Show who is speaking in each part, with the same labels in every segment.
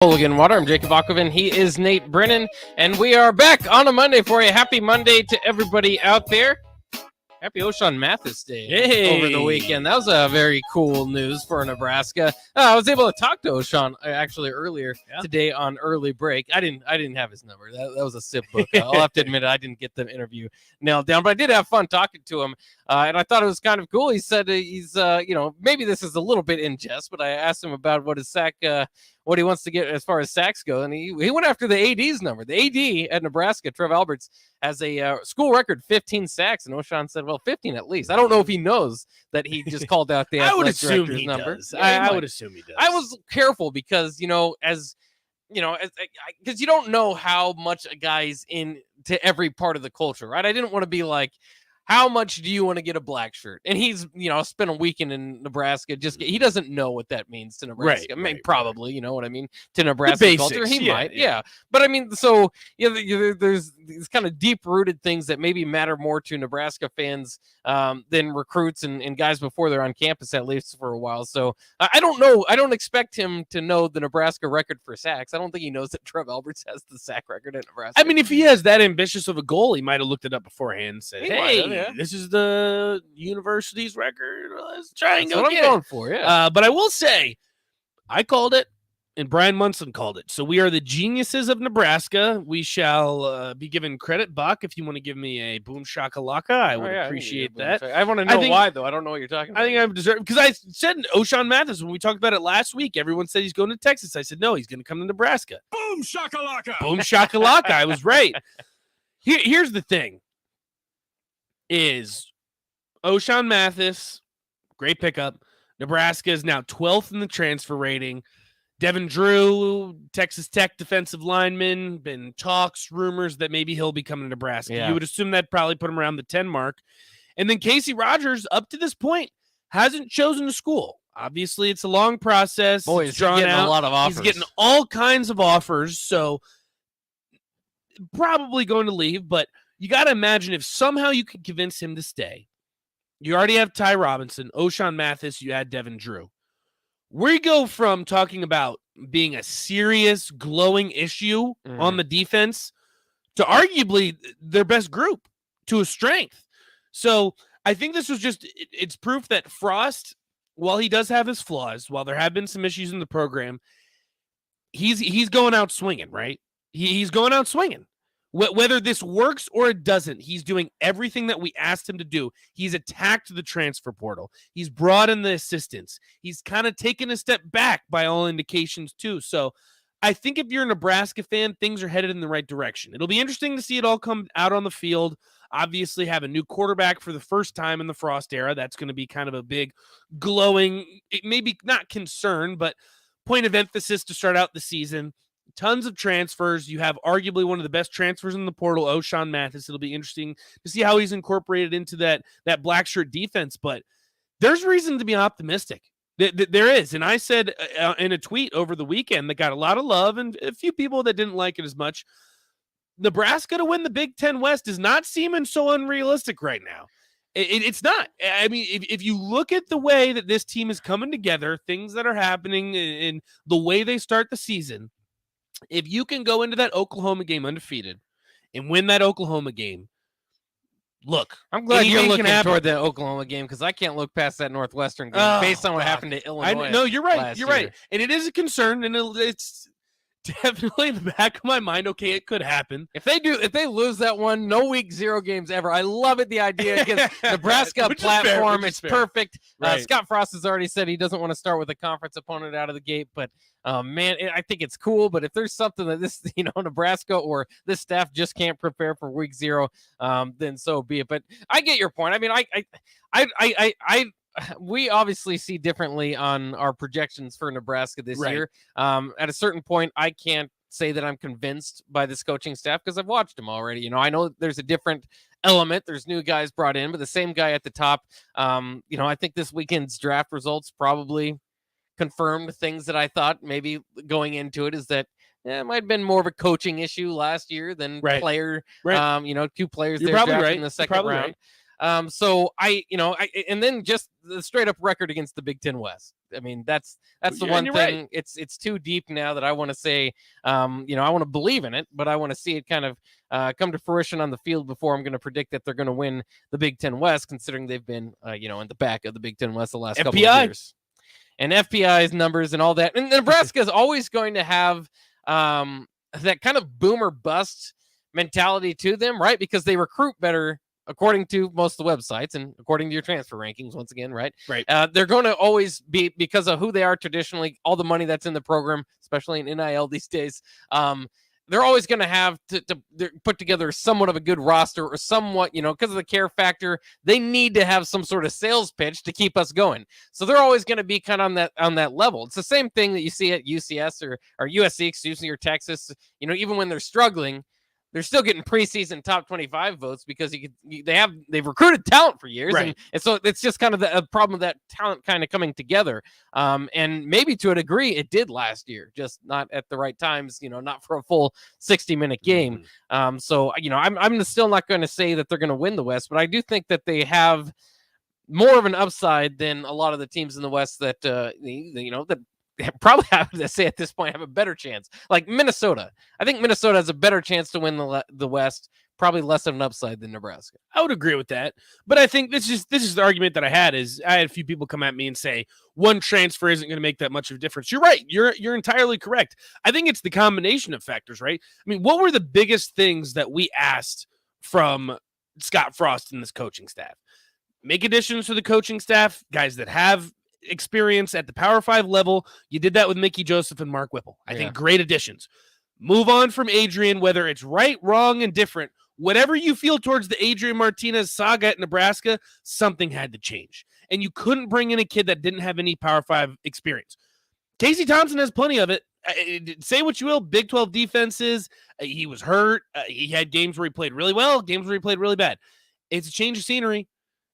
Speaker 1: Hooligan Water. I'm Jacob Akovin. He is Nate Brennan, and we are back on a Monday for you. Happy Monday to everybody out there. Happy O'Shawn Mathis Day over the weekend. That was a very cool news for Nebraska. I was able to talk to O'Shawn actually earlier today on early break. I didn't have his number. That was a sip book. I'll have to admit I didn't get the interview nailed down, but I did have fun talking to him, and I thought it was kind of cool. He said he's maybe this is a little bit in jest, but I asked him about what he wants to get as far as sacks go, and he went after the AD's number. The AD at Nebraska, Trev Alberts, has a school record 15 sacks, and O'Shawn said, well, 15 at least. I don't know if he knows that he just called out the athletic director's number.
Speaker 2: I would assume he does.
Speaker 1: I was careful because, because you don't know how much a guy's into every part of the culture, right? I didn't want to be like, how much do you want to get a black shirt? And he's, spent a weekend in Nebraska. He doesn't know what that means to Nebraska. Probably, you know what I mean? To Nebraska culture, he might. Yeah. But I mean, so there's these kind of deep-rooted things that maybe matter more to Nebraska fans than recruits and guys before they're on campus, at least for a while. So I don't know. I don't expect him to know the Nebraska record for sacks. I don't think he knows that Trev Alberts has the sack record at Nebraska.
Speaker 2: I mean, if he has that ambitious of a goal, he might have looked it up beforehand and said, hey, this is the university's record. Let's try and
Speaker 1: That's
Speaker 2: get
Speaker 1: going for, yeah.
Speaker 2: But I will say, I called it, and Brian Munson called it. So we are the geniuses of Nebraska. We shall be given credit. Buck, if you want to give me a boom shakalaka, I would appreciate that.
Speaker 1: I want to know why, though. I don't know what you're talking about.
Speaker 2: I think I deserve because I said O'Shawn Mathis when we talked about it last week. Everyone said he's going to Texas. I said, no, he's going to come to Nebraska.
Speaker 3: Boom shakalaka.
Speaker 2: Boom shakalaka. I was right. Here's the thing is O'Shawn Mathis, great pickup. Nebraska is now 12th in the transfer rating. Devin Drew, Texas Tech defensive lineman, been talks, rumors that maybe he'll be coming to Nebraska. Yeah. You would assume that probably put him around the 10 mark. And then Casey Rogers, up to this point, hasn't chosen a school. Obviously, it's a long process.
Speaker 1: Boy, he's getting a lot of offers.
Speaker 2: He's getting all kinds of offers, so probably going to leave. But you got to imagine if somehow you could convince him to stay. You already have Ty Robinson, O'Shawn Mathis, you add Devin Drew. We go from talking about being a serious, glowing issue on the defense to arguably their best group, to a strength. So I think this was it's proof that Frost, while he does have his flaws, while there have been some issues in the program, he's going out swinging, right? He's going out swinging. Whether this works or it doesn't, he's doing everything that we asked him to do. He's attacked the transfer portal. He's brought in the assistants. He's kind of taken a step back by all indications too. So I think if you're a Nebraska fan, things are headed in the right direction. It'll be interesting to see it all come out on the field. Obviously have a new quarterback for the first time in the Frost era. That's going to be kind of a big glowing, maybe not concern, but point of emphasis to start out the season. Tons of transfers. You have arguably one of the best transfers in the portal, O'Shawn Mathis. It'll be interesting to see how he's incorporated into that black shirt defense, but there's reason to be optimistic. There is. And I said in a tweet over the weekend that got a lot of love and a few people that didn't like it as much, Nebraska to win the Big Ten West is not seeming so unrealistic right now. It's not. I mean, if you look at the way that this team is coming together, things that are happening in the way they start the season, if you can go into that Oklahoma game undefeated and win that Oklahoma game, look.
Speaker 1: I'm glad you're looking toward the Oklahoma game because I can't look past that Northwestern game based on what happened to Illinois.
Speaker 2: No, you're right. You're right. And it is a concern, and it's definitely in the back of my mind. Okay, it could happen.
Speaker 1: If they lose that one, no week 0 games ever. I love it. The idea against Nebraska platform. It's perfect. Right. Scott Frost has already said he doesn't want to start with a conference opponent out of the gate, but I think it's cool. But if there's something that this, Nebraska or this staff just can't prepare for week 0, then so be it. But I get your point. I mean, we obviously see differently on our projections for Nebraska this year. At a certain point, I can't say that I'm convinced by this coaching staff because I've watched them already. I know there's a different element. There's new guys brought in, but the same guy at the top. I think this weekend's draft results probably confirmed things that I thought maybe going into it is that it might have been more of a coaching issue last year than player. 2 players
Speaker 2: You're
Speaker 1: there
Speaker 2: probably
Speaker 1: drafted
Speaker 2: right.
Speaker 1: in the second round. So and then just the straight up record against the Big Ten West. I mean, that's the one thing.
Speaker 2: Right.
Speaker 1: It's too deep now that I want to say, I want to believe in it, but I want to see it kind of come to fruition on the field before I'm going to predict that they're going to win the Big Ten West, considering they've been, in the back of the Big Ten West the last couple of years. And FPI's numbers and all that. And Nebraska is always going to have that kind of boomer bust mentality to them, right? Because they recruit better, according to most of the websites and according to your transfer rankings, once again, right?
Speaker 2: Right.
Speaker 1: They're going to always be, because of who they are traditionally, all the money that's in the program, especially in NIL these days, they're always going to have to put together somewhat of a good roster, or somewhat, because of the care factor, they need to have some sort of sales pitch to keep us going. So they're always going to be kind of on that level. It's the same thing that you see at UCS or USC, or Texas. Even when they're struggling, they're still getting preseason top 25 votes because they've recruited talent for years.
Speaker 2: Right.
Speaker 1: And so it's just kind of a problem of that talent kind of coming together. And maybe to a degree it did last year, just not at the right times, not for a full 60-minute game. So, I'm still not going to say that they're going to win the West, but I do think that they have more of an upside than a lot of the teams in the West that, that probably, I would say at this point, have a better chance. Like Minnesota. I think Minnesota has a better chance to win the West, probably less of an upside than Nebraska.
Speaker 2: I would agree with that. But I think this is the argument that I had a few people come at me and say one transfer isn't going to make that much of a difference. You're right. You're entirely correct. I think it's the combination of factors, right? I mean, what were the biggest things that we asked from Scott Frost and this coaching staff? Make additions to the coaching staff, guys that have experience at the Power 5 level. You did that with Mickey Joseph and Mark Whipple. I think great additions. Move on from Adrian, whether it's right, wrong, and different. Whatever you feel towards the Adrian Martinez saga at Nebraska, something had to change. And you couldn't bring in a kid that didn't have any Power 5 experience. Casey Thompson has plenty of it. Say what you will, Big 12 defenses. He was hurt. He had games where he played really well, games where he played really bad. It's a change of scenery.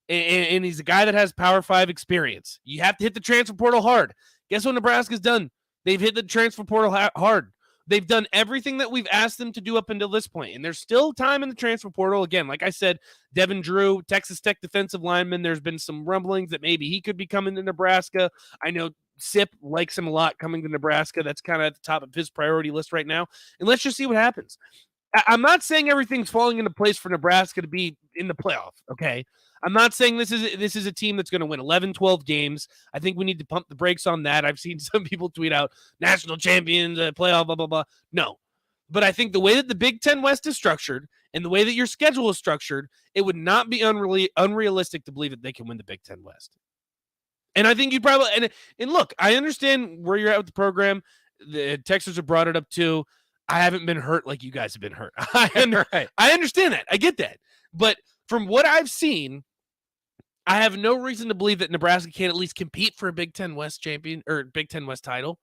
Speaker 2: And he's a guy that has Power 5 experience. You have to hit the transfer portal hard. Guess what Nebraska's done? They've hit the transfer portal hard. They've done everything that we've asked them to do up until this point. And there's still time in the transfer portal. Again, like I said, Devin Drew, Texas Tech defensive lineman. There's been some rumblings that maybe he could be coming to Nebraska. I know Sip likes him a lot coming to Nebraska. That's kind of at the top of his priority list right now. And let's just see what happens. I'm not saying everything's falling into place for Nebraska to be in the playoff, okay? I'm not saying this is a team that's going to win 11, 12 games. I think we need to pump the brakes on that. I've seen some people tweet out national champions, playoff, blah, blah, blah. No. But I think the way that the Big Ten West is structured and the way that your schedule is structured, it would not be unrealistic to believe that they can win the Big Ten West. And I think you probably – and look, I understand where you're at with the program. The Texans have brought it up too. I haven't been hurt like you guys have been hurt. I understand that. I get that. But from what I've seen, I have no reason to believe that Nebraska can't at least compete for a Big Ten West champion or Big Ten West title.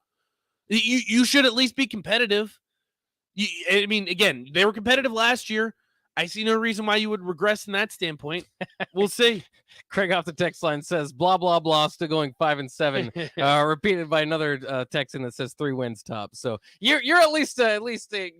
Speaker 2: You should at least be competitive. I mean, again, they were competitive last year. I see no reason why you would regress in that standpoint. We'll see.
Speaker 1: Craig off the text line says, blah, blah, blah, still going 5-7. Repeated by another Texan that says 3 wins top. So you're at least optimistic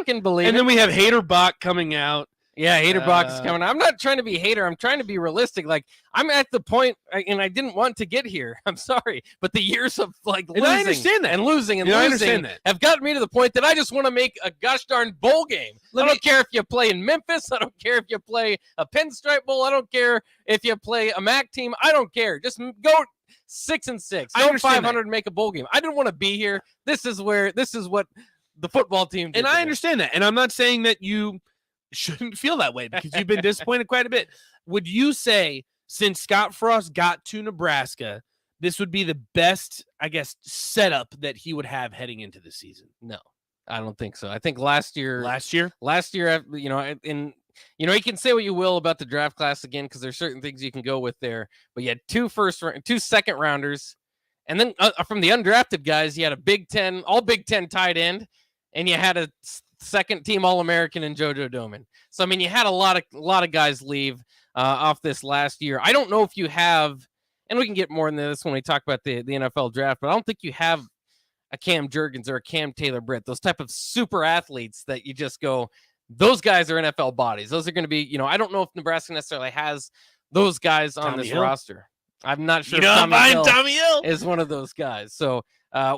Speaker 1: and believing.
Speaker 2: And then we have Hader Bach coming out.
Speaker 1: Yeah, Hater Box is coming. I'm not trying to be hater. I'm trying to be realistic. Like, I'm at the point, and I didn't want to get here. I'm sorry. But the years of, losing
Speaker 2: I understand that.
Speaker 1: and losing and losing have gotten me to the point that I just want to make a gosh darn bowl game. I don't care if you play in Memphis. I don't care if you play a Pinstripe Bowl. I don't care if you play a MAC team. I don't care. Just go 6-6. Go 500 and make a bowl game. I didn't want to be here. This is what the football team did.
Speaker 2: And I understand that. And I'm not saying that you shouldn't feel that way because you've been disappointed quite a bit. Would you say, since Scott Frost got to Nebraska, this would be the best, I guess, setup that he would have heading into the season?
Speaker 1: No, I don't think so. I think last year, you can say what you will about the draft class again, because there's certain things you can go with there, but you had 2 second rounders. And then from the undrafted guys, you had a all Big Ten tight end, and you had a second team All-American in JoJo Doman. So, I mean, you had a lot of guys leave off this last year. I don't know if you have, and we can get more into this when we talk about the NFL draft, but I don't think you have a Cam Jurgens or a Cam Taylor-Britt, those type of super athletes that you just go, those guys are NFL bodies. Those are going to be, I don't know if Nebraska necessarily has those guys on
Speaker 2: Tommy
Speaker 1: this
Speaker 2: Hill?
Speaker 1: roster. I'm not sure.
Speaker 2: I'm buying Tommy Hill
Speaker 1: is one of those guys. So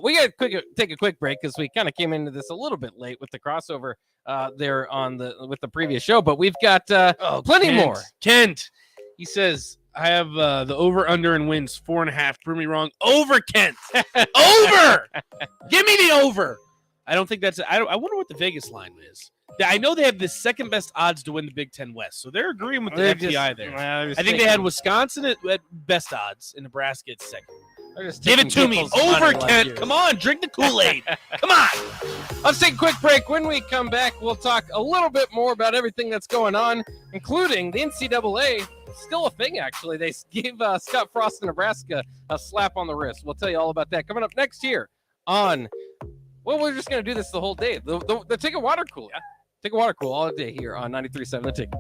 Speaker 1: we got to take a quick break because we kind of came into this a little bit late with the crossover there with the previous show, but we've got plenty more.
Speaker 2: Kent, he says, I have the over-under in wins 4.5. Prove me wrong. Over, Kent. Over. Give me the over. I don't think that's. I wonder what the Vegas line is. I know they have the second best odds to win the Big Ten West, so they're agreeing with the FPI there. I think they had Wisconsin at best odds and Nebraska at second. Give it to me. Over, Kent. Come on, drink the Kool-Aid. Come on.
Speaker 1: Let's take a quick break. When we come back, we'll talk a little bit more about everything that's going on, including the NCAA. Still a thing, actually. They gave Scott Frost in Nebraska a slap on the wrist. We'll tell you all about that coming up next year on, well, we're just going to do this the whole day. The Ticket Water Cooler. Yeah. Ticket Water Cooler all day here on 93.7 The Ticket.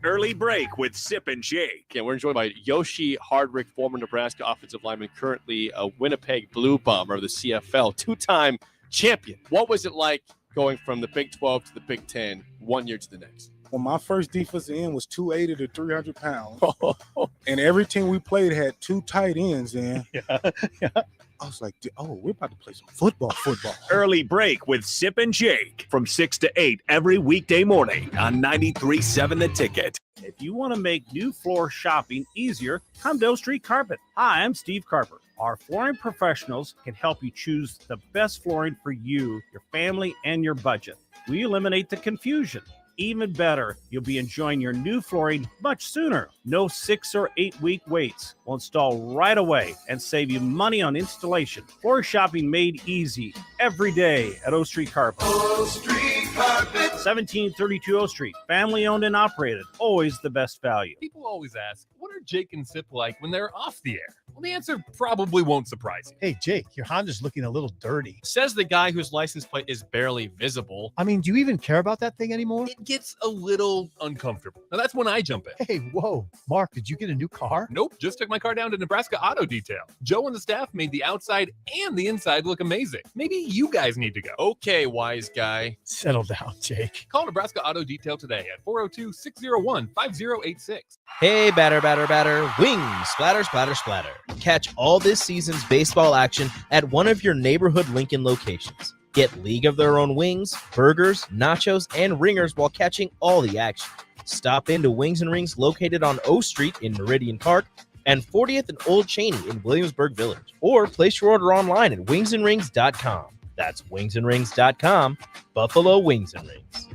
Speaker 3: Early break with Sip and Jake.
Speaker 4: And we're joined by Yoshi Hardrick, former Nebraska offensive lineman, currently a Winnipeg Blue Bomber of the CFL, two-time champion. What was it like going from the Big 12 to the Big 10 1 year to the next?
Speaker 5: Well, my first defensive end was 280 to 300 pounds. And every team we played had two tight ends in. Yeah. I was like, we're about to play some football.
Speaker 3: Early break with Sip and Jake from 6 to 8 every weekday morning on 93.7 The Ticket. If you want to make new floor shopping easier, come to O Street Carpet. Hi, I'm Steve Carper. Our flooring professionals can help you choose the best flooring for you, your family, and your budget. We eliminate the confusion. Even better, you'll be enjoying your new flooring much sooner. No 6 or 8 week waits. We'll install right away and save you money on installation. Floor shopping made easy every day at O Street Carpet. O Street Carpet. 1732 O Street. Family owned and operated. Always the best value.
Speaker 6: People always ask, what are Jake and Sip like when they're off the air? Well, the answer probably won't surprise you.
Speaker 7: Hey, Jake, your Honda's looking a little dirty.
Speaker 6: Says the guy whose license plate is barely visible.
Speaker 7: I mean, do you even care about that thing anymore?
Speaker 6: It gets a little uncomfortable. Now, that's when I jump in.
Speaker 7: Hey, whoa. Mark, did you get a new car?
Speaker 6: Nope, just took my car down to Nebraska Auto Detail. Joe and the staff made the outside and the inside look amazing. Maybe you guys need to go.
Speaker 4: Okay, wise guy.
Speaker 7: Settle down, Jake.
Speaker 6: Call Nebraska Auto Detail today at 402-601-5086.
Speaker 8: Hey, batter, batter, batter. Wings, splatter, splatter, splatter. Catch all this season's baseball action at one of your neighborhood Lincoln locations. Get League of Their Own wings, burgers, nachos, and ringers while catching all the action. Stop into Wings and Rings located on O Street in Meridian Park and 40th and Old Cheney in Williamsburg Village. Or place your order online at wingsandrings.com. That's wingsandrings.com. Buffalo Wings and Rings.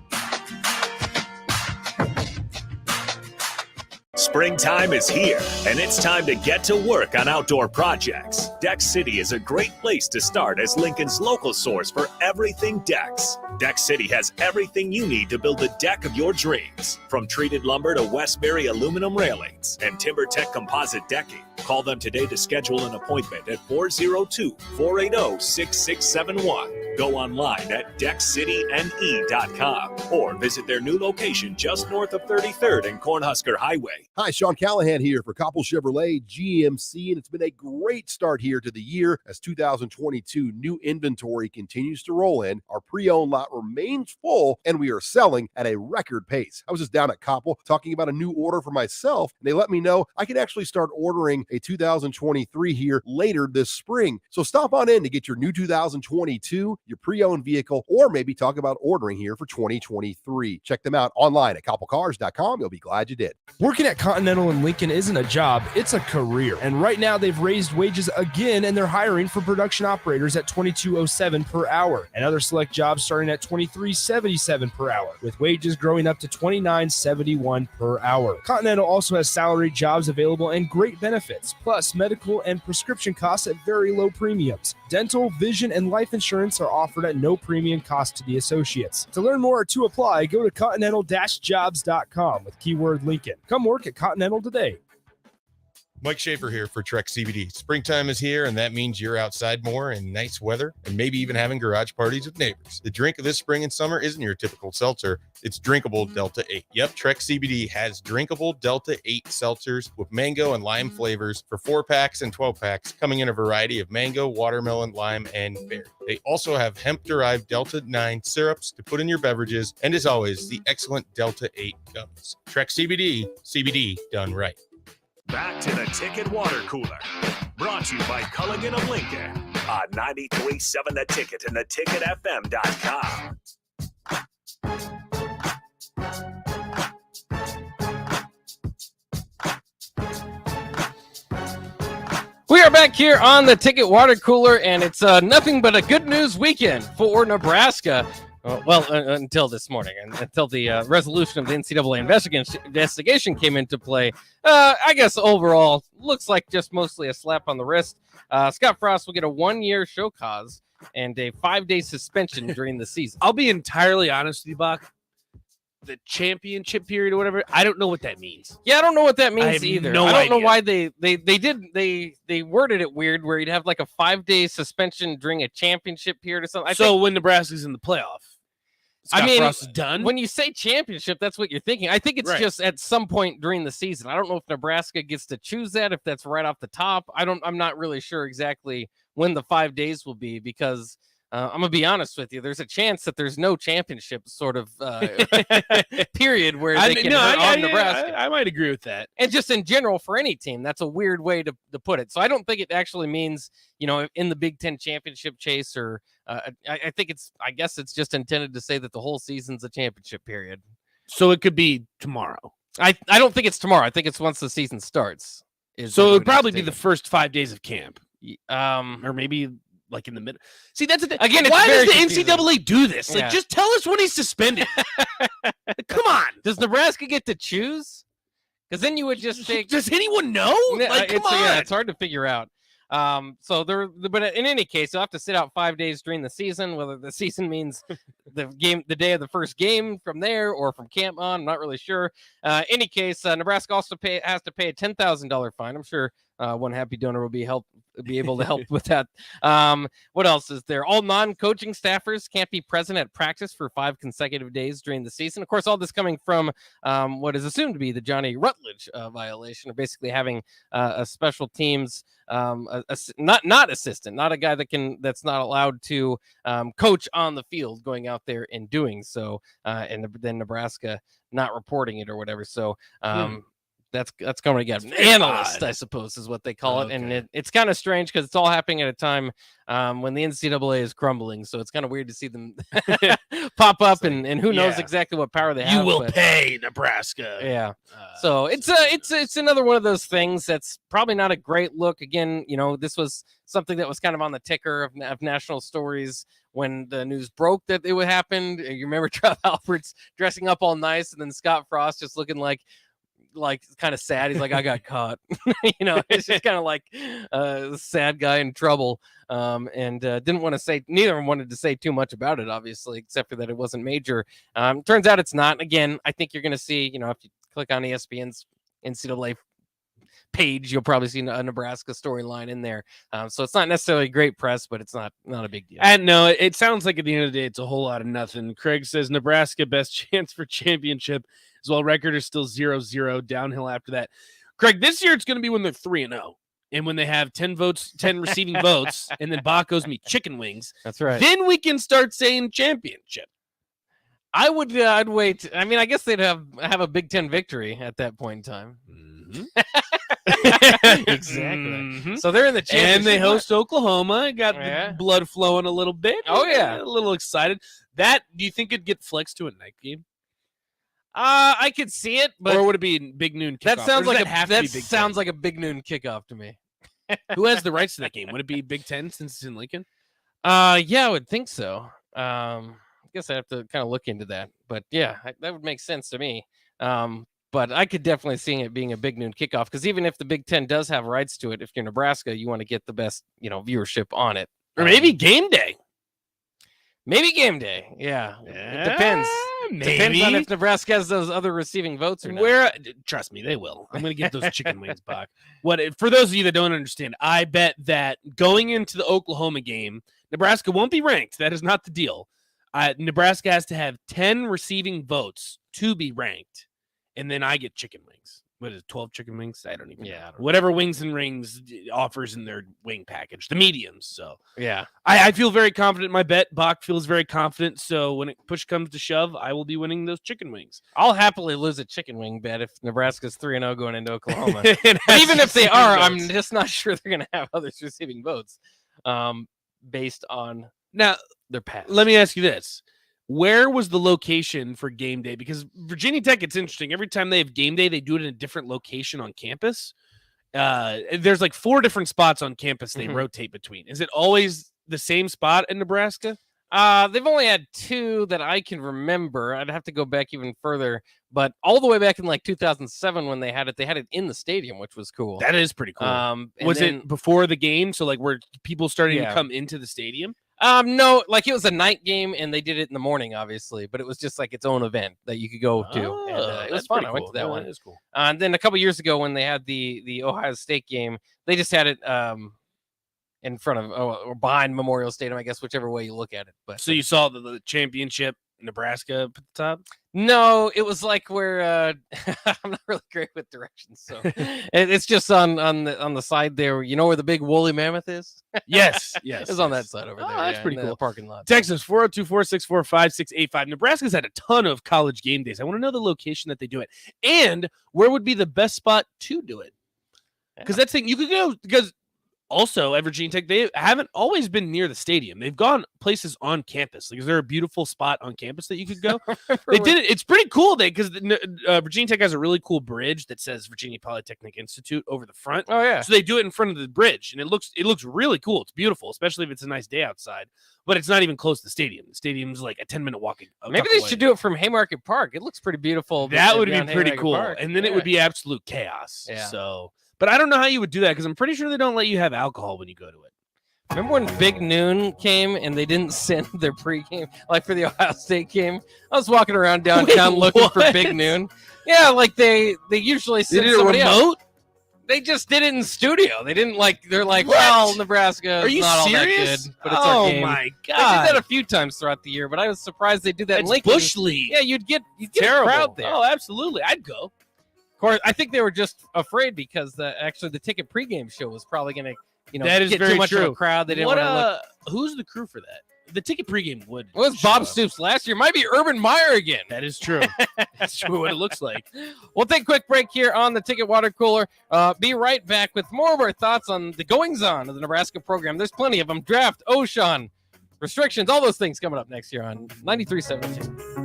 Speaker 3: Springtime is here, and it's time to get to work on outdoor projects. Deck City is a great place to start as Lincoln's local source for everything decks. Deck City has everything you need to build the deck of your dreams, from treated lumber to Westbury aluminum railings and TimberTech composite decking. Call them today to schedule an appointment at 402-480-6671. Go online at deckcityne.com or visit their new location just north of 33rd and Cornhusker Highway.
Speaker 9: Hi, Sean Callahan here for Koppel Chevrolet GMC, and it's been a great start here to the year as 2022 new inventory continues to roll in. Our pre-owned lot remains full, and we are selling at a record pace. I was just down at Koppel talking about a new order for myself, and they let me know I can actually start ordering a 2023 here later this spring. So stop on in to get your new 2022, your pre-owned vehicle, or maybe talk about ordering here for 2023. Check them out online at koppelcars.com. You'll be glad you did.
Speaker 10: Working at Continental in Lincoln isn't a job, it's a career. And right now they've raised wages again, and they're hiring for production operators at $22.07 per hour and other select jobs starting at $23.77 per hour, with wages growing up to $29.71 per hour. Continental also has salaried jobs available and great benefits, plus medical and prescription costs at very low premiums. Dental, vision, and life insurance are offered at no premium cost to the associates. To learn more or to apply, go to continental-jobs.com with keyword Lincoln. Come work at Continental today.
Speaker 11: Mike Schaefer here for Trek CBD. Springtime is here, and that means you're outside more in nice weather and maybe even having garage parties with neighbors. The drink of this spring and summer isn't your typical seltzer. It's drinkable Delta 8. Yep, Trek CBD has drinkable Delta 8 seltzers with mango and lime flavors for 4-packs and 12-packs, coming in a variety of mango, watermelon, lime, and berry. They also have hemp-derived Delta 9 syrups to put in your beverages, and as always, the excellent Delta 8 gummies. Trek CBD, CBD done right.
Speaker 3: Back to the Ticket Water Cooler. Brought to you by Culligan of Lincoln on 93.7 The Ticket and theticketfm.com.
Speaker 1: We are back here on the Ticket Water Cooler, and it's nothing but a good news weekend for Nebraska. Until this morning, and until the resolution of the NCAA investigation came into play. I guess overall, looks like just mostly a slap on the wrist. Scott Frost will get a 1-year show cause and a 5-day suspension during the season.
Speaker 2: I'll be entirely honest with you, Bach. The championship period or whatever, I don't know what that means.
Speaker 1: Yeah, I don't know what that means either.
Speaker 2: No
Speaker 1: I don't know
Speaker 2: idea.
Speaker 1: why they worded it weird where you'd have like a 5-day suspension during a championship period or something.
Speaker 2: When Nebraska's in the playoff, Scott Frost is done.
Speaker 1: When you say championship, that's what you're thinking. I think it's just at some point during the season. I don't know if Nebraska gets to choose that, if that's right off the top. I'm not really sure exactly when the 5 days will be, because I'm gonna be honest with you. There's a chance that there's no championship sort of period where they can hurt on Nebraska.
Speaker 2: I might agree with that.
Speaker 1: And just in general for any team, that's a weird way to put it. So I don't think it actually means, in the Big Ten championship chase, or I guess it's just intended to say that the whole season's a championship period.
Speaker 2: So it could be tomorrow.
Speaker 1: I don't think it's tomorrow. I think it's once the season starts.
Speaker 2: So it would probably be the first 5 days of camp,
Speaker 1: or
Speaker 2: maybe like in the middle. See, that's the thing.
Speaker 1: Again,
Speaker 2: why does the
Speaker 1: confusing.
Speaker 2: NCAA do this?
Speaker 1: Yeah.
Speaker 2: Like, just tell us when he's suspended. Come on.
Speaker 1: Does Nebraska get to choose? Because then you would just take.
Speaker 2: Does anyone know? Like, come on.
Speaker 1: Yeah, it's hard to figure out. But in any case, you'll have to sit out 5 days during the season. Whether the season means the day of the first game from there or from camp on, I'm not really sure. Any case, Nebraska also has to pay a $10,000 fine. I'm sure one happy donor will be able to help with that. What else is there? All non-coaching staffers can't be present at practice for 5 consecutive days during the season. Of course, all this coming from what is assumed to be the Johnny Rutledge violation, or basically having a special teams not assistant, not a guy that's not allowed to coach on the field, going out there and doing so, and then Nebraska not reporting it or whatever. So that's going to get an analyst, I suppose, is what they call it. And it's kind of strange because it's all happening at a time when the NCAA is crumbling. So it's kind of weird to see them pop up, and who knows exactly what power they have.
Speaker 2: You will pay Nebraska.
Speaker 1: Yeah. So it's another one of those things that's probably not a great look. Again, this was something that was kind of on the ticker of national stories when the news broke that it would happen. You remember Trev Alberts dressing up all nice, and then Scott Frost just looking like kind of sad. He's like, I got caught. It's just kind of like a sad guy in trouble. And didn't want to say, neither of them wanted to say too much about it, obviously, except for that it wasn't major. Turns out it's not. Again, I think you're going to see, if you click on ESPN's NCAA page, you'll probably see a Nebraska storyline in there. So it's not necessarily great press, but it's not a big deal.
Speaker 2: And no, it sounds like at the end of the day, it's a whole lot of nothing. Craig says Nebraska best chance for championship as well. Record is still 0-0, downhill after that. Craig, this year it's going to be when they're 3-0. And when they have 10 receiving votes, and then Bach owes me chicken wings.
Speaker 1: That's right.
Speaker 2: Then we can start saying championship.
Speaker 1: I'd wait. I mean, I guess they'd have a Big Ten victory at that point in time.
Speaker 2: Mm-hmm.
Speaker 1: Exactly.
Speaker 2: Mm-hmm.
Speaker 1: So they're in the championship.
Speaker 2: And they host Oklahoma. Got the blood flowing a little bit.
Speaker 1: Oh, yeah.
Speaker 2: A little excited. Do you think it'd get flexed to a night game?
Speaker 1: I could see it, but
Speaker 2: or would it be big noon kickoff?
Speaker 1: That sounds
Speaker 2: sounds
Speaker 1: like a big noon kickoff to me.
Speaker 2: Who has the rights to that game? Would it be Big Ten since it's in Lincoln?
Speaker 1: Yeah, I would think so. I guess I have to kind of look into that, but yeah, that would make sense to me. But I could definitely see it being a big noon kickoff, because even if the Big Ten does have rights to it, if you're Nebraska, you want to get the best, viewership on it,
Speaker 2: or maybe game day.
Speaker 1: Maybe game day. Yeah. It depends. Depends on if Nebraska has those other receiving votes or not.
Speaker 2: Trust me, they will. I'm going to get those chicken wings, Bach. For those of you that don't understand, I bet that going into the Oklahoma game, Nebraska won't be ranked. That is not the deal. Nebraska has to have 10 receiving votes to be ranked, and then I get chicken wings. What is it, 12 chicken wings? I don't even know. Whatever Wings and Rings offers in their wing package, the mediums. So
Speaker 1: yeah,
Speaker 2: I feel very confident in my bet. Bach feels very confident. So when push comes to shove, I will be winning those chicken wings.
Speaker 1: I'll happily lose a chicken wing bet if Nebraska's 3-0 going into Oklahoma. Even if they are, I'm just not sure they're going to have others receiving votes based on their past.
Speaker 2: Let me ask you this. Where was the location for game day? Because Virginia Tech, it's interesting. Every time they have game day, they do it in a different location on campus. There's like 4 different spots on campus they rotate between. Is it always the same spot in Nebraska?
Speaker 1: They've only had 2 that I can remember. I'd have to go back even further. But all the way back in like 2007 when they had it in the stadium, which was cool.
Speaker 2: That is pretty cool. Was it before the game? So like were people starting to come into the stadium?
Speaker 1: No, like it was a night game and they did it in the morning, obviously, but it was just like its own event that you could go to. And, it was fun. I went to that one.
Speaker 2: That is cool.
Speaker 1: And then a couple years ago when they had the Ohio State game, they just had it in front of or behind Memorial Stadium, I guess, whichever way you look at it. But
Speaker 2: so you saw the championship Nebraska up at the top?
Speaker 1: No, it was like where I'm not really great with directions, so it's just on the side there. You know where the big woolly mammoth is?
Speaker 2: Yes.
Speaker 1: It's on that side over there.
Speaker 2: That's pretty cool.
Speaker 1: Parking lot.
Speaker 2: Texas 402-464-5685. Nebraska's had a ton of college game days. I want to know the location that they do it, and where would be the best spot to do it. Because that's the thing, you could go because. Also, at Virginia Tech, they haven't always been near the stadium. They've gone places on campus. Like, is there a beautiful spot on campus that you could go? They did it. It's pretty cool because Virginia Tech has a really cool bridge that says Virginia Polytechnic Institute over the front.
Speaker 1: Oh yeah.
Speaker 2: So they do it in front of the bridge, and it looks really cool. It's beautiful, especially if it's a nice day outside. But it's not even close to the stadium. The stadium's like a 10-minute walk.
Speaker 1: Maybe they should do it from Haymarket Park. It looks pretty beautiful.
Speaker 2: That would be pretty cool. And then it would be absolute chaos.
Speaker 1: Yeah.
Speaker 2: So. But I don't know how you would do that because I'm pretty sure they don't let you have alcohol when you go to it.
Speaker 1: Remember when Big Noon came and they didn't send their pregame, like for the Ohio State game? I was walking around downtown looking for Big Noon. Yeah, like they usually send somebody else. They just did it in studio. They didn't they're like, well, Nebraska
Speaker 2: Are you
Speaker 1: not
Speaker 2: serious?
Speaker 1: all that good, but it's our game.
Speaker 2: Oh my God.
Speaker 1: They did that a few times throughout the year, but I was surprised they did that in Lincoln.
Speaker 2: Bush League.
Speaker 1: Yeah, you'd get
Speaker 2: terrible.
Speaker 1: a crowd there.
Speaker 2: Oh, absolutely. I'd go.
Speaker 1: Of course, I think they were just afraid because actually the ticket pregame show was probably going to,
Speaker 2: that is
Speaker 1: get
Speaker 2: very
Speaker 1: too much
Speaker 2: true.
Speaker 1: of a crowd. They didn't want to look.
Speaker 2: Who's the crew for that? The ticket pregame would.
Speaker 1: It was Bob Stoops last year. Might be Urban Meyer again.
Speaker 2: That is true. That's true what it looks like.
Speaker 1: We'll take a quick break here on the Ticket Water Cooler. Be right back with more of our thoughts on the goings-on of the Nebraska program. There's plenty of them. Draft, Oshon, restrictions, all those things coming up next year on 93.7.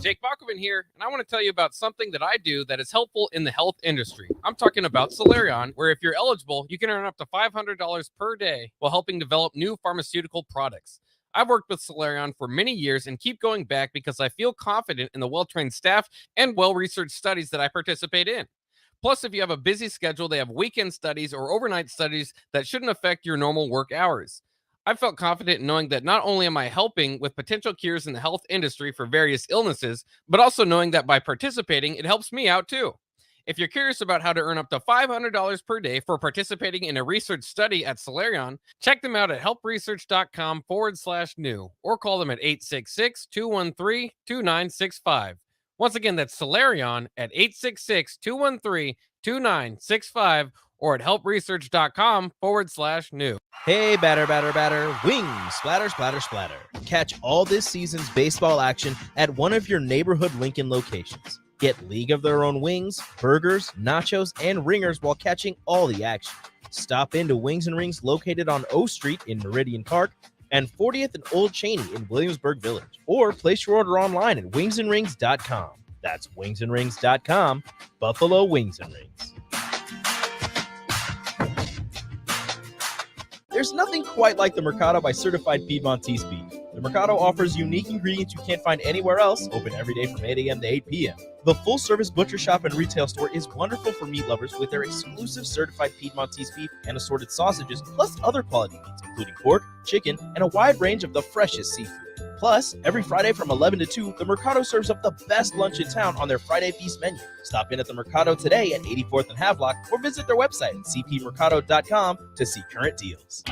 Speaker 1: Jake Bakoven here, and I want to tell you about something that I do that is helpful in the health industry. I'm talking about Solarion, where if you're eligible, you can earn up to $500 per day while helping develop new pharmaceutical products. I've worked with Solarion for many years and keep going back because I feel confident in the well-trained staff and well-researched studies that I participate in. Plus, if you have a busy schedule, they have weekend studies or overnight studies that shouldn't affect your normal work hours. I felt confident in knowing that not only am I helping with potential cures in the health industry for various illnesses, but also knowing that by participating, it helps me out too. If you're curious about how to earn up to $500 per day for participating in a research study at Solarion, check them out at helpresearch.com/new or call them at 866-213-2965. Once again, that's Solarion at 866-213-2965 or at helpresearch.com/new.
Speaker 8: Hey, batter, wings, splatter, splatter, splatter. Catch all this season's baseball action at one of your neighborhood Lincoln locations. Get League of Their Own wings, burgers, nachos, and ringers while catching all the action. Stop into Wings and Rings located on O Street in Meridian Park and 40th and Old Cheney in Williamsburg Village. Or place your order online at wingsandrings.com. That's wingsandrings.com, Buffalo Wings and Rings. There's nothing quite like the Mercado by Certified Piedmontese beef. The Mercado offers unique ingredients you can't find anywhere else, open every day from 8 a.m. to 8 p.m. The full-service butcher shop and retail store is wonderful for meat lovers with their exclusive certified Piedmontese beef and assorted sausages, plus other quality meats, including pork, chicken, and a wide range of the freshest seafood. Plus, every Friday from 11 to 2, the Mercado serves up the best lunch in town on their Friday Feast menu. Stop in at the Mercado today at 84th and Havelock or visit their website at cpmercado.com to see current deals.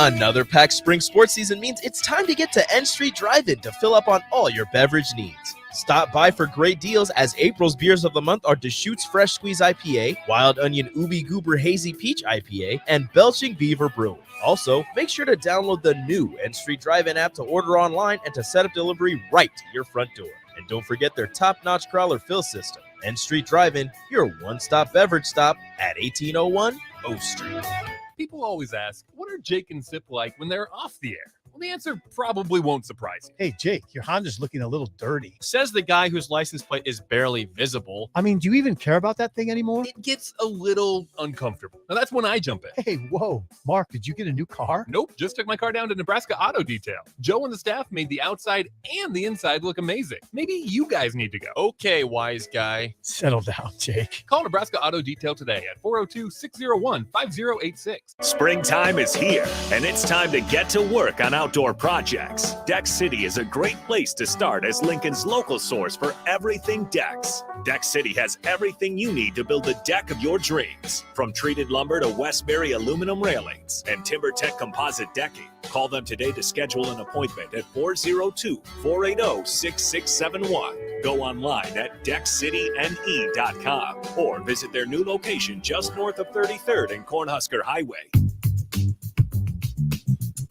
Speaker 8: Another packed spring sports season means it's time to get to N Street Drive-In to fill up on all your beverage needs. Stop by for great deals as April's beers of the month are Deschutes Fresh Squeeze IPA, Wild Onion Ubi Goober Hazy Peach IPA, and Belching Beaver Brewing. Also, make sure to download the new N Street Drive-In app to order online and to set up delivery right to your front door. And don't forget their top-notch growler fill system. N Street Drive-In, your one-stop beverage stop at 1801 O Street.
Speaker 6: People always ask, what are Jake and Sip like when they're off the air? Well, the answer probably won't surprise you.
Speaker 7: Hey, Jake, your Honda's looking a little dirty.
Speaker 4: Says the guy whose license plate is barely visible.
Speaker 7: I mean, do you even care about that thing anymore?
Speaker 6: It gets a little uncomfortable. Now, that's when I jump in.
Speaker 7: Hey, whoa. Mark, did you get a new car?
Speaker 6: Nope, just took my car down to Nebraska Auto Detail. Joe and the staff made the outside and the inside look amazing. Maybe you guys need to go.
Speaker 4: Okay, wise guy.
Speaker 7: Settle down, Jake.
Speaker 6: Call Nebraska Auto Detail today at 402-601-5086.
Speaker 3: Springtime is here, and it's time to get to work on outdoor projects. Deck City is a great place to start as Lincoln's local source for everything decks. Deck City has everything you need to build the deck of your dreams, from treated lumber to Westbury aluminum railings and TimberTech composite decking. Call them today to schedule an appointment at 402-480-6671. Go online at deckcityne.com or visit their new location just north of 33rd and Cornhusker Highway.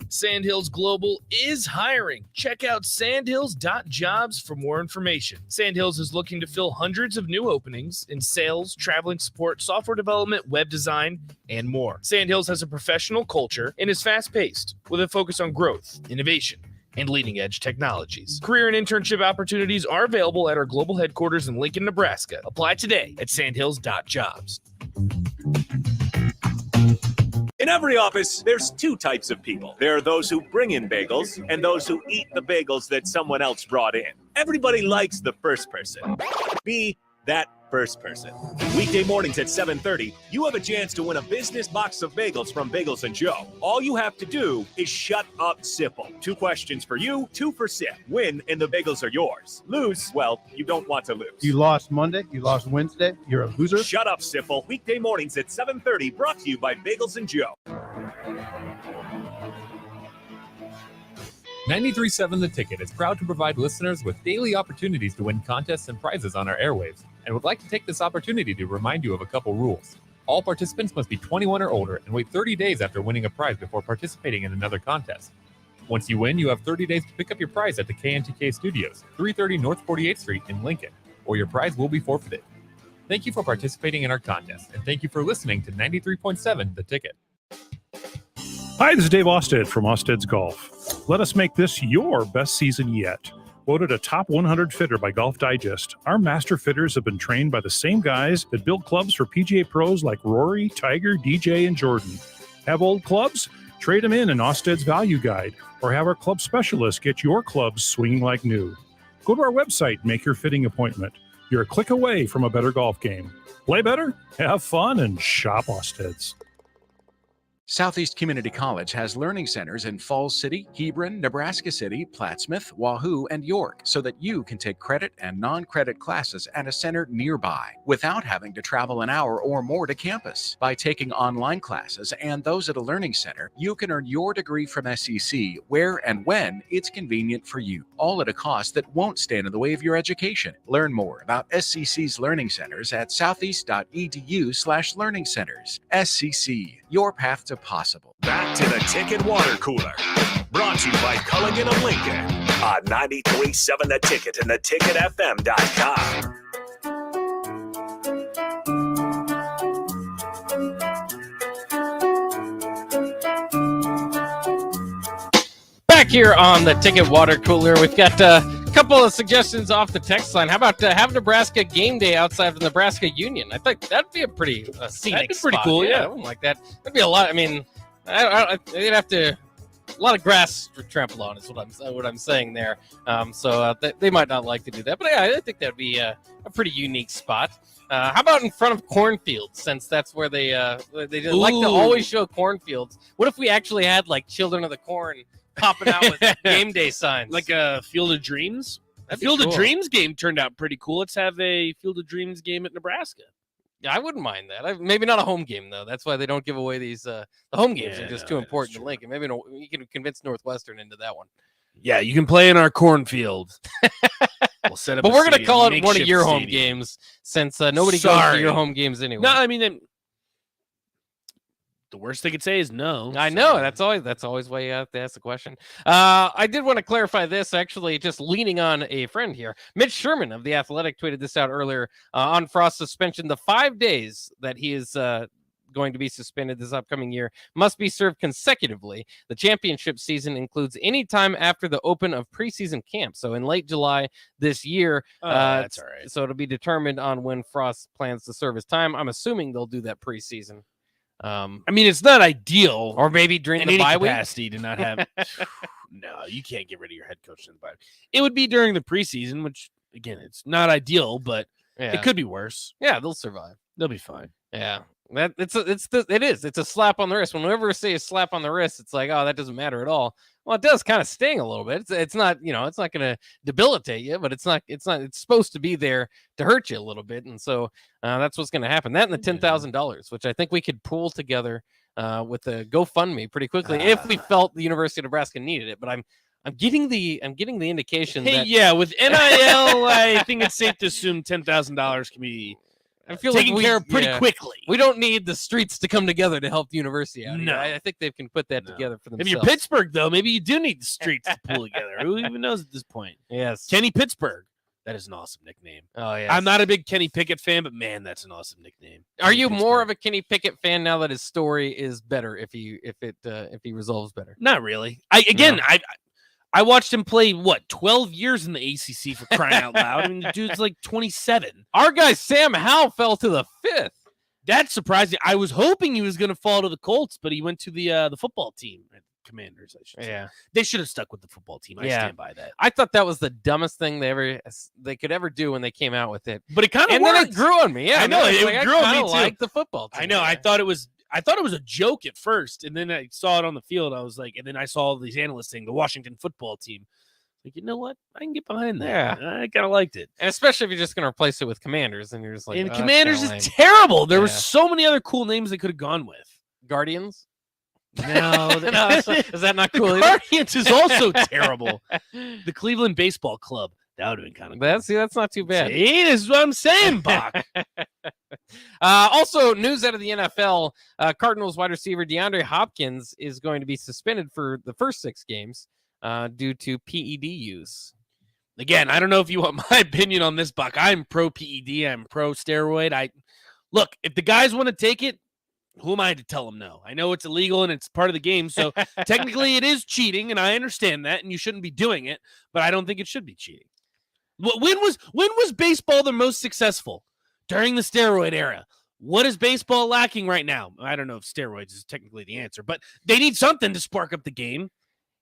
Speaker 2: Sandhills Global is hiring. Check out sandhills.jobs for more information. Sandhills is looking to fill hundreds of new openings in sales, traveling support, software development, web design, and more. Sandhills has a professional culture and is fast-paced with a focus on growth, innovation, and leading-edge technologies. Career and internship opportunities are available at our global headquarters in Lincoln, Nebraska. Apply today at sandhills.jobs.
Speaker 3: In every office, there's two types of people. There are those who bring in bagels and those who eat the bagels that someone else brought in. Everybody likes the first person. Be that first person. Weekday mornings at 7:30, you have a chance to win a business box of bagels from Bagels & Joe. All you have to do is shut up Sipple. 2 questions for you, 2 for Sip. Win and the bagels are yours. Lose, well, you don't want to lose.
Speaker 12: You lost Monday, you lost Wednesday, you're a loser.
Speaker 3: Shut up Sipple. Weekday mornings at 7:30, brought to you by Bagels & Joe.
Speaker 6: 93.7 The Ticket is proud to provide listeners with daily opportunities to win contests and prizes on our airwaves, and would like to take this opportunity to remind you of a couple rules. All participants must be 21 or older and wait 30 days after winning a prize before participating in another contest. Once you win, you have 30 days to pick up your prize at the KNTK Studios, 330 North 48th Street in Lincoln, or your prize will be forfeited. Thank you for participating in our contest, and thank you for listening to 93.7 The Ticket.
Speaker 13: Hi, this is Dave Osted from Osted's Golf. Let us make this your best season yet. Voted a top 100 fitter by Golf Digest, our master fitters have been trained by the same guys that build clubs for PGA pros like Rory, Tiger, DJ, and Jordan. Have old clubs? Trade them in Osted's Value Guide, or have our club specialists get your clubs swinging like new. Go to our website and make your fitting appointment. You're a click away from a better golf game. Play better, have fun, and shop Osted's.
Speaker 14: Southeast Community College has learning centers in Falls City, Hebron, Nebraska City, Plattsmouth, Wahoo, and York, so that you can take credit and non-credit classes at a center nearby without having to travel an hour or more to campus. By taking online classes and those at a learning center, you can earn your degree from SEC where and when it's convenient for you, all at a cost that won't stand in the way of your education. Learn more about SCC's learning centers at southeast.edu/learning centers. SCC, your path to possible.
Speaker 3: Back to the Ticket Water Cooler. Brought to you by Culligan of Lincoln on 93.7 The Ticket and theticketfm.com.
Speaker 1: Back here on the Ticket Water Cooler, we've got a couple of suggestions off the text line. How about have Nebraska game day outside of the Nebraska Union? I think that'd be a pretty scenic
Speaker 2: That'd be pretty
Speaker 1: spot.
Speaker 2: cool, yeah.
Speaker 1: Something like that. That'd be a lot. I mean, they'd have to lot of grass to trample on is what I'm saying there. So they might not like to do that, but yeah, I think that'd be a pretty unique spot. How about in front of cornfields, since that's where they like to always show cornfields? What if we actually had like Children of the Corn popping out with game day signs,
Speaker 2: like a Field of Dreams? That Field of Dreams game turned out pretty cool. Let's have a Field of Dreams game at Nebraska.
Speaker 1: Yeah, I wouldn't mind that. Maybe not a home game though. That's why they don't give away these. The home games are just too important to Lincoln. Maybe you can convince Northwestern into that one.
Speaker 2: Yeah, you can play in our cornfield. We'll set up,
Speaker 1: but we're gonna call it one of your home games, since nobody goes to your home games anyway.
Speaker 2: No, I mean, the worst they could say is no.
Speaker 1: I know that's always why you have to ask the question. I did want to clarify this, actually, just leaning on a friend here. Mitch Sherman of The Athletic tweeted this out earlier on Frost's suspension. The 5 days that he is going to be suspended this upcoming year must be served consecutively. The championship season includes any time after the open of preseason camp, so in late July this year.
Speaker 2: That's all right.
Speaker 1: So it'll be determined on when Frost plans to serve his time. I'm assuming they'll do that preseason.
Speaker 2: I mean, it's not ideal,
Speaker 1: or maybe during
Speaker 2: in
Speaker 1: the
Speaker 2: any
Speaker 1: bye week
Speaker 2: capacity to not have. No, you can't get rid of your head coach in the bye. It would be during the preseason, which again, it's not ideal, but it could be worse.
Speaker 1: Yeah, they'll survive.
Speaker 2: They'll be fine.
Speaker 1: Yeah, it's a slap on the wrist. Whenever we say a slap on the wrist, it's like, oh, that doesn't matter at all. Well, it does kind of sting a little bit. It's not, it's not going to debilitate you, but it's supposed to be there to hurt you a little bit. And so that's what's going to happen. That and the $10,000, which I think we could pool together with a GoFundMe pretty quickly if we felt the University of Nebraska needed it. But I'm getting the indication that
Speaker 2: with NIL, I think it's safe to assume $10,000 can be taken care of pretty quickly.
Speaker 1: We don't need the streets to come together to help the university out. No, I think they can put that together for themselves.
Speaker 2: If you're Pittsburgh, though, maybe you do need the streets to pull together. Who even knows at this point?
Speaker 1: Yes,
Speaker 2: Kenny Pittsburgh. That is an awesome nickname.
Speaker 1: Oh yeah,
Speaker 2: I'm not a big Kenny Pickett fan, but man, that's an awesome nickname.
Speaker 1: Are you more of a Kenny Pickett fan now that his story is better? If he resolves better?
Speaker 2: Not really. I watched him play 12 years in the ACC, for crying out loud. I mean, the dude's like 27.
Speaker 1: Our guy Sam Howell fell to the 5th.
Speaker 2: That's surprising. I was hoping he was going to fall to the Colts, but he went to the football team. Commanders, I should say.
Speaker 1: Yeah,
Speaker 2: they should have stuck with the football team. I stand by that.
Speaker 1: I thought that was the dumbest thing they could ever do when they came out with it.
Speaker 2: But it kind of
Speaker 1: worked. Then it grew on me. Yeah,
Speaker 2: I know it grew on me too.
Speaker 1: Like the football team.
Speaker 2: I know. I thought it was a joke at first, and then I saw it on the field. I was like, and then I saw all these analysts saying the Washington football team. Like, you know what? I can get behind that.
Speaker 1: Yeah.
Speaker 2: I kind of liked it.
Speaker 1: And especially if you're just going to replace it with Commanders, and you're just like,
Speaker 2: and Commanders is terrible. There were so many other cool names they could have gone with.
Speaker 1: Guardians?
Speaker 2: No,
Speaker 1: is that not cool?
Speaker 2: The Guardians is also terrible. The Cleveland Baseball Club. That would have been kind of cool.
Speaker 1: That's not too bad.
Speaker 2: See, this is what I'm saying, Bach.
Speaker 1: Also, news out of the NFL, Cardinals wide receiver DeAndre Hopkins is going to be suspended for the first 6 games due to PED use.
Speaker 2: Again, I don't know if you want my opinion on this, Buck. I'm pro PED. I'm pro steroid. Look, if the guys want to take it, who am I to tell them no? I know it's illegal and it's part of the game, so technically it is cheating, and I understand that, and you shouldn't be doing it, but I don't think it should be cheating. When was baseball the most successful? During the steroid era. What is baseball lacking right now? I don't know if steroids is technically the answer, but they need something to spark up the game.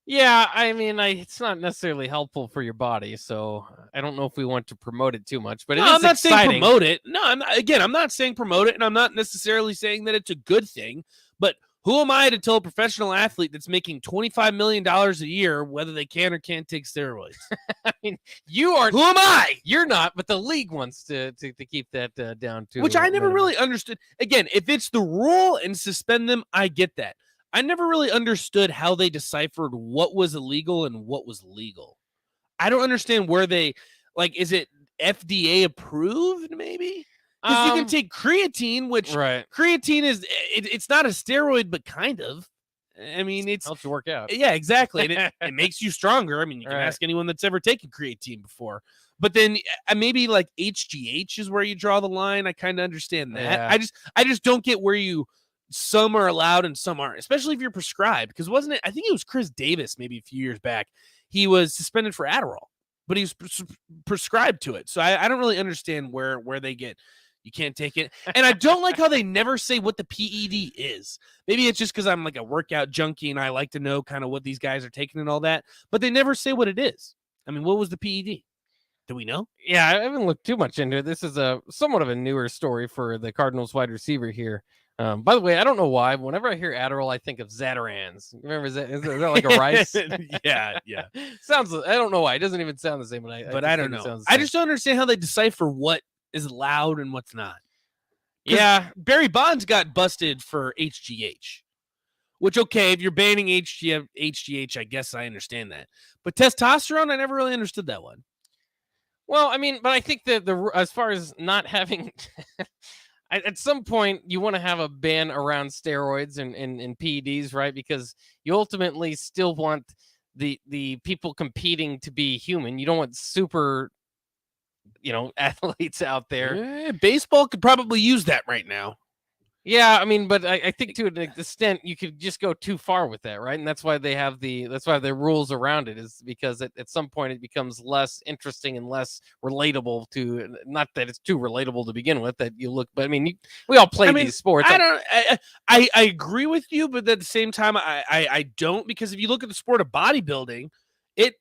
Speaker 1: Yeah, I mean, it's not necessarily helpful for your body, so I don't know if we want to promote it too much. But
Speaker 2: I'm not
Speaker 1: exciting.
Speaker 2: saying promote it. No, I'm not saying promote it, and I'm not necessarily saying that it's a good thing. But who am I to tell a professional athlete that's making $25 million a year whether they can or can't take steroids?
Speaker 1: I mean, you are.
Speaker 2: Who am I?
Speaker 1: You're not, but the league wants to keep that down too.
Speaker 2: Which I never really understood. Again, if it's the rule and suspend them, I get that. I never really understood how they deciphered what was illegal and what was legal. I don't understand where they, is it FDA approved maybe? Because you can take creatine, which creatine is, it's not a steroid, but kind of. I mean, it
Speaker 1: helps you work out.
Speaker 2: Yeah, exactly. And it makes you stronger. I mean, you can ask anyone that's ever taken creatine before. But then maybe like HGH is where you draw the line. I kind of understand that.
Speaker 1: Yeah.
Speaker 2: I just don't get where some are allowed and some aren't, especially if you're prescribed. Because I think it was Chris Davis maybe a few years back. He was suspended for Adderall, but he was prescribed to it. So I don't really understand where they get, You can't take it. And I don't like how they never say what the PED is. Maybe it's just because I'm like a workout junkie and I like to know kind of what these guys are taking and all that. But they never say what it is. I mean, what was the PED? Do we know?
Speaker 1: Yeah, I haven't looked too much into it. This is a somewhat of a newer story for the Cardinals wide receiver here. By the way, I don't know why. Whenever I hear Adderall, I think of Zatarans. Remember, is that like a rice?
Speaker 2: yeah.
Speaker 1: Sounds. I don't know why. It doesn't even sound the same. But
Speaker 2: I don't know. I just don't understand how they decipher what is loud and what's not.
Speaker 1: Yeah,
Speaker 2: Barry Bonds got busted for HGH. Which, okay, if you're banning HGH, I guess I understand that. But testosterone, I never really understood that one.
Speaker 1: Well, I mean, but I think that as far as not having, at some point you want to have a ban around steroids and PEDs, right? Because you ultimately still want the people competing to be human. You don't want super, athletes out there.
Speaker 2: Baseball could probably use that right now.
Speaker 1: Yeah, I mean, but I think to an extent you could just go too far with that, right? And that's why they have the rules around it, is because at some point it becomes less interesting and less relatable to, not that it's too relatable to begin with, that you look, but I mean, we all play these sports.
Speaker 2: I agree with you, but at the same time, I don't, because if you look at the sport of bodybuilding, it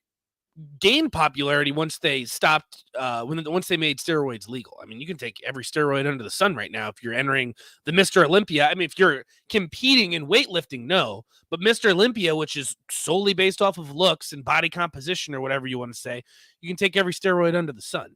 Speaker 2: gained popularity once they stopped once they made steroids legal. I mean, you can take every steroid under the sun right now if you're entering the Mr. Olympia. I mean, if you're competing in weightlifting, no, but Mr. Olympia, which is solely based off of looks and body composition or whatever you want to say, you can take every steroid under the sun.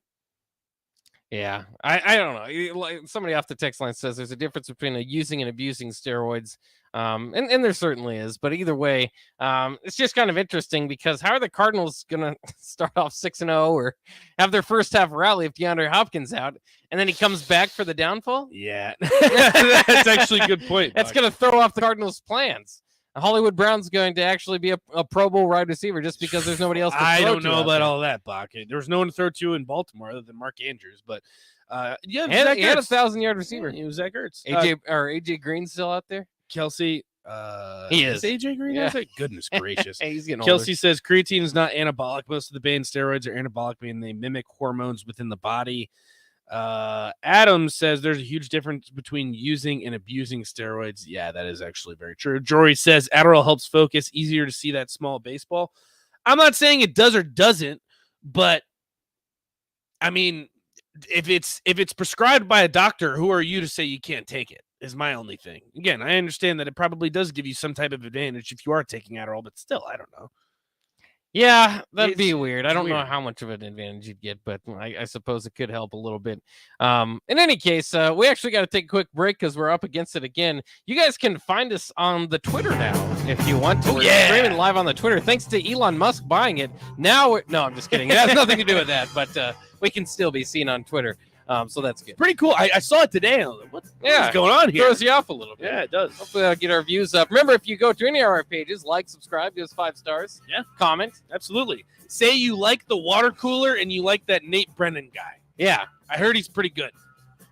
Speaker 1: Yeah, I don't know. Like somebody off the text line says there's a difference between using and abusing steroids. And there certainly is, but either way, it's just kind of interesting because how are the Cardinals gonna start off 6-0 or have their first half rally if DeAndre Hopkins out and then he comes back for the downfall?
Speaker 2: Yeah, that's actually a good point.
Speaker 1: That's gonna throw off the Cardinals' plans. Hollywood Brown's going to actually be a Pro Bowl wide receiver just because there's nobody else to throw to.
Speaker 2: I don't know about all that, Bach. There was no one to throw to in Baltimore other than Mark Andrews, but
Speaker 1: he had a 1,000-yard receiver.
Speaker 2: It was Zach Ertz.
Speaker 1: AJ Green still out there?
Speaker 2: Kelsey,
Speaker 1: he is
Speaker 2: AJ Green.
Speaker 1: Yeah.
Speaker 2: Goodness gracious.
Speaker 1: He's getting
Speaker 2: Kelsey
Speaker 1: older.
Speaker 2: says creatine is not anabolic. Most of the banned steroids are anabolic, meaning they mimic hormones within the body. Adam says there's a huge difference between using and abusing steroids. Yeah, that is actually very true. Jory says Adderall helps focus, easier to see that small baseball. I'm not saying it does or doesn't, but I mean, if it's prescribed by a doctor, who are you to say you can't take it? Is my only thing. Again, I understand that it probably does give you some type of advantage if you are taking Adderall, but still, I don't know.
Speaker 1: Yeah, that'd be weird. I don't know how much of an advantage you'd get, but I suppose it could help a little bit. In any case, we actually got to take a quick break because we're up against it again. You guys can find us on the Twitter now if you want to. We're streaming live on the Twitter. Thanks to Elon Musk buying it. Now, no, I'm just kidding. It has nothing to do with that, but we can still be seen on Twitter. So that's good.
Speaker 2: Pretty cool. I saw it today. I was like, what is going on here?
Speaker 1: Throws you off a little bit.
Speaker 2: Yeah, it does.
Speaker 1: Hopefully that'll get our views up. Remember, if you go to any of our pages, like, subscribe, give us 5 stars.
Speaker 2: Yeah.
Speaker 1: Comment.
Speaker 2: Absolutely. Say you like the water cooler and you like that Nate Brennan guy.
Speaker 1: Yeah.
Speaker 2: I heard he's pretty good.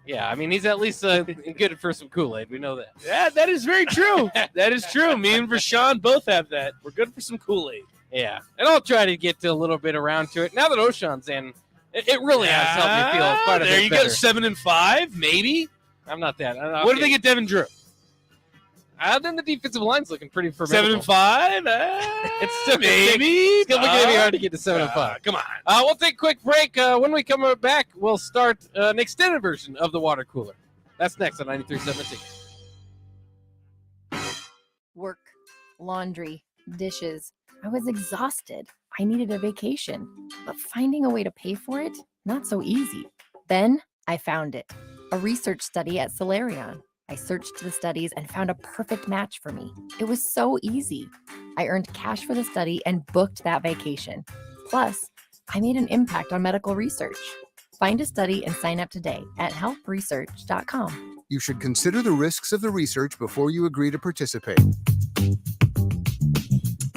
Speaker 1: Yeah, I mean, he's at least good for some Kool-Aid. We know that.
Speaker 2: Yeah, that is very true. That is true. Me and Rashawn both have that. We're good for some Kool-Aid.
Speaker 1: Yeah. And I'll try to get a little bit around to it. Now that Oshan's in, it really has helped me feel quite a bit
Speaker 2: better. There you go, 7-5, maybe.
Speaker 1: I'm not that.
Speaker 2: What did they get Devin Drew?
Speaker 1: Then the defensive line's looking pretty formidable.
Speaker 2: 7-5?
Speaker 1: It's still
Speaker 2: maybe.
Speaker 1: It's still looking hard to get to 7-5.
Speaker 2: Come on.
Speaker 1: We'll take a quick break. When we come back, we'll start an extended version of the water cooler. That's next on 93.7.
Speaker 15: Work, laundry, dishes. I was exhausted. I needed a vacation, but finding a way to pay for it, not so easy. Then I found it, a research study at Solarion. I searched the studies and found a perfect match for me. It was so easy. I earned cash for the study and booked that vacation. Plus, I made an impact on medical research. Find a study and sign up today at helpresearch.com.
Speaker 16: You should consider the risks of the research before you agree to participate.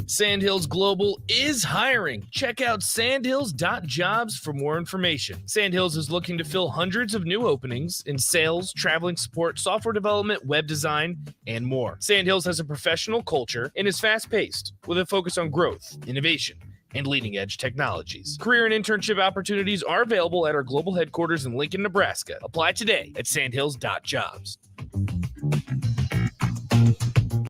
Speaker 10: Sandhills Global is hiring. Check out sandhills.jobs for more information. Sandhills is looking to fill hundreds of new openings in sales, traveling support, software development, web design, and more. Sandhills has a professional culture and is fast-paced with a focus on growth, innovation, and leading-edge technologies. Career and internship opportunities are available at our global headquarters in Lincoln, Nebraska. Apply today at sandhills.jobs.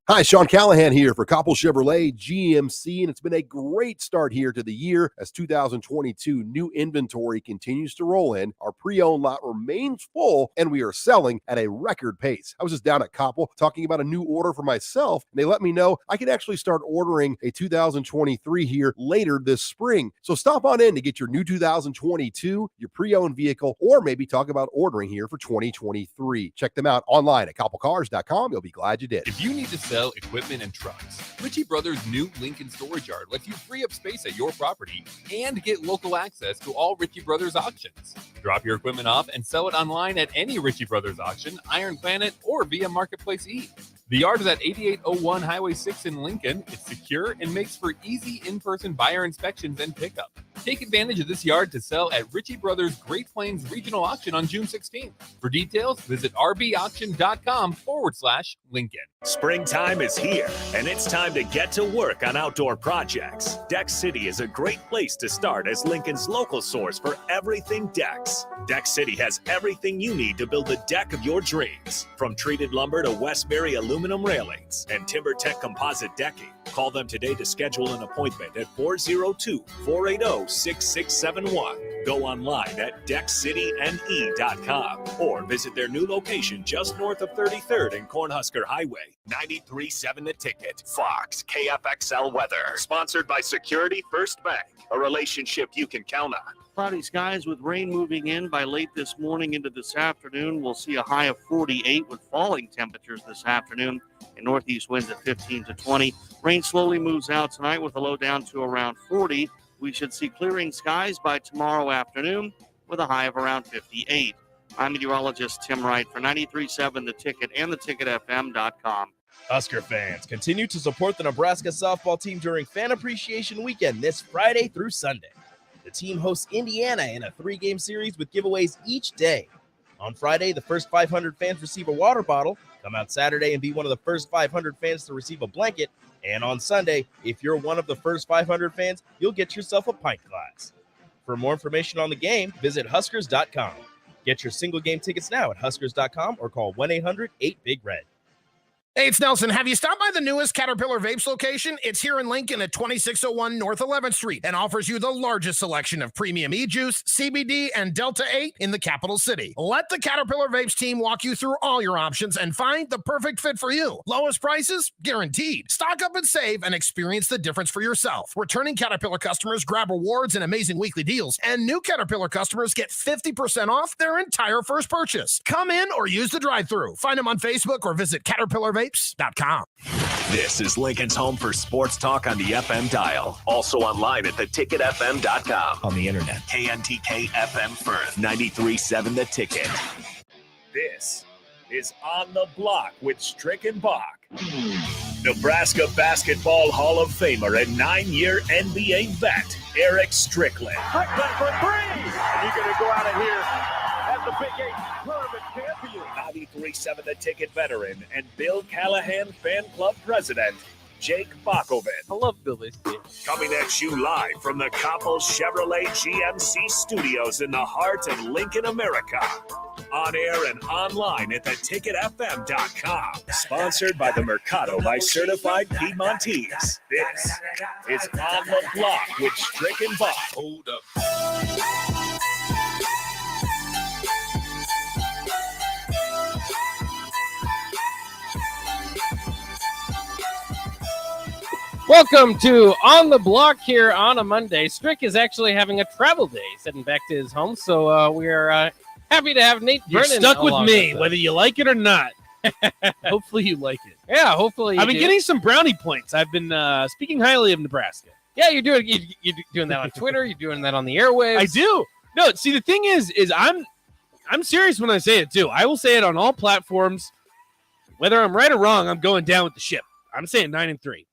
Speaker 9: Hi, Sean Callahan here for Koppel Chevrolet GMC, and it's been a great start here to the year as 2022 new inventory continues to roll in. Our pre-owned lot remains full, and we are selling at a record pace. I was just down at Koppel talking about a new order for myself, and they let me know I can actually start ordering a 2023 here later this spring. So stop on in to get your new 2022, your pre-owned vehicle, or maybe talk about ordering here for 2023. Check them out online at koppelcars.com. You'll be glad you did.
Speaker 6: If you need to sell equipment and trucks, Ritchie Brothers' new Lincoln Storage Yard lets you free up space at your property and get local access to all Ritchie Brothers auctions. Drop your equipment off and sell it online at any Ritchie Brothers auction, Iron Planet, or via Marketplace E. The yard is at 8801 Highway 6 in Lincoln. It's secure and makes for easy in-person buyer inspections and pickup. Take advantage of this yard to sell at Ritchie Brothers Great Plains Regional Auction on June 16th. For details, visit rbauction.com/Lincoln.
Speaker 3: Springtime is here, and it's time to get to work on outdoor projects. Deck City is a great place to start as Lincoln's local source for everything decks. Deck City has everything you need to build the deck of your dreams. From treated lumber to Westbury aluminum railings and TimberTech composite decking. Call them today to schedule an appointment at 402-480-6671. Go online at deckcityne.com or visit their new location just north of 33rd and Cornhusker Highway. 93.7 The Ticket. Fox KFXL weather. Sponsored by Security First Bank. A relationship you can count on.
Speaker 17: Cloudy skies with rain moving in by late this morning into this afternoon. We'll see a high of 48 with falling temperatures this afternoon and northeast winds at 15 to 20. Rain slowly moves out tonight with a low down to around 40. We should see clearing skies by tomorrow afternoon with a high of around 58. I'm meteorologist Tim Wright for 93.7 The Ticket and theticketfm.com.
Speaker 8: Husker fans, continue to support the Nebraska softball team during Fan Appreciation Weekend this Friday through Sunday. The team hosts Indiana in a 3-game series with giveaways each day. On Friday, the first 500 fans receive a water bottle. Come out Saturday and be one of the first 500 fans to receive a blanket. And on Sunday, if you're one of the first 500 fans, you'll get yourself a pint glass. For more information on the game, visit Huskers.com. Get your single game tickets now at Huskers.com or call 1-800-8-BIG-RED.
Speaker 18: Hey, it's Nelson. Have you stopped by the newest Caterpillar Vapes location? It's here in Lincoln at 2601 North 11th Street and offers you the largest selection of premium e-juice, CBD, and Delta 8 in the capital city. Let the Caterpillar Vapes team walk you through all your options and find the perfect fit for you. Lowest prices? Guaranteed. Stock up and save and experience the difference for yourself. Returning Caterpillar customers grab rewards and amazing weekly deals, and new Caterpillar customers get 50% off their entire first purchase. Come in or use the drive-thru. Find them on Facebook or visit CaterpillarVapes.com.
Speaker 3: This is Lincoln's home for sports talk on the FM dial. Also online at theticketfm.com. On the internet. KNTK FM Firth, 93.7 The Ticket. This is On the Block with Strick and Bach. Nebraska Basketball Hall of Famer and 9-year NBA vet, Eric Strickland.
Speaker 19: Strickland for three! And you're going to go out of here as the Big 8 tournament champion.
Speaker 3: 93.7 The Ticket veteran and Bill Callahan Fan Club president, Jake Bakovic.
Speaker 1: I love Billy.
Speaker 3: Coming at you live from the Koppel Chevrolet GMC studios in the heart of Lincoln, America. On air and online at theticketfm.com. Sponsored by the Mercado by Certified Piedmontese. This is On the Block with Strick and Bach. Hold up.
Speaker 1: Welcome to On the Block here on a Monday. Strick is actually having a travel day, he's heading back to his home, so we are happy to have Nate
Speaker 2: You're
Speaker 1: Brennan
Speaker 2: stuck with
Speaker 1: along
Speaker 2: me,
Speaker 1: us.
Speaker 2: whether you like it or not. Hopefully you like it.
Speaker 1: Yeah, hopefully you
Speaker 2: I've been
Speaker 1: do.
Speaker 2: getting some brownie points. I've been speaking highly of Nebraska.
Speaker 1: Yeah, you're doing that on Twitter. You're doing that on the airwaves.
Speaker 2: I do. No, see, the thing is I'm serious when I say it too. I will say it on all platforms. Whether I'm right or wrong, I'm going down with the ship. I'm saying 9-3.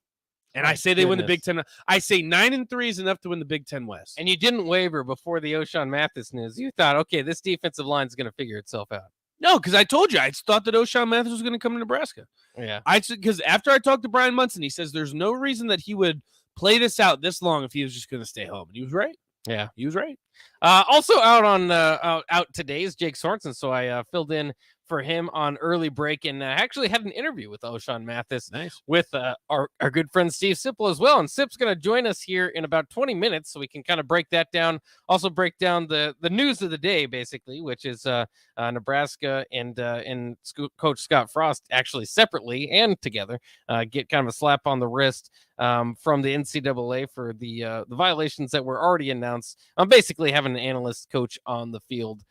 Speaker 2: And I say they win the Big Ten. I say 9-3 is enough to win the Big Ten West.
Speaker 1: And you didn't waver before the O'Shawn Mathis news. You thought, okay, this defensive line is going to figure itself out.
Speaker 2: No, because I told you I thought that O'Shawn Mathis was going to come to Nebraska.
Speaker 1: Yeah.
Speaker 2: Because after I talked to Brian Munson, he says there's no reason that he would play this out this long if he was just going to stay home. And he was right.
Speaker 1: Yeah,
Speaker 2: he was right.
Speaker 1: Also out today is Jake Sorenson, so I filled in for him on early break and actually had an interview with O'Shawn Mathis with our good friend Steve Sipple as well. And Sip's going to join us here in about 20 minutes so we can kind of break that down. Also break down the news of the day, basically, which is Nebraska and Coach Scott Frost actually separately and together get kind of a slap on the wrist from the NCAA for the violations that were already announced. Basically having an analyst coach on the field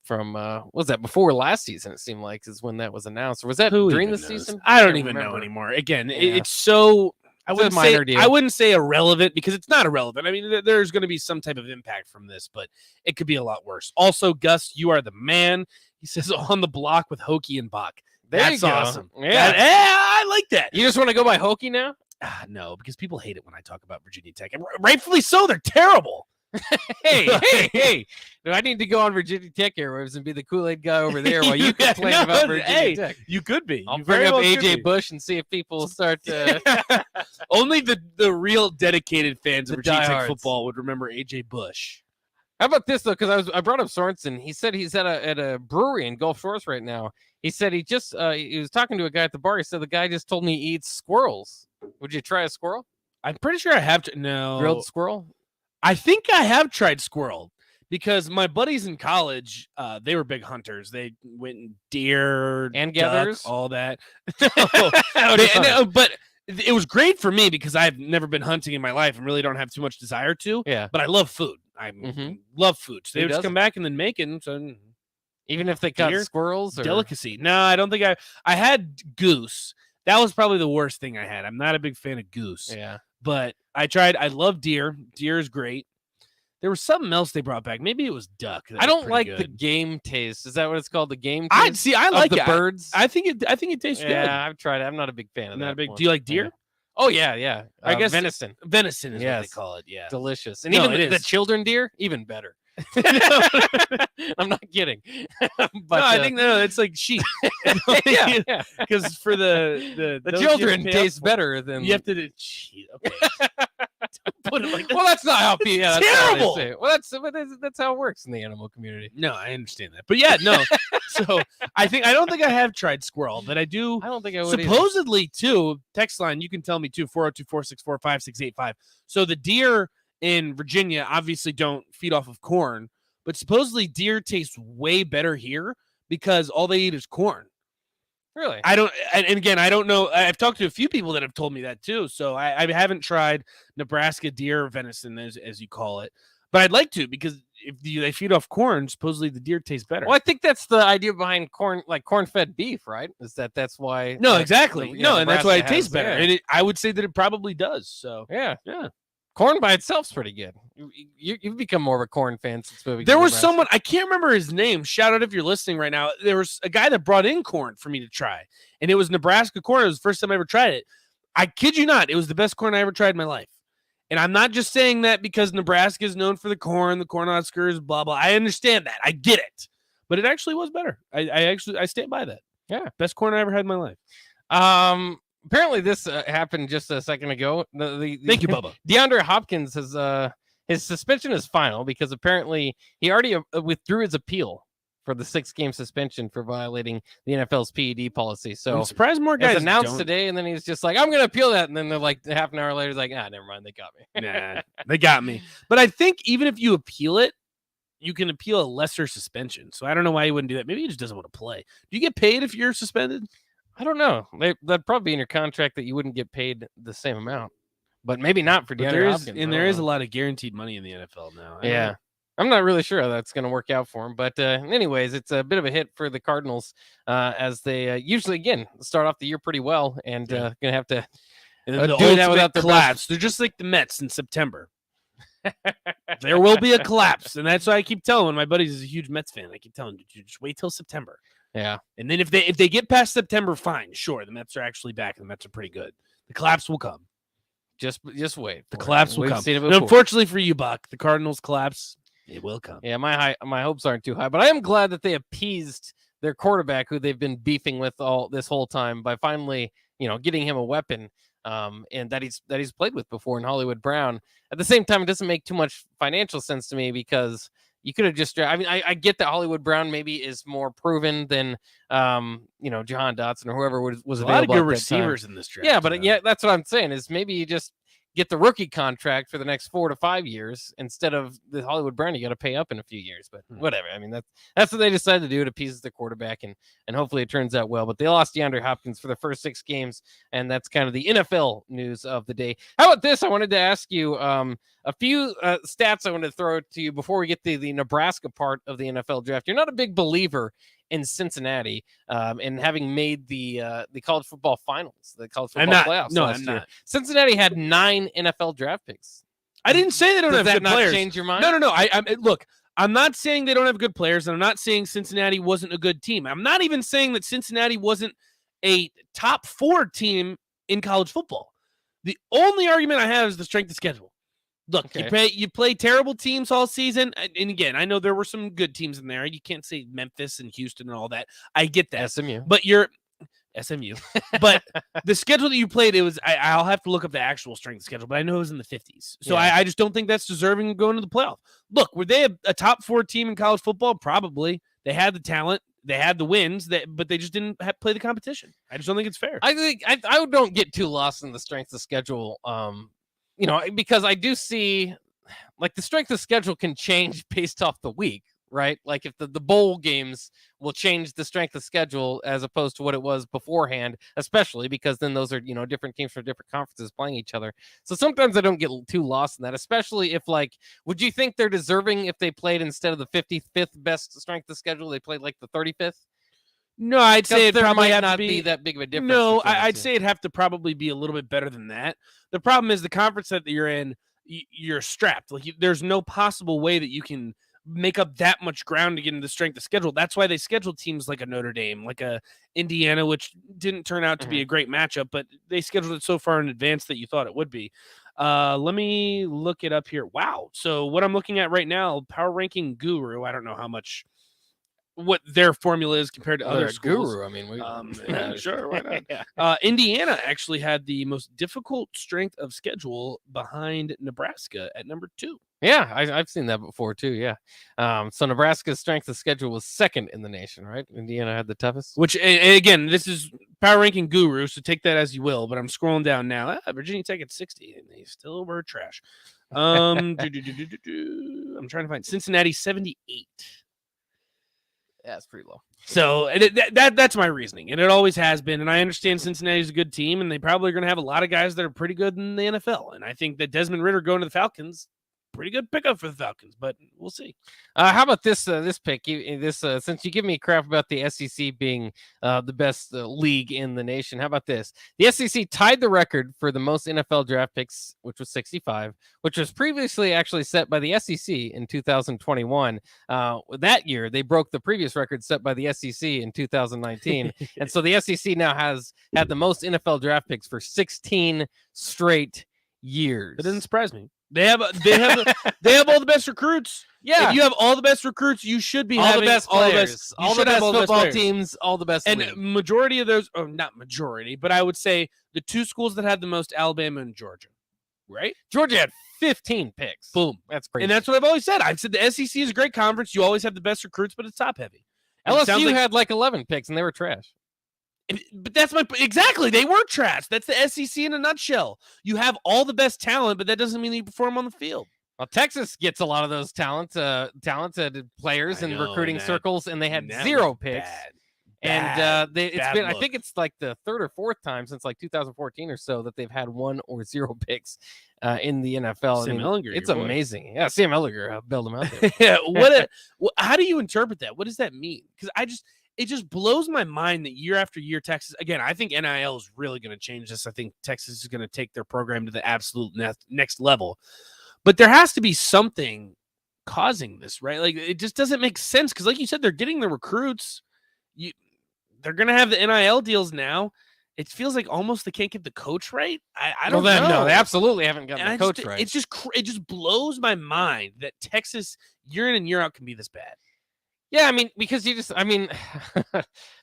Speaker 1: from what was that before last season? It seemed like is when that was announced, or was that during the season?
Speaker 2: I don't even know anymore. Again, it's so I wouldn't say irrelevant because it's not irrelevant. I mean, there's going to be some type of impact from this, but it could be a lot worse. Also, Gus, you are the man. He says on the block with Hokie and Bach. That's awesome.
Speaker 1: Yeah,
Speaker 2: I like that.
Speaker 1: You just want to go by Hokie now?
Speaker 2: No, because people hate it when I talk about Virginia Tech, and rightfully so. They're terrible.
Speaker 1: hey! Do I need to go on Virginia Tech airwaves and be the Kool-Aid guy over there while you complain about Virginia Tech?
Speaker 2: You could be.
Speaker 1: I'll bring up AJ Bush and see if people start to.
Speaker 2: Only the real dedicated fans of Virginia Tech
Speaker 1: diehards.
Speaker 2: football would remember AJ Bush.
Speaker 1: How about this though? Because I brought up Sorenson. He said he's at a brewery in Gulf Shores right now. He said he was talking to a guy at the bar. He said the guy just told me he eats squirrels. Would you try a squirrel?
Speaker 2: I'm pretty sure I have. No
Speaker 1: grilled squirrel.
Speaker 2: I think I have tried squirrel because my buddies in college, they were big hunters. They went and deer
Speaker 1: and
Speaker 2: duck,
Speaker 1: gatherers,
Speaker 2: all that. But it was great for me because I've never been hunting in my life and really don't have too much desire to.
Speaker 1: Yeah,
Speaker 2: but I love food. I love food. So they would just come back and then make it. So
Speaker 1: even if they cut squirrels, or...
Speaker 2: delicacy. No, I don't think I had goose. That was probably the worst thing I had. I'm not a big fan of goose.
Speaker 1: Yeah.
Speaker 2: But I tried. I love deer. Deer is great. There was something else they brought back. Maybe it was duck.
Speaker 1: I don't like the game taste. Is that what it's called? The game taste?
Speaker 2: I like
Speaker 1: the
Speaker 2: it.
Speaker 1: birds.
Speaker 2: I think it tastes good.
Speaker 1: Yeah, I've tried it. I'm not a big fan of that.
Speaker 2: Do you like deer?
Speaker 1: Yeah. Oh yeah.
Speaker 2: I guess
Speaker 1: venison.
Speaker 2: Venison is what they call it. Yeah,
Speaker 1: delicious. And even the children deer, even better. I'm not kidding. But,
Speaker 2: no, I think it's like sheep.
Speaker 1: yeah.
Speaker 2: Because for the
Speaker 1: children taste better than
Speaker 2: you have to. Okay. Put it like that.
Speaker 1: Well, that's not how people. Yeah,
Speaker 2: that's terrible.
Speaker 1: Well, that's how it works in the animal community.
Speaker 2: No, I understand that, but yeah, no. So I don't think I have tried squirrel, but I do.
Speaker 1: I don't think I would.
Speaker 2: Supposedly, too. Text line, you can tell me too. 402-464-5685. So the deer in Virginia obviously don't feed off of corn, but supposedly deer taste way better here because all they eat is corn.
Speaker 1: Really?
Speaker 2: I don't, and again, I don't know. I've talked to a few people that have told me that too. So I haven't tried Nebraska deer venison as you call it, but I'd like to because if they feed off corn, supposedly the deer tastes better.
Speaker 1: Well, I think that's the idea behind corn, like corn-fed beef, right? Is that's why?
Speaker 2: No, exactly. And that's why it tastes better.
Speaker 1: Yeah.
Speaker 2: And I would say that it probably does. So
Speaker 1: yeah.
Speaker 2: Corn
Speaker 1: by itself's pretty good. You've become more of a corn fan since moving.
Speaker 2: There was someone, I can't remember his name. Shout out if you're listening right now. There was a guy that brought in corn for me to try, and it was Nebraska corn. It was the first time I ever tried it. I kid you not, it was the best corn I ever tried in my life. And I'm not just saying that because Nebraska is known for the corn Huskers, blah blah. I understand that. I get it, but it actually was better. I stand by that.
Speaker 1: Yeah,
Speaker 2: best corn I ever had in my life.
Speaker 1: Apparently this happened just a second ago.
Speaker 2: Thank you, Bubba.
Speaker 1: DeAndre Hopkins has his suspension is final because apparently he already withdrew his appeal for the 6-game suspension for violating the NFL's PED policy. So
Speaker 2: I'm surprised more guys
Speaker 1: announced today, and then he's just like, "I'm going to appeal that," and then they're like half an hour later, he's like, "Never mind, they got me."
Speaker 2: Nah, they got me. But I think even if you appeal it, you can appeal a lesser suspension. So I don't know why he wouldn't do that. Maybe he just doesn't want to play. Do you get paid if you're suspended?
Speaker 1: I don't know. That'd probably be in your contract that you wouldn't get paid the same amount, but maybe not for DeAndre Hopkins.
Speaker 2: And there is a lot of guaranteed money in the NFL now.
Speaker 1: Yeah. I'm not really sure how that's going to work out for him, but anyways, it's a bit of a hit for the Cardinals as they usually, again, start off the year pretty well and going to have to
Speaker 2: do that without their collapse. They're just like the Mets in September. There will be a collapse, and that's why I keep telling my buddies is a huge Mets fan. I keep telling you, just wait till September.
Speaker 1: Yeah,
Speaker 2: and then if they get past September, fine, sure, the Mets are actually back, and the Mets are pretty good. The collapse will come.
Speaker 1: Just wait.
Speaker 2: The collapse will come. And unfortunately for you, Buck, the Cardinals collapse. It will come.
Speaker 1: Yeah, my hopes aren't too high, but I am glad that they appeased their quarterback, who they've been beefing with all this whole time, by finally, getting him a weapon. and that he's played with before in Hollywood Brown. At the same time, it doesn't make too much financial sense to me because you could have just. I mean, I get that Hollywood Brown maybe is more proven than Jahan Dotson or whoever was
Speaker 2: a
Speaker 1: available.
Speaker 2: lot of good
Speaker 1: at that
Speaker 2: receivers
Speaker 1: time.
Speaker 2: in this draft.
Speaker 1: Yeah, but that's what I'm saying is maybe you just get the rookie contract for the next 4 to 5 years instead of the Hollywood Brown you got to pay up in a few years. But whatever. I mean, that's what they decided to do. It appeases the quarterback, and hopefully it turns out well. But they lost DeAndre Hopkins for the first 6 games, and that's kind of the NFL news of the day. How about this? I wanted to ask you a few stats I wanted to throw to you before we get to the Nebraska part of the NFL draft. You're not a big believer in Cincinnati and having made the college football finals, the college football playoffs last year. Cincinnati had 9 NFL draft picks.
Speaker 2: I didn't say they don't have
Speaker 1: Does
Speaker 2: good
Speaker 1: that not
Speaker 2: players.
Speaker 1: change your mind?
Speaker 2: No. Look, I'm not saying they don't have good players, and I'm not saying Cincinnati wasn't a good team. I'm not even saying that Cincinnati wasn't a top 4 team in college football. The only argument I have is the strength of schedule. Look, you play terrible teams all season. And again, I know there were some good teams in there. You can't say Memphis and Houston and all that. I get that.
Speaker 1: SMU.
Speaker 2: But you're SMU. But the schedule that you played, it was I'll have to look up the actual strength of schedule, but I know it was in the 50s. So I just don't think that's deserving of going to the playoff. Look, were they a top 4 team in college football? Probably. They had the talent. They had the wins, but they just didn't play the competition. I just don't think it's fair.
Speaker 1: I think I don't get too lost in the strength of schedule. Because I do see like the strength of schedule can change based off the week, right? Like if the bowl games will change the strength of schedule as opposed to what it was beforehand, especially because then those are, different teams from different conferences playing each other. So sometimes I don't get too lost in that, especially if would you think they're deserving if they played instead of the 55th best strength of schedule, they played like the 35th?
Speaker 2: No, I'd say it probably
Speaker 1: might
Speaker 2: have
Speaker 1: not
Speaker 2: to
Speaker 1: be that big of a difference.
Speaker 2: No, I'd say it'd have to probably be a little bit better than that. The problem is the conference that you're in, you're strapped. There's no possible way that you can make up that much ground to get into the strength of schedule. That's why they scheduled teams like a Notre Dame, like a Indiana, which didn't turn out to be a great matchup, but they scheduled it so far in advance that you thought it would be. Let me look it up here. Wow. So what I'm looking at right now, Power Ranking Guru, I don't know what their formula is compared to other schools.
Speaker 1: Guru. I mean,
Speaker 2: sure, why not? Indiana actually had the most difficult strength of schedule behind Nebraska at number 2.
Speaker 1: Yeah, I've seen that before too. Yeah. So Nebraska's strength of schedule was 2nd in the nation, right? Indiana had the toughest.
Speaker 2: Which, again, this is Power Ranking Guru, so take that as you will. But I'm scrolling down now. Virginia Tech at 60, and they still were trash. I'm trying to find Cincinnati 78.
Speaker 1: Yeah, it's pretty low.
Speaker 2: So that's my reasoning, and it always has been. And I understand Cincinnati's a good team, and they probably are going to have a lot of guys that are pretty good in the NFL. And I think that Desmond Ridder going to the Falcons, pretty good pickup for the Falcons, but we'll see.
Speaker 1: How about this pick? Since you give me crap about the SEC being the best league in the nation, how about this? The SEC tied the record for the most NFL draft picks, which was 65, which was previously actually set by the SEC in 2021. That year, they broke the previous record set by the SEC in 2019, and so the SEC now has had the most NFL draft picks for 16 straight years.
Speaker 2: It doesn't surprise me. They have all the best recruits.
Speaker 1: Yeah,
Speaker 2: if you have all the best recruits, you should be
Speaker 1: all
Speaker 2: having
Speaker 1: the best players,
Speaker 2: all the best
Speaker 1: football teams, all the best.
Speaker 2: And
Speaker 1: leagues.
Speaker 2: Majority of those, or not majority, but I would say the 2 schools that had the most, Alabama and Georgia, right?
Speaker 1: Georgia had 15 picks.
Speaker 2: Boom,
Speaker 1: that's crazy.
Speaker 2: And that's what I've always said. I've said the SEC is a great conference. You always have the best recruits, but it's top heavy.
Speaker 1: LSU had like 11 picks, and they were trash.
Speaker 2: But that's exactly. They were trash. That's the SEC in a nutshell. You have all the best talent, but that doesn't mean you perform on the field.
Speaker 1: Well, Texas gets a lot of those talented players in recruiting circles, and they had 0 picks. I think it's like the 3rd or 4th time since like 2014 or so that they've had 1 or 0 picks in the NFL.
Speaker 2: Sam Ellinger,
Speaker 1: it's amazing. Yeah, Sam Ellinger bailed him out there.
Speaker 2: Yeah, how do you interpret that? What does that mean? Because it just blows my mind that year after year, Texas, again, I think NIL is really going to change this. I think Texas is going to take their program to the absolute next level. But there has to be something causing this, right? Like, it just doesn't make sense because, like you said, they're getting the recruits. They're going to have the NIL deals now. It feels like almost they can't get the coach right. I don't know.
Speaker 1: No, they absolutely haven't gotten the coach right.
Speaker 2: It just blows my mind that Texas, year in and year out, can be this bad.
Speaker 1: Yeah, I mean, because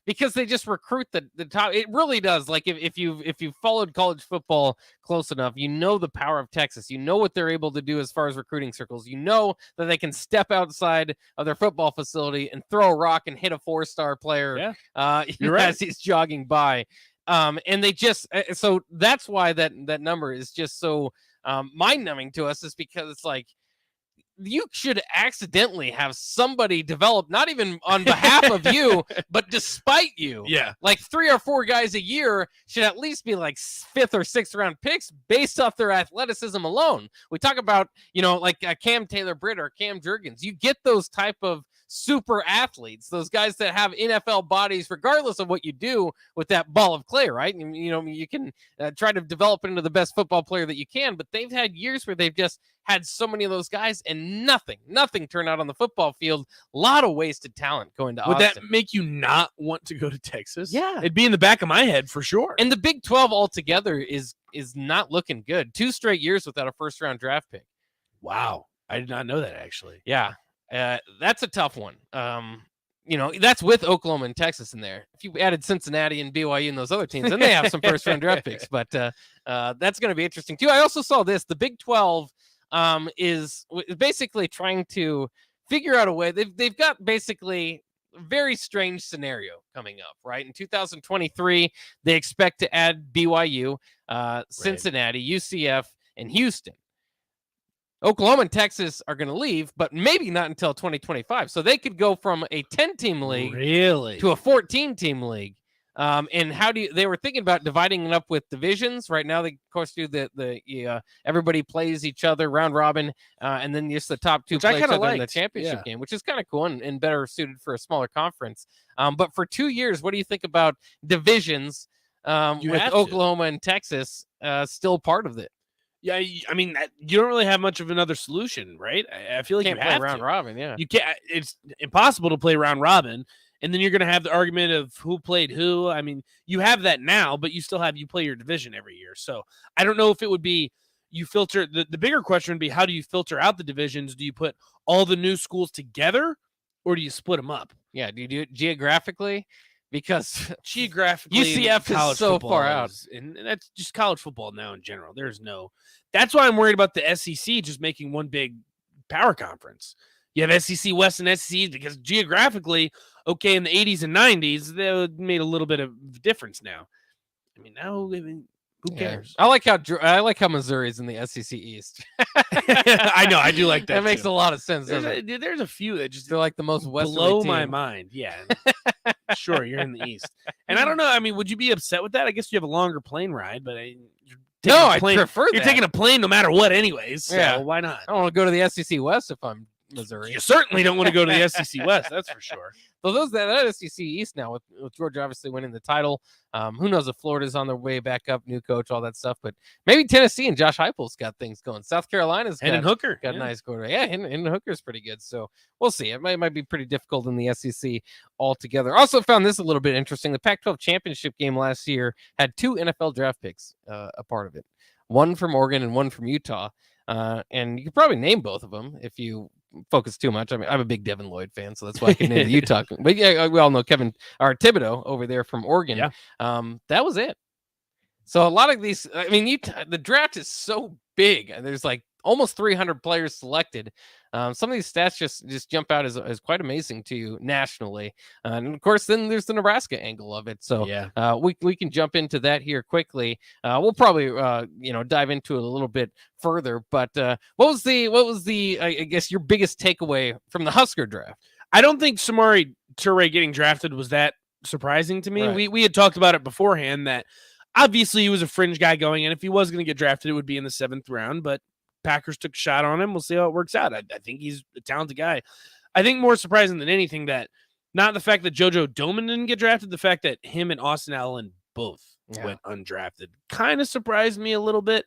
Speaker 1: because they just recruit the top. It really does. Like if you've followed college football close enough, you know the power of Texas. You know what they're able to do as far as recruiting circles. You know that they can step outside of their football facility and throw a rock and hit a 4-star player.
Speaker 2: Yeah, you're right.
Speaker 1: As he's jogging by. And they just so that's why that number is just so mind-numbing to us, is because it's like, you should accidentally have somebody develop, not even on behalf of you, but despite you.
Speaker 2: Yeah.
Speaker 1: Like 3 or 4 guys a year should at least be like 5th or 6th round picks based off their athleticism alone. We talk about, like Cam Taylor-Britt or Cam Jurgens. You get those type of super athletes, those guys that have NFL bodies, regardless of what you do with that ball of clay, right? And, you can try to develop into the best football player that you can, but they've had years where they've just had so many of those guys and nothing turned out on the football field. A lot of wasted talent going to
Speaker 2: Would
Speaker 1: Austin.
Speaker 2: that make you not want to go to Texas?
Speaker 1: Yeah.
Speaker 2: It'd be in the back of my head for sure.
Speaker 1: And the Big 12 altogether is not looking good. 2 straight years without a first-round draft pick.
Speaker 2: Wow. I did not know that, actually.
Speaker 1: Yeah. That's a tough one. That's with Oklahoma and Texas in there. If you added Cincinnati and BYU and those other teams, then they have some first-round draft picks. But that's going to be interesting, too. I also saw this. The Big 12 is basically trying to figure out a way. They've got basically a very strange scenario coming up, right? In 2023, they expect to add BYU, Cincinnati, UCF, and Houston. Oklahoma and Texas are going to leave, but maybe not until 2025. So they could go from a 10-team league to a 14-team league. And they were thinking about dividing it up with divisions. Right now, they, of course, do everybody plays each other round robin, and then just the top 2 play each other in the championship game, which is kind of cool and better suited for a smaller conference. But for 2 years, what do you think about divisions with Oklahoma and Texas still part of it?
Speaker 2: Yeah, I mean, you don't really have much of another solution, right? I feel like
Speaker 1: you can't
Speaker 2: play
Speaker 1: round robin. Yeah,
Speaker 2: you can't. It's impossible to play round robin, and then you're going to have the argument of who played who. I mean, you have that now, but you play your division every year. So I don't know if it would be you filter. The bigger question would be, how do you filter out the divisions? Do you put all the new schools together, or do you split them up?
Speaker 1: Yeah, do you do it geographically? Because
Speaker 2: geographically,
Speaker 1: UCF is so far out,
Speaker 2: and that's just college football now in general. That's why I'm worried about the SEC just making one big power conference. You have SEC West and SEC because geographically, okay, in the 80s and 90s, they made a little bit of difference now. Who cares?
Speaker 1: I like how Missouri's in the SEC East.
Speaker 2: I know, I do like that.
Speaker 1: That makes a lot of sense.
Speaker 2: There's a few that just
Speaker 1: they're like the most
Speaker 2: blow my mind. Yeah, sure, you're in the East, and I don't know. I mean, would you be upset with that? I guess you have a longer plane ride, but I
Speaker 1: prefer that.
Speaker 2: You're taking a plane no matter what, anyways. So why not?
Speaker 1: I don't want to go to the SEC West if I'm Missouri.
Speaker 2: You certainly don't want to go to the SEC West, that's for sure.
Speaker 1: So that SEC East now with Georgia obviously winning the title. Who knows if Florida's on their way back up, new coach, all that stuff. But maybe Tennessee and Josh Heupel's got things going. South Carolina's
Speaker 2: and Hooker
Speaker 1: got a nice quarterback. Yeah, and Hooker's pretty good. So we'll see. It might be pretty difficult in the SEC altogether. Also found this a little bit interesting. The Pac-12 championship game last year had 2 NFL draft picks a part of it. One from Oregon and one from Utah. And you could probably name both of them if you focus too much. I mean, I'm a big Devin Lloyd fan, so that's why I can name the Utah. But yeah, we all know Thibodeau over there from Oregon.
Speaker 2: Yeah.
Speaker 1: That was it. So a lot of these, I mean, the draft is so big. There's like almost 300 players selected. Some of these stats just jump out as quite amazing to you nationally. And of course, then there's the Nebraska angle of it. So we can jump into that here quickly. We'll probably dive into it a little bit further. But what was the I guess your biggest takeaway from the Husker draft?
Speaker 2: I don't think Samori Toure getting drafted was that surprising to me.
Speaker 1: Right.
Speaker 2: We had talked about it beforehand that obviously he was a fringe guy going in. If he was going to get drafted, it would be in the 7th round, but Packers took a shot on him. We'll see how it works out. I think he's a talented guy. I think more surprising than anything that not the fact that JoJo Domann didn't get drafted, the fact that him and Austin Allen both went undrafted kind of surprised me a little bit.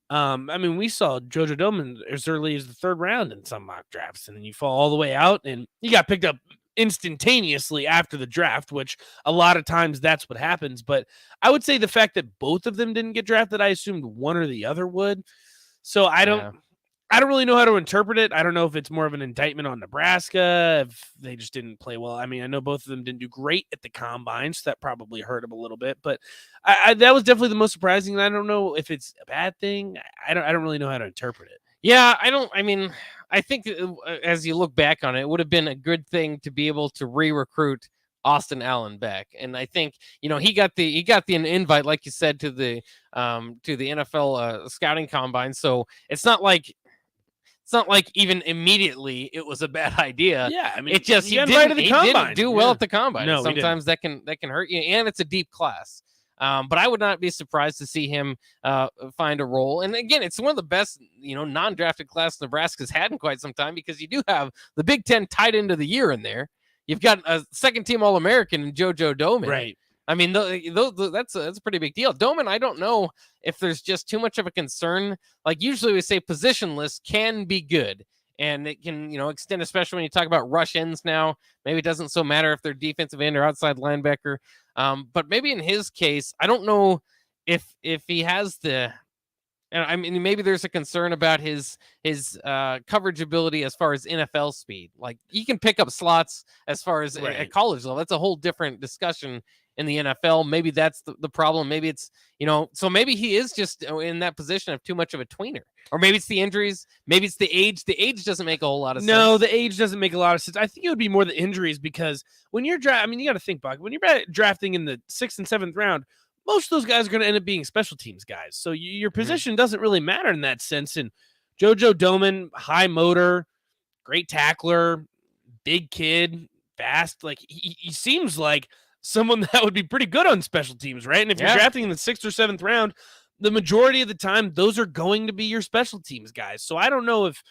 Speaker 2: I mean, we saw JoJo Domann as early as the 3rd round in some mock drafts, and then you fall all the way out, and he got picked up instantaneously after the draft, which a lot of times that's what happens. But I would say the fact that both of them didn't get drafted, I assumed one or the other would. So I don't. I don't really know how to interpret it. I don't know if it's more of an indictment on Nebraska, if they just didn't play well. I mean, I know both of them didn't do great at the combine, so that probably hurt them a little bit. But that was definitely the most surprising. I don't know if it's a bad thing. I don't really know how to interpret it.
Speaker 1: Yeah, I think as you look back on it, it would have been a good thing to be able to re-recruit Austin Allen back. And I think, he got the invite, like you said, to the NFL scouting combine. So it's not like even immediately it was a bad idea.
Speaker 2: Yeah, I mean,
Speaker 1: it just
Speaker 2: he didn't
Speaker 1: do well at the combine.
Speaker 2: No,
Speaker 1: sometimes that can hurt you, and it's a deep class. But I would not be surprised to see him find a role. And again, it's one of the best, non-drafted class Nebraska's had in quite some time, because you do have the Big Ten tight end of the year in there. You've got a second-team All-American in JoJo Domann.
Speaker 2: Right.
Speaker 1: I mean, that's a pretty big deal. Domann, I don't know if there's just too much of a concern. Like, usually we say positionless can be good, and it can, extend, especially when you talk about rush ends now. Maybe it doesn't so matter if they're defensive end or outside linebacker. But maybe in his case, I don't know if he has maybe there's a concern about his coverage ability as far as NFL speed. Like, he can pick up slots as far as at college level. That's a whole different discussion in the NFL. Maybe that's the problem. Maybe it's, so maybe he is just in that position of too much of a tweener. Or maybe it's the injuries. Maybe it's the age. The age doesn't make a whole lot of sense.
Speaker 2: No, the age doesn't make a lot of sense. I think it would be more the injuries, because when you're you got to think, Buck, when you're drafting in the 6th and 7th round, most of those guys are going to end up being special teams guys. So your position doesn't really matter in that sense. And JoJo Domann, high motor, great tackler, big kid, fast. Like, he seems like someone that would be pretty good on special teams, right? And if you're drafting in the 6th or 7th round, the majority of the time, those are going to be your special teams guys. So I don't know if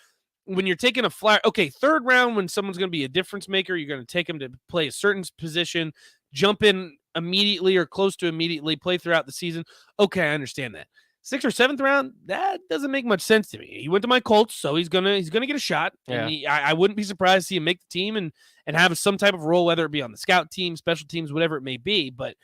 Speaker 2: when you're taking a flyer, okay, 3rd round, when someone's going to be a difference maker, you're going to take them to play a certain position, jump in immediately or close to immediately, play throughout the season. Okay, I understand that. 6th or 7th round, that doesn't make much sense to me. He went to my Colts, so he's gonna get a shot.
Speaker 1: Yeah.
Speaker 2: And I wouldn't be surprised to see him make the team and have some type of role, whether it be on the scout team, special teams, whatever it may be. But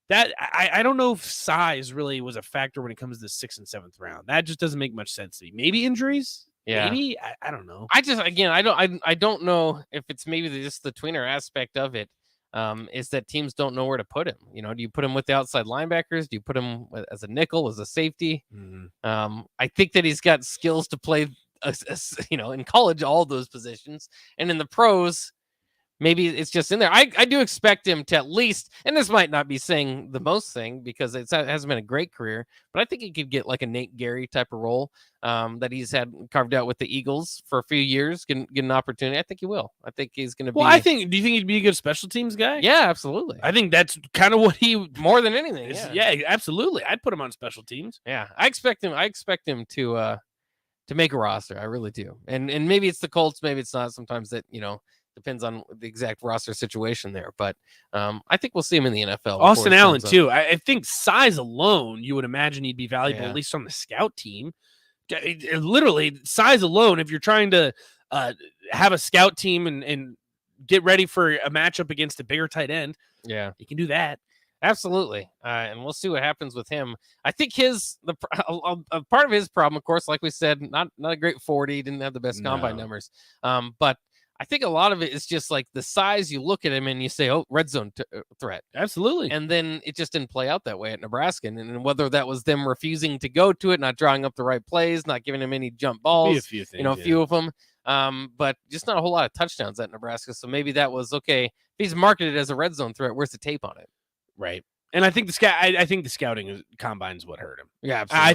Speaker 2: that I don't know if size really was a factor when it comes to the 6th and 7th round. That just doesn't make much sense to me. Maybe injuries.
Speaker 1: Yeah.
Speaker 2: Maybe I don't know.
Speaker 1: I don't know if it's maybe just the tweener aspect of it. Is that teams don't know where to put him. Do you put him with the outside linebackers? Do you put him as a nickel, as a safety? I think that he's got skills to play, in college, all those positions. And in the pros, maybe it's just in there. I do expect him to at least, and this might not be saying the most thing because it hasn't been a great career, but I think he could get like a Nate Gary type of role that he's had carved out with the Eagles for a few years, get an opportunity. I think he will. I think he's going to be.
Speaker 2: Well, do you think he'd be a good special teams guy?
Speaker 1: Yeah, absolutely.
Speaker 2: I think that's kind of what he
Speaker 1: more than anything.
Speaker 2: Yeah, absolutely. I'd put him on special teams.
Speaker 1: Yeah, I expect him to make a roster. I really do. And maybe it's the Colts, maybe it's not. Sometimes that depends on the exact roster situation there, but I think we'll see him in the NFL.
Speaker 2: Austin Allen too. I think size alone, you would imagine he'd be valuable,
Speaker 1: Yeah.
Speaker 2: at least on the scout team. Literally, size alone, if you're trying to have a scout team and get ready for a matchup against a bigger tight end,
Speaker 1: yeah,
Speaker 2: you can do that.
Speaker 1: Absolutely. And we'll see what happens with him. I think a part of his problem, of course, like we said, not a great 40, didn't have the best combine numbers. But I think a lot of it is just like the size. You look at him and you say, oh, red zone threat.
Speaker 2: Absolutely.
Speaker 1: And then it just didn't play out that way at Nebraska. And whether that was them refusing to go to it, not drawing up the right plays, not giving him any jump balls,
Speaker 2: a few things,
Speaker 1: a few of them. But just not a whole lot of touchdowns at Nebraska. So maybe that was okay. If he's marketed as a red zone threat, where's the tape on it?
Speaker 2: Right. And I think the scouting combine is what hurt him.
Speaker 1: Yeah, absolutely.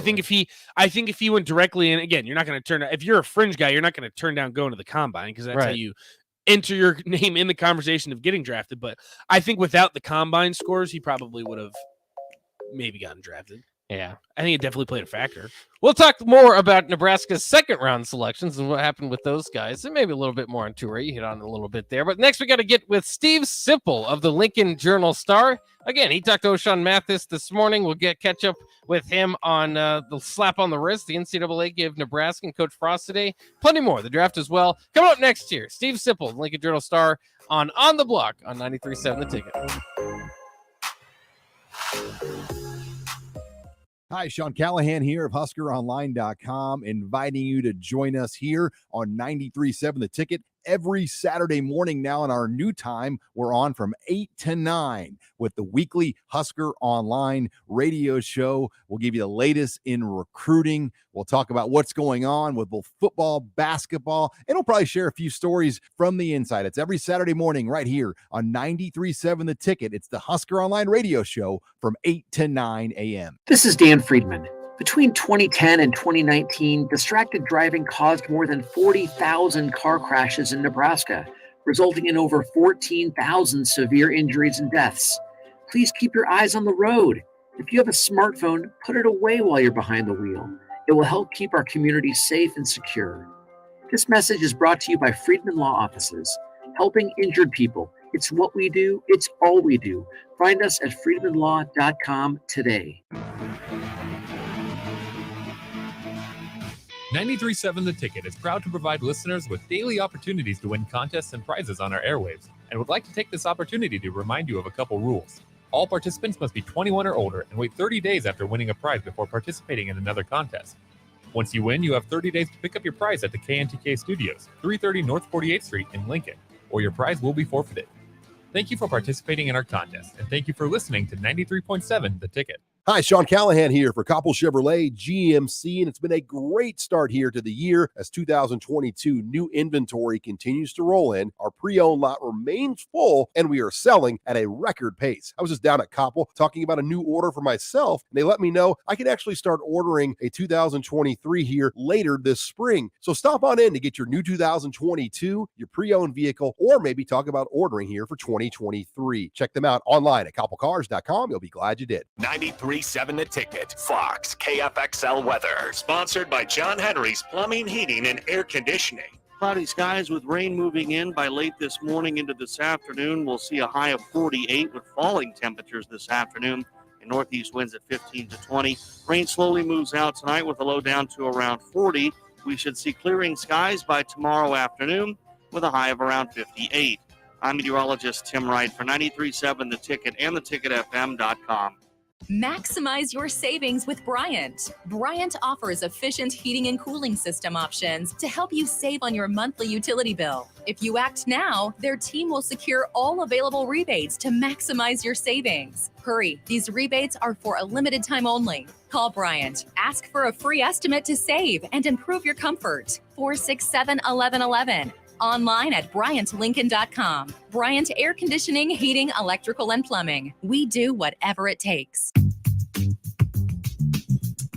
Speaker 2: I think if he went directly in, again, you're not going to turn. If you're a fringe guy, you're not going to turn down going to the combine because that's how you enter your name in the conversation of getting drafted. But I think without the combine scores, he probably would have maybe gotten drafted.
Speaker 1: Yeah,
Speaker 2: I think it definitely played a factor.
Speaker 1: We'll talk more about Nebraska's second round selections and what happened with those guys, and maybe a little bit more on Toure. You hit on it a little bit there. But next, we got to get with Steve Sipple of the Lincoln Journal-Star. Again, he talked to O'Shawn Mathis this morning. We'll catch up with him on the slap on the wrist the NCAA gave Nebraska and Coach Frost today. Plenty more. The draft as well. Coming up next year, Steve Sipple, Lincoln Journal-Star, on the Block on 93.7 The Ticket.
Speaker 9: Hi, Sean Callahan here of HuskerOnline.com, inviting you to join us here on 93.7 The Ticket every Saturday morning now. In our new time, we're on from 8 to 9 with the weekly Husker Online radio show. We'll give you the latest in recruiting. We'll talk about what's going on with both football, basketball, and we'll probably share a few stories from the inside. It's every Saturday morning right here on 93.7 The Ticket. It's the Husker Online radio show from 8 to 9 a.m.
Speaker 20: This is Dan Friedman. Between 2010 and 2019, distracted driving caused more than 40,000 car crashes in Nebraska, resulting in over 14,000 severe injuries and deaths. Please keep your eyes on the road. If you have a smartphone, put it away while you're behind the wheel. It will help keep our community safe and secure. This message is brought to you by Friedman Law Offices, helping injured people. It's what we do. It's all we do. Find us at friedmanlaw.com today.
Speaker 6: 93.7 The Ticket is proud to provide listeners with daily opportunities to win contests and prizes on our airwaves, and would like to take this opportunity to remind you of a couple rules. All participants must be 21 or older and wait 30 days after winning a prize before participating in another contest. Once you win, you have 30 days to pick up your prize at the KNTK Studios, 330 North 48th Street in Lincoln, or your prize will be forfeited. Thank you for participating in our contest, and thank you for listening to 93.7 The Ticket.
Speaker 9: Hi, Sean Callahan here for Koppel Chevrolet GMC, and it's been a great start here to the year as 2022 new inventory continues to roll in. Our pre-owned lot remains full, and we are selling at a record pace. I was just down at Koppel talking about a new order for myself, and they let me know I can actually start ordering a 2023 here later this spring. So stop on in to get your new 2022, your pre-owned vehicle, or maybe talk about ordering here for 2023. Check them out online at koppelcars.com. You'll be glad you did.
Speaker 3: 93.7 The Ticket. Fox KFXL weather. Sponsored by John Henry's Plumbing, Heating, and Air Conditioning.
Speaker 17: Cloudy skies with rain moving in by late this morning into this afternoon. We'll see a high of 48 with falling temperatures this afternoon. And northeast winds at 15 to 20. Rain slowly moves out tonight with a low down to around 40. We should see clearing skies by tomorrow afternoon with a high of around 58. I'm meteorologist Tim Wright for 93.7 The Ticket and theticketfm.com.
Speaker 21: Maximize your savings with Bryant. Bryant offers efficient heating and cooling system options to help you save on your monthly utility bill. If you act now, their team will secure all available rebates to maximize your savings. Hurry, these rebates are for a limited time only. Call Bryant. Ask for a free estimate to save and improve your comfort. 467-1111. Online at BryantLincoln.com. Bryant Air Conditioning, Heating, Electrical, and Plumbing. We do whatever it takes.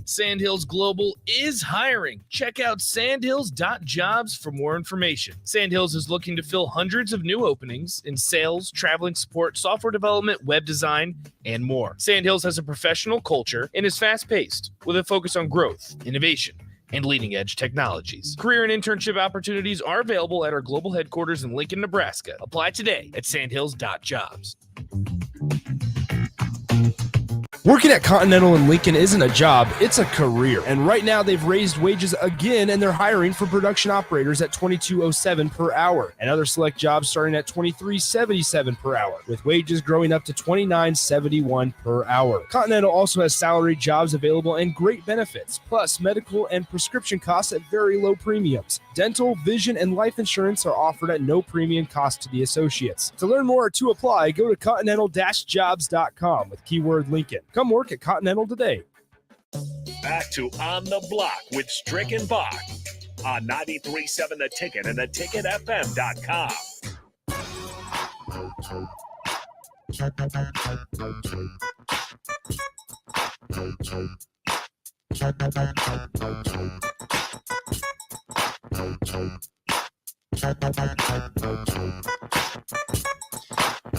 Speaker 10: Sandhills Global is hiring. Check out sandhills.jobs for more information. Sandhills is looking to fill hundreds of new openings in sales, traveling support, software development, web design, and more. Sandhills has a professional culture and is fast-paced with a focus on growth, innovation, and leading-edge technologies. Career and internship opportunities are available at our global headquarters in Lincoln, Nebraska. Apply today at sandhills.jobs. Working at Continental in Lincoln isn't a job, it's a career. And right now they've raised wages again and they're hiring for production operators at $22.07 per hour and other select jobs starting at $23.77 per hour, with wages growing up to $29.71 per hour. Continental also has salaried jobs available and great benefits, plus medical and prescription costs at very low premiums. Dental, vision, and life insurance are offered at no premium cost to the associates. To learn more or to apply, go to continental-jobs.com with keyword Lincoln. Come work at Continental today.
Speaker 3: Back to On the Block with Strick and Bach on 93.7 The Ticket and theticketfm.com.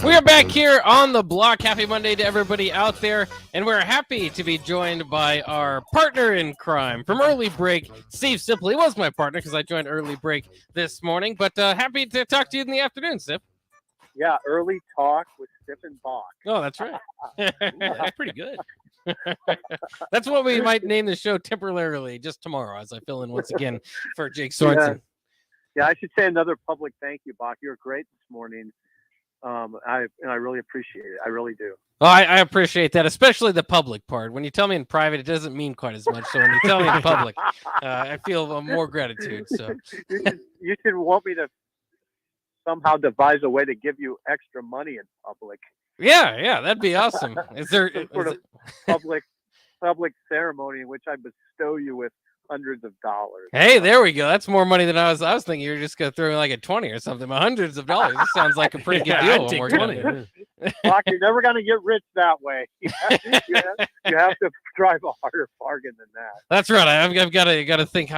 Speaker 1: We are back here on the block. Happy Monday to everybody out there, and we're happy to be joined by our partner in crime from Early Break, Steve Sipley. He was my partner because I joined Early Break this morning, but happy to talk to you in the afternoon, Sip.
Speaker 22: Yeah, early talk with Sip and Bach.
Speaker 1: Oh, that's right.
Speaker 2: That's pretty good.
Speaker 1: That's what we might name the show temporarily, just tomorrow, as I fill in once again for Jake Sorenson.
Speaker 22: Yeah, I should say another public thank you, Bach. You were great this morning. I really appreciate it. I really do.
Speaker 1: Well, I appreciate that, especially the public part. When you tell me in private, it doesn't mean quite as much. So when you tell me in public, I feel more gratitude. So
Speaker 22: you should want me to somehow devise a way to give you extra money in public.
Speaker 1: yeah, that'd be awesome. Is there
Speaker 22: some sort of public ceremony in which I bestow you with hundreds of dollars?
Speaker 1: Hey, there we go. That's more money than I was thinking. You were just gonna throw me like a 20 or something, but hundreds of dollars. This sounds like a pretty good deal.
Speaker 2: I'd take
Speaker 1: When
Speaker 2: 20.
Speaker 1: we're
Speaker 22: Doc, you're never going to get rich that way. You have to drive a harder bargain than that.
Speaker 1: That's right. I've got to think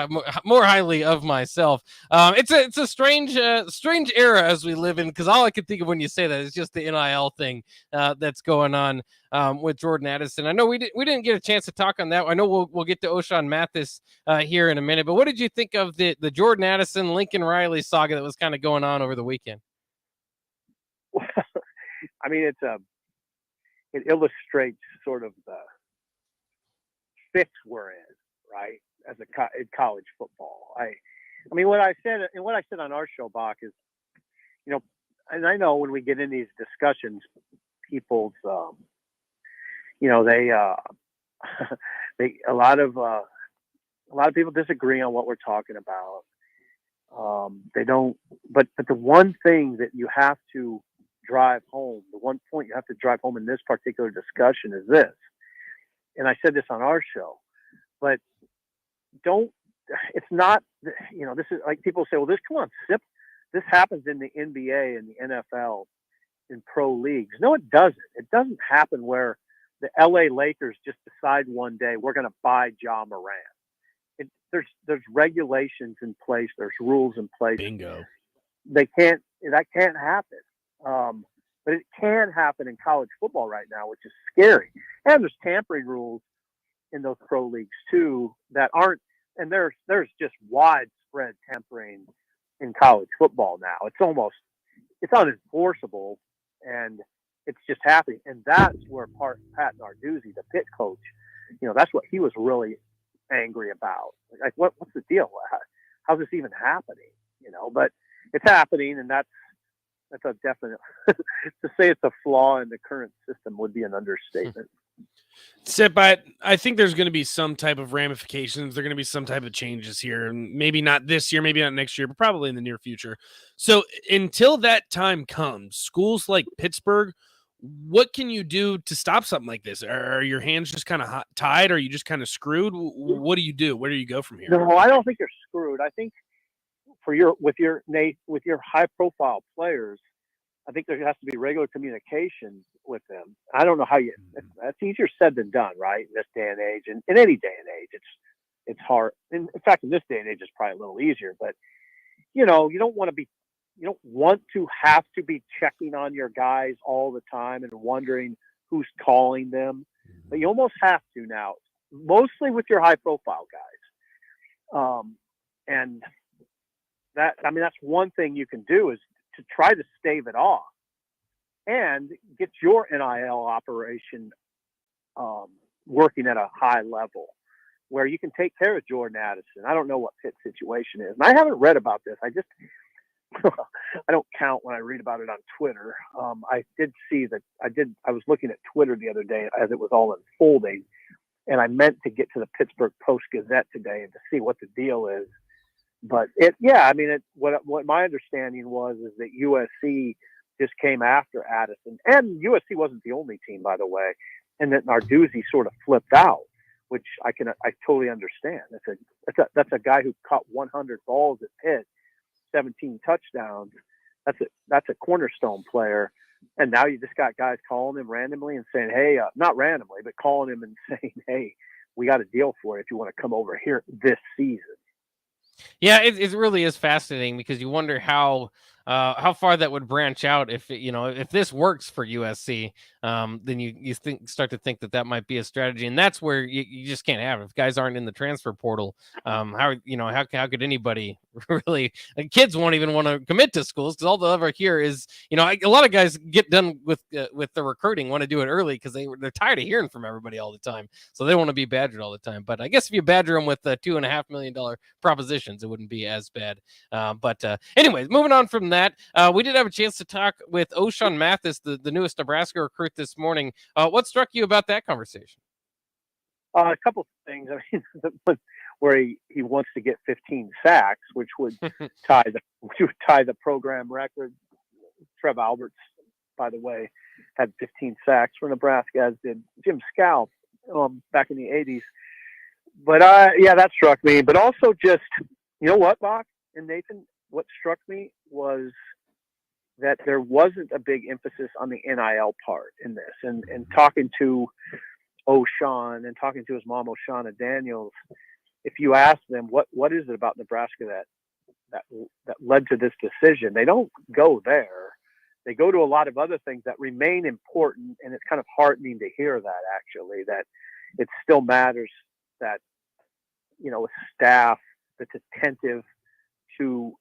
Speaker 1: more highly of myself. It's a strange era as we live in, because all I can think of when you say that is just the NIL thing that's going on with Jordan Addison. I know we didn't get a chance to talk on that. I know we'll get to O'Shawn Mathis here in a minute. But what did you think of the Jordan Addison, Lincoln Riley saga that was kind of going on over the weekend?
Speaker 22: I mean, it illustrates sort of the fix we're in, right? As in college football. I mean, what I said on our show, Bach, is, and I know when we get in these discussions, people's, they a lot of people disagree on what we're talking about. They don't, but the one thing that you have to drive home, the one point you have to drive home in this particular discussion is this, and I said this on our show, but it's not, this is like people say, well, this happens in the NBA and the NFL in pro leagues. No, it doesn't. It doesn't happen where the LA Lakers just decide one day we're going to buy Ja Morant. There's regulations in place. There's rules in place.
Speaker 2: Bingo.
Speaker 22: That can't happen. But it can happen in college football right now, which is scary. And there's tampering rules in those pro leagues too that aren't, and there's just widespread tampering in college football now. It's unenforceable, and it's just happening. And that's where Pat Narduzzi, the Pitt coach, that's what he was really angry about. Like, what's the deal? How's this even happening? But it's happening, and that's a definite, to say it's a flaw in the current system would be an understatement.
Speaker 2: Sip, I think there's going to be some type of ramifications. There are going to be some type of changes here, and maybe not this year, maybe not next year, but probably in the near future. So until that time comes, schools like Pittsburgh, what can you do to stop something like this? Are your hands just kind of tied? Or are you just kind of screwed? What do you do? Where do you go from here?
Speaker 22: No, I don't think you're screwed. I think with your high profile players, I think there has to be regular communication with them. I don't know how that's easier said than done, right? In this day and age, and in any day and age, it's hard. In fact, in this day and age, it's probably a little easier, but you don't want to have to be checking on your guys all the time and wondering who's calling them, but you almost have to now, mostly with your high profile guys. And that's one thing you can do, is to try to stave it off and get your NIL operation working at a high level where you can take care of Jordan Addison. I don't know what Pitt's situation is, and I haven't read about this. I don't count when I read about it on Twitter. I did see that I was looking at Twitter the other day as it was all unfolding, and I meant to get to the Pittsburgh Post-Gazette today and to see what the deal is. But what my understanding is that USC just came after Addison, and USC wasn't the only team, by the way, and that Narduzzi sort of flipped out, which I totally understand. That's a guy who caught 100 balls at Pitt, 17 touchdowns. That's a cornerstone player, and now you just got guys calling him randomly and saying, hey, not randomly, but calling him and saying, hey, we got a deal for you if you want to come over here this season.
Speaker 1: Yeah, it really is fascinating, because you wonder how far that would branch out if this works for USC. Then you start to think that might be a strategy, and that's where you just can't have it. If guys aren't in the transfer portal, how could anybody really? Kids won't even want to commit to schools, because all they'll ever hear is a lot of guys get done with the recruiting, want to do it early because they're tired of hearing from everybody all the time, so they want to be badgered all the time. But I guess if you badger them with $2.5 million propositions, it wouldn't be as bad. But anyways, moving on from that. We did have a chance to talk with O'Shawn Mathis, the newest Nebraska recruit this morning. What struck you about that conversation?
Speaker 22: A couple of things. I mean, where he wants to get 15 sacks, which would tie the program record. Trev Alberts, by the way, had 15 sacks for Nebraska, as did Jim Scout back in the 80s. But yeah, that struck me. But also just, you know what, Bach and Nathan, what struck me was that there wasn't a big emphasis on the NIL part in this. And talking to O'Shawn and talking to his mom, O'Shauna Daniels, if you ask them what is it about Nebraska that led to this decision, they don't go there. They go to a lot of other things that remain important, and it's kind of heartening to hear that, actually, that it still matters that, you know, a staff that's attentive to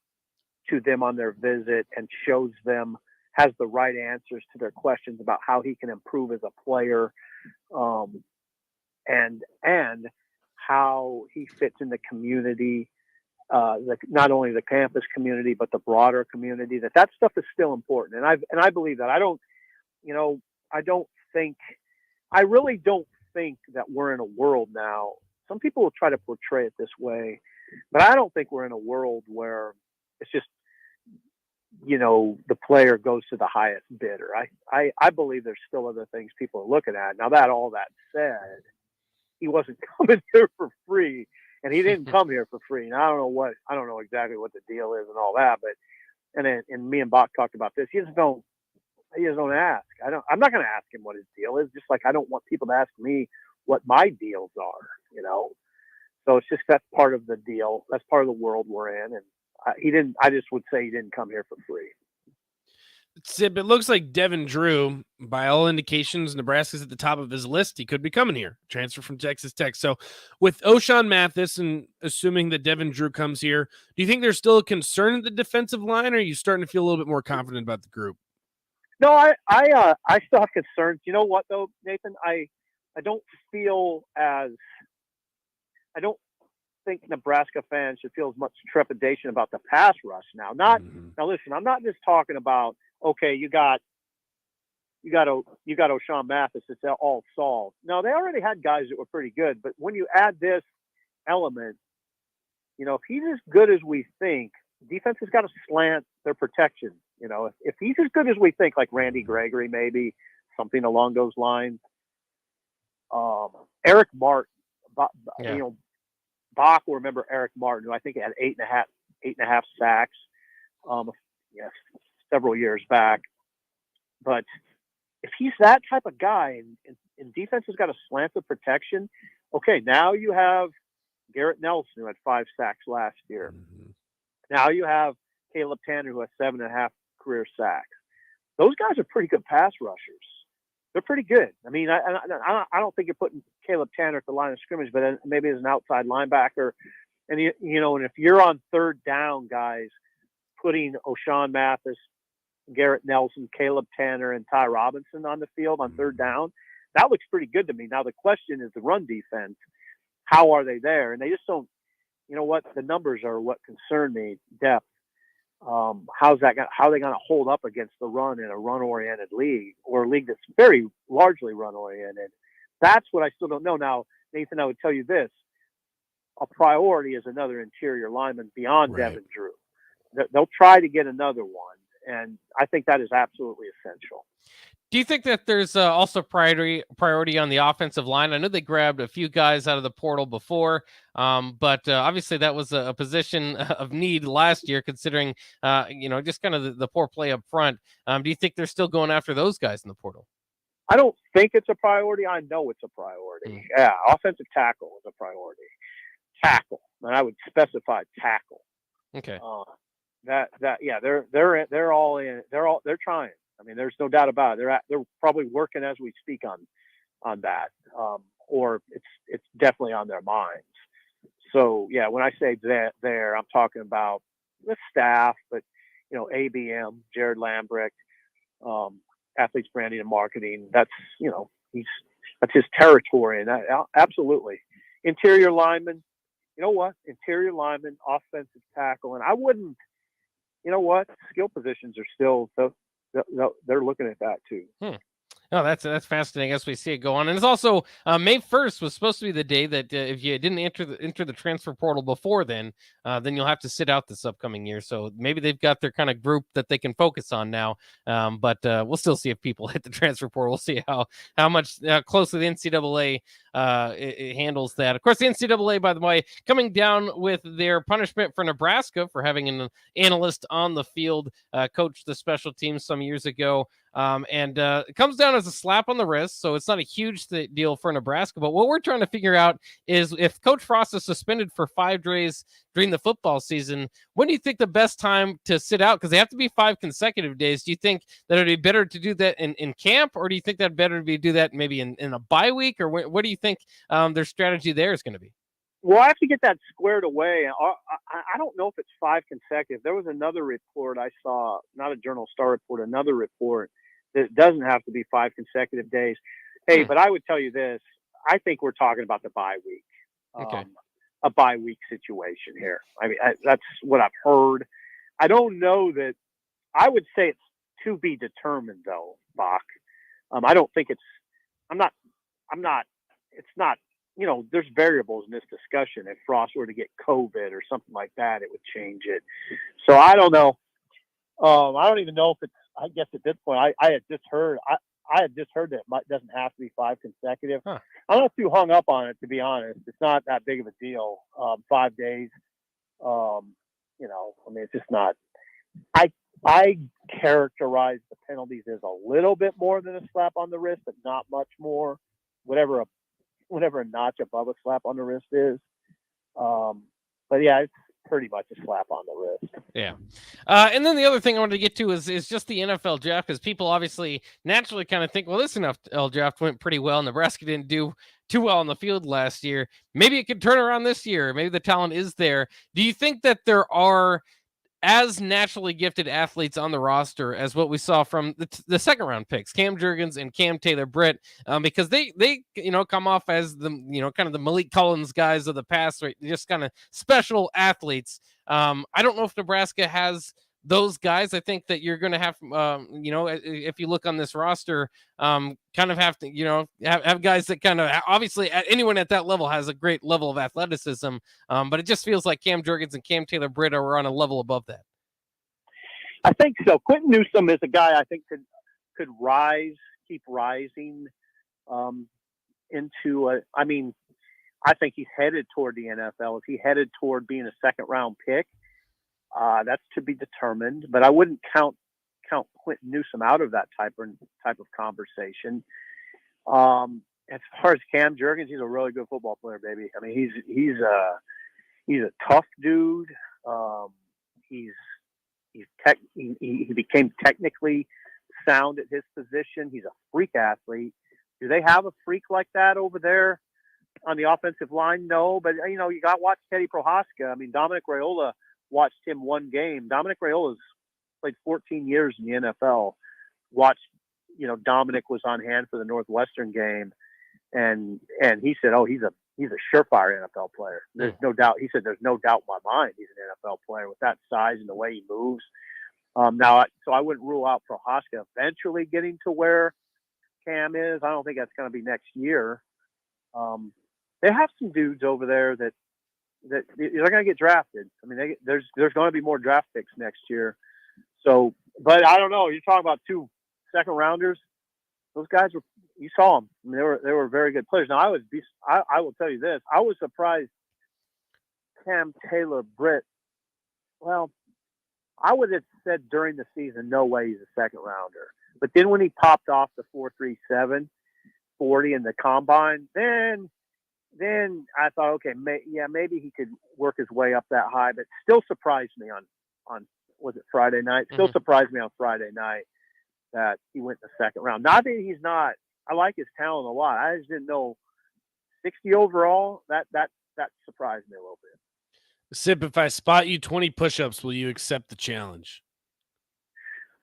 Speaker 22: them on their visit and has the right answers to their questions about how he can improve as a player, and how he fits in the community, not only the campus community but the broader community. That stuff is still important, and I believe that. I really don't think that we're in a world now. Some people will try to portray it this way, but I don't think we're in a world where it's just, you know, the player goes to the highest bidder. I believe there's still other things people are looking at. Now, all that said, he wasn't coming here for free, and he didn't come here for free. And I don't know exactly what the deal is and all that, but and me and Bach talked about this. He just don't ask. I'm not going to ask him what his deal is. Just like I don't want people to ask me what my deals are, you know. So it's just, that's part of the deal. That's part of the world we're in, and I just would say he didn't come here for free.
Speaker 2: Sip, it looks like Devin Drew, by all indications, Nebraska's at the top of his list. He could be coming here, transfer from Texas Tech. So with O'Shawn Mathis, and assuming that Devin Drew comes here, do you think there's still a concern at the defensive line, or are you starting to feel a little bit more confident about the group?
Speaker 22: No, I still have concerns. You know what, though, Nathan? I don't think Nebraska fans should feel as much trepidation about the pass rush now. Now listen, I'm not just talking about, okay, you got O'Shawn Mathis, it's all solved. No, they already had guys that were pretty good, but when you add this element, you know, if he's as good as we think, defense has got to slant their protection. You know, if he's as good as we think, like Randy Gregory, maybe something along those lines. Eric Martin, you know, Bach will remember Eric Martin, who I think had 8.5 sacks, several years back. But if he's that type of guy, and defense has got to slant the protection, okay, now you have Garrett Nelson, who had 5 sacks last year. Now you have Caleb Tanner, who has 7.5 career sacks. Those guys are pretty good pass rushers. They're pretty good. I mean, I don't think you're putting Caleb Tanner at the line of scrimmage, but maybe as an outside linebacker. And, you know, and if you're on third down, guys, putting O'Shawn Mathis, Garrett Nelson, Caleb Tanner, and Ty Robinson on the field on third down, that looks pretty good to me. Now, the question is the run defense. How are they there? And they just don't, you know what, the numbers are what concern me, depth. How are they going to hold up against the run in a run-oriented league, or a league that's very largely run-oriented? That's what I still don't know. Now, Nathan, I would tell you this. A priority is another interior lineman beyond Devin Drew. They'll try to get another one, and I think that is absolutely essential.
Speaker 1: Do you think that there's also priority on the offensive line? I know they grabbed a few guys out of the portal before, but obviously that was a position of need last year, considering just kind of the poor play up front. Do you think they're still going after those guys in the portal?
Speaker 22: I don't think it's a priority. I know it's a priority. Yeah, offensive tackle is a priority. Tackle, and I would specify tackle.
Speaker 1: Okay.
Speaker 22: They're all in. They're trying. I mean, there's no doubt about it. They're probably working as we speak on that, or it's definitely on their minds. So yeah, when I say that, I'm talking about the staff, but you know, ABM, Jared Lambrecht, athletes branding and marketing. That's, you know, that's his territory, and that, absolutely. Interior lineman, you know what? Interior lineman, offensive tackle, and I wouldn't you know what? Skill positions are still, so they're looking at that too.
Speaker 1: Oh, that's fascinating as we see it go on. And it's also May 1st was supposed to be the day that if you didn't enter the transfer portal before then you'll have to sit out this upcoming year. So maybe they've got their kind of group that they can focus on now. But we'll still see if people hit the transfer portal. We'll see how much closely the NCAA it handles that. Of course, the NCAA, by the way, coming down with their punishment for Nebraska for having an analyst on the field coach the special teams some years ago. It comes down as a slap on the wrist, so it's not a huge deal for Nebraska. But what we're trying to figure out is if Coach Frost is suspended for 5 days during the football season, when do you think the best time to sit out? Because they have to be 5 consecutive days. Do you think that it'd be better to do that in camp, or do you think that better to be do that maybe in a bye week, or what do you think their strategy there is going to be?
Speaker 22: Well, I have to get that squared away. I don't know if it's 5 consecutive. There was another report I saw, not a Journal Star report, another report that it doesn't have to be 5 consecutive days. Hey, but I would tell you this. I think we're talking about the bye week.
Speaker 1: Okay.
Speaker 22: A bye week situation here. I mean, that's what I've heard. I don't know that. I would say it's to be determined, though, Bach. I don't think it's. I'm not. It's not. You know, there's variables in this discussion. If Frost were to get COVID or something like that, it would change it. So I don't know. I don't even know if it's. I guess at this point, I had just heard. I had just heard that it doesn't have to be 5 consecutive.
Speaker 1: Huh.
Speaker 22: I'm not too hung up on it, to be honest. It's not that big of a deal. 5 days. You know, I mean, it's just not. I characterize the penalties as a little bit more than a slap on the wrist, but not much more. Whatever a notch above a slap on the wrist is. But yeah, it's pretty much a slap on the wrist.
Speaker 1: Yeah. And then the other thing I wanted to get to is just the NFL draft, because people obviously naturally kind of think, well, this NFL draft went pretty well. Nebraska didn't do too well on the field last year. Maybe it could turn around this year. Maybe the talent is there. Do you think that there are as naturally gifted athletes on the roster as what we saw from the second round picks, Cam Jurgens and Cam Taylor-Britt, because they come off as the kind of the Malik Collins guys of the past, right? Just kind of special athletes. I don't know if Nebraska has those guys. I think that you're going to have, if you look on this roster, kind of have to, have guys that kind of, obviously anyone at that level has a great level of athleticism. But it just feels like Cam Jurgens and Cam Taylor-Britt are on a level above that.
Speaker 22: I think so. Quentin Newsome is a guy I think could keep rising into I think he's headed toward the NFL. Is he headed toward being a second round pick? That's to be determined, but I wouldn't count Quentin Newsome out of that type of conversation. As far as Cam Jurgens, he's a really good football player, baby. I mean, he's a tough dude. He became technically sound at his position. He's a freak athlete. Do they have a freak like that over there on the offensive line? No, but you got to watch Teddy Prohaska. I mean, Dominic Raiola watched him one game. Dominic Raiola's played 14 years in the NFL. Dominic was on hand for the Northwestern game, and he said, "Oh, he's a surefire NFL player. There's no doubt." He said, "There's no doubt in my mind he's an NFL player with that size and the way he moves." So I wouldn't rule out Prohaska eventually getting to where Cam is. I don't think that's going to be next year. They have some dudes over there that they're going to get drafted. I mean, there's going to be more draft picks next year. So, but I don't know. You're talking about 2 second rounders. Those guys you saw them. I mean, they were very good players. Now I will tell you this. I was surprised Cam Taylor-Britt. Well, I would have said during the season, no way he's a second rounder. But then when he popped off the 4.37 40 in the combine, then I thought, okay, maybe he could work his way up that high, but still surprised me on was it Friday night? Still surprised me on Friday night that he went in the second round. Not that he's not. I like his talent a lot. I just didn't know 60 overall. That surprised me a little bit.
Speaker 2: Sip, if I spot you 20 push-ups, will you accept the challenge?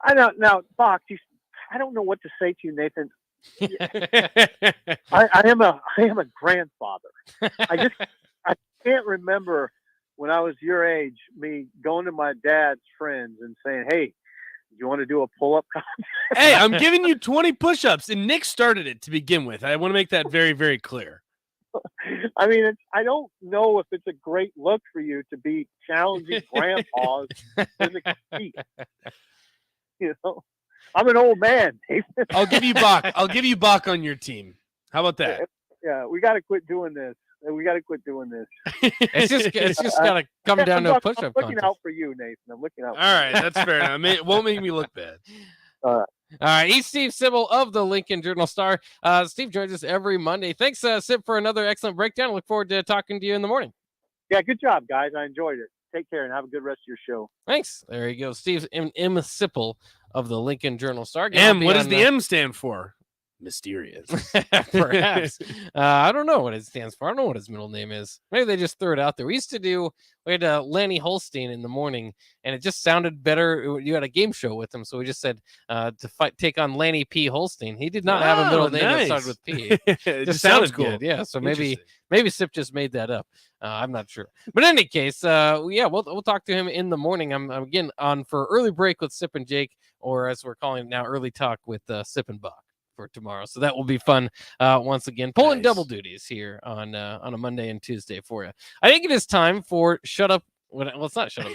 Speaker 22: I know. Now, Fox, I don't know what to say to you, Nathan. I am a grandfather. I can't remember when I was your age, me going to my dad's friends and saying, "Hey, do you want to do a pull-up contest?"
Speaker 2: Hey, I'm giving you 20 push-ups, and Nick started it to begin with. I want to make that very, very clear.
Speaker 22: I mean, I don't know if it's a great look for you to be challenging grandpas in the compete. You know, I'm an old man.
Speaker 2: I'll give you Bach. I'll give you Bach on your team. How about that?
Speaker 22: Yeah, we got to quit doing this. We got to quit doing this.
Speaker 1: It's just got to come down to a push-up
Speaker 22: I'm looking
Speaker 1: contest.
Speaker 22: out for you, Nathan. I'm looking out.
Speaker 2: All right, that's fair enough. It won't make me look bad.
Speaker 22: All right.
Speaker 1: All right, he's Steve Sybil of the Lincoln Journal-Star. Steve joins us every Monday. Thanks, Sib, for another excellent breakdown. Look forward to talking to you in the morning.
Speaker 22: Yeah, good job, guys. I enjoyed it. Take care and have a good rest of your show.
Speaker 1: Thanks. There you go. Steve M. Sipple of the Lincoln Journal-Star.
Speaker 2: What does the M stand for? Mysterious.
Speaker 1: Perhaps. I don't know what it stands for. I don't know what his middle name is. Maybe they just threw it out there. We had Lanny Holstein in the morning, and it just sounded better. You had a game show with him, so we just said to take on Lanny P. Holstein. He did not have a middle name that started with P.
Speaker 2: It
Speaker 1: just
Speaker 2: sounded
Speaker 1: sounded
Speaker 2: cool.
Speaker 1: good. Yeah, so maybe Sip just made that up. I'm not sure. But in any case, we'll talk to him in the morning. I'm again on for early break with Sip and Jake, or as we're calling it now, early talk with Sip and Bach for tomorrow. So that will be fun once again. Pulling double duties here on a Monday and Tuesday for you. I think it is time for Shut Up. Well, it's not Shut Up.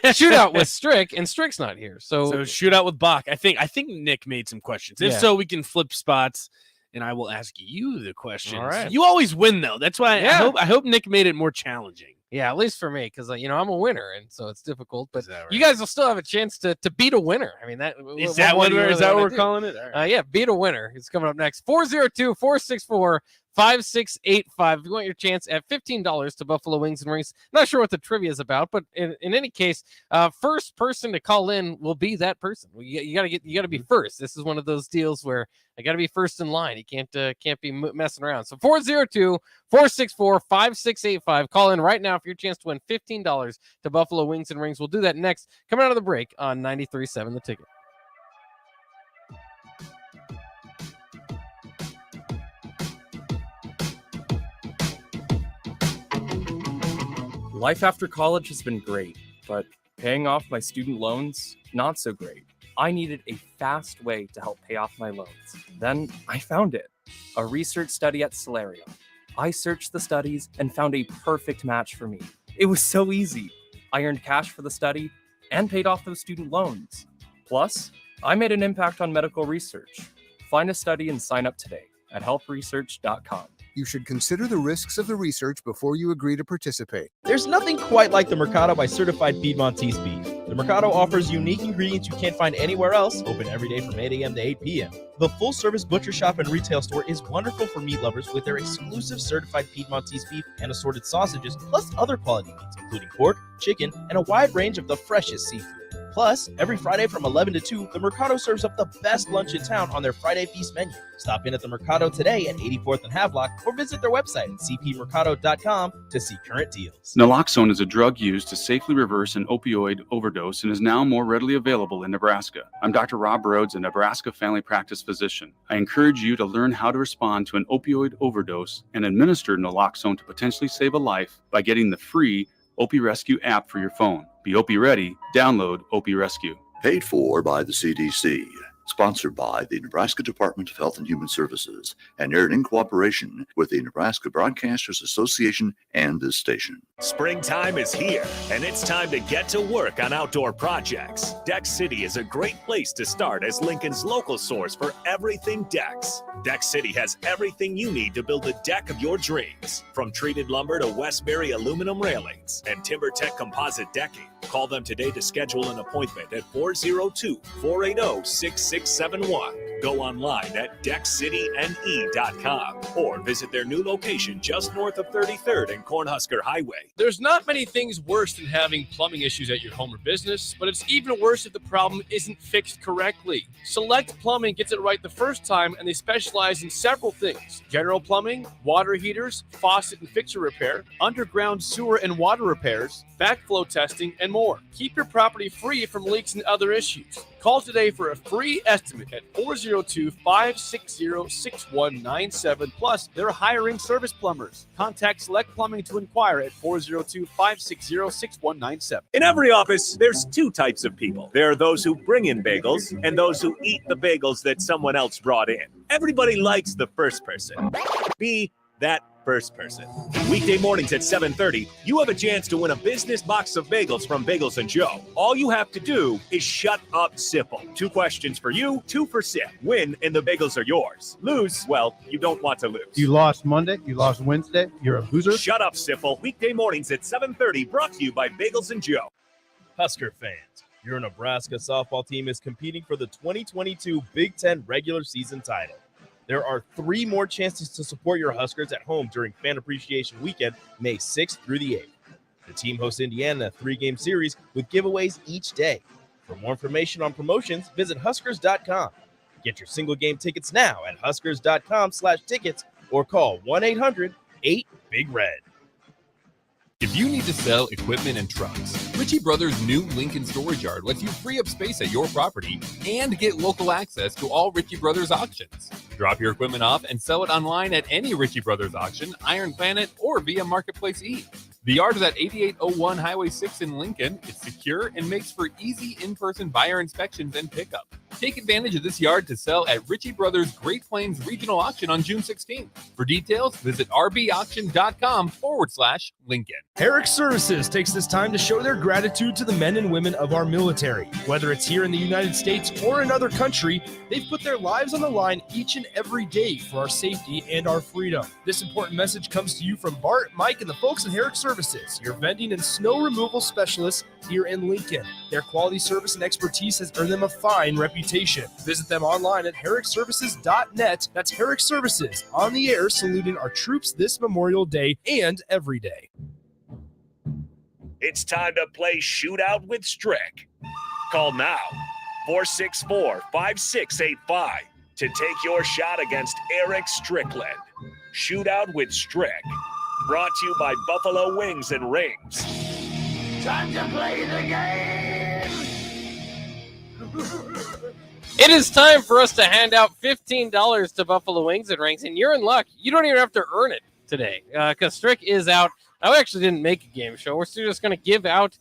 Speaker 1: Shootout with Strick, and Strick's not here. So
Speaker 2: Shootout with Bach. I think Nick made some questions. If so, we can flip spots, and I will ask you the questions.
Speaker 1: All right.
Speaker 2: You always win, though. That's why I hope Nick made it more challenging.
Speaker 1: Yeah, at least for me, because I'm a winner, and so it's difficult. But you guys will still have a chance to beat a winner. I mean,
Speaker 2: is that what we're calling it? Right.
Speaker 1: Yeah, beat a winner. It's coming up next. 402-464-5685. If you want your chance at $15 to Buffalo Wings and Rings. Not sure what the trivia is about, but in any case, first person to call in will be that person. You gotta be first. This is one of those deals where I gotta be first in line. You can't be messing around. So 402-464-5685. Call in right now for your chance to win $15 to Buffalo Wings and Rings. We'll do that next. Coming out of the break on 93.7 The Ticket.
Speaker 5: Life after college has been great, but paying off my student loans, not so great. I needed a fast way to help pay off my loans. Then I found it, a research study at Solarium. I searched the studies and found a perfect match for me. It was so easy. I earned cash for the study and paid off those student loans. Plus, I made an impact on medical research. Find a study and sign up today at healthresearch.com.
Speaker 16: You should consider the risks of the research before you agree to participate.
Speaker 8: There's nothing quite like the Mercado by Certified Piedmontese Beef. The Mercado offers unique ingredients you can't find anywhere else, open every day from 8 a.m. to 8 p.m. The full-service butcher shop and retail store is wonderful for meat lovers with their exclusive certified Piedmontese beef and assorted sausages, plus other quality meats, including pork, chicken, and a wide range of the freshest seafood. Plus, every Friday from 11 to 2, the Mercado serves up the best lunch in town on their Friday Feast menu. Stop in at the Mercado today at 84th and Havelock or visit their website at cpmercado.com to see current deals.
Speaker 11: Naloxone is a drug used to safely reverse an opioid overdose and is now more readily available in Nebraska. I'm Dr. Rob Rhodes, a Nebraska family practice physician. I encourage you to learn how to respond to an opioid overdose and administer naloxone to potentially save a life by getting the free Opie Rescue app for your phone. Be Opie ready. Download Opie Rescue.
Speaker 23: Paid for by the CDC. Sponsored by the Nebraska Department of Health and Human Services and aired in cooperation with the Nebraska Broadcasters Association and this station.
Speaker 3: Springtime is here, and it's time to get to work on outdoor projects. Deck City is a great place to start as Lincoln's local source for everything decks. Deck City has everything you need to build the deck of your dreams, from treated lumber to Westbury aluminum railings and TimberTech composite decking. Call them today to schedule an appointment at 402-480-6671. Go online at deckcityne.com or visit their new location just north of 33rd and Cornhusker Highway.
Speaker 10: There's not many things worse than having plumbing issues at your home or business, but it's even worse if the problem isn't fixed correctly. Select Plumbing gets it right the first time, and they specialize in several things: general plumbing, water heaters, faucet and fixture repair, underground sewer and water repairs, backflow testing, and more. Keep your property free from leaks and other issues.
Speaker 4: Call today for a free estimate at 402-560-6197. Plus, they're hiring service plumbers. Contact Select Plumbing to inquire at 402-560-6197.
Speaker 3: In every office, there's two types of people. There are those who bring in bagels and those who eat the bagels that someone else brought in. Everybody likes the first person. Be that first person. Weekday mornings at 7:30, you have a chance to win a business box of bagels from Bagels & Joe. All you have to do is shut up, Sipple. 2 questions for you, 2 for Sip. Win, and the bagels are yours. Lose, well, you don't want to lose.
Speaker 7: You lost Monday, you lost Wednesday, you're a loser.
Speaker 3: Shut up, Sipple. Weekday mornings at 7:30, brought to you by Bagels & Joe.
Speaker 8: Husker fans, your Nebraska softball team is competing for the 2022 Big Ten regular season title. There are 3 more chances to support your Huskers at home during Fan Appreciation Weekend, May 6th through the 8th. The team hosts Indiana in a 3-game series with giveaways each day. For more information on promotions, visit Huskers.com. Get your single game tickets now at Huskers.com/tickets or call 1-800-8-BIG-RED.
Speaker 6: If you need to sell equipment and trucks, Ritchie Brothers' new Lincoln Storage Yard lets you free up space at your property and get local access to all Ritchie Brothers auctions. Drop your equipment off and sell it online at any Ritchie Brothers auction, Iron Planet, or via Marketplace E. The yard is at 8801 Highway 6 in Lincoln. It's secure and makes for easy in-person buyer inspections and pickup. Take advantage of this yard to sell at Ritchie Brothers Great Plains Regional Auction on June 16th. For details, visit rbauction.com/Lincoln.
Speaker 10: Herrick Services takes this time to show their gratitude to the men and women of our military. Whether it's here in the United States or another country, they've put their lives on the line each and every day for our safety and our freedom. This important message comes to you from Bart, Mike, and the folks at Herrick Services, your vending and snow removal specialists here in Lincoln. Their quality service and expertise has earned them a fine reputation. Visit them online at herrickservices.net. That's Herrick Services, on the air saluting our troops this Memorial Day and every day.
Speaker 3: It's time to play Shootout with Strick. Call now, 464-5685, to take your shot against Eric Strickland. Shootout with Strick. Brought to you by Buffalo Wings and Rings.
Speaker 19: Time to play the game!
Speaker 1: It is time for us to hand out $15 to Buffalo Wings and Rings, and you're in luck. You don't even have to earn it today because Strick is out. I actually didn't make a game show. We're still just going to give out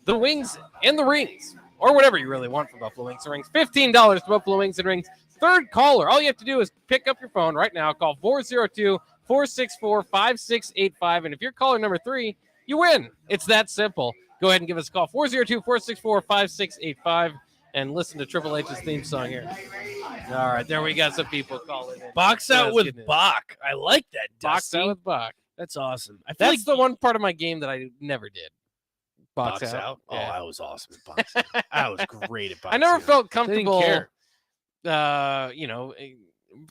Speaker 1: the wings and the rings, or whatever you really want from Buffalo Wings and Rings. $15 to Buffalo Wings and Rings. Third caller. All you have to do is pick up your phone right now. Call 402-464-5685. And if you're caller number 3, you win. It's that simple. Go ahead and give us a call. 402-464-5685. And listen to Triple H's theme song here. All right, there we got some people calling in.
Speaker 2: Box out with Bach. I like that.
Speaker 1: Box out with Bach.
Speaker 2: That's awesome. I feel
Speaker 1: That's the one part of my game that I never did. Box out.
Speaker 2: Oh,
Speaker 1: Yeah.
Speaker 2: I was awesome at box out. I was great at box
Speaker 1: I never
Speaker 2: out.
Speaker 1: felt
Speaker 2: They didn't
Speaker 1: comfortable,
Speaker 2: care.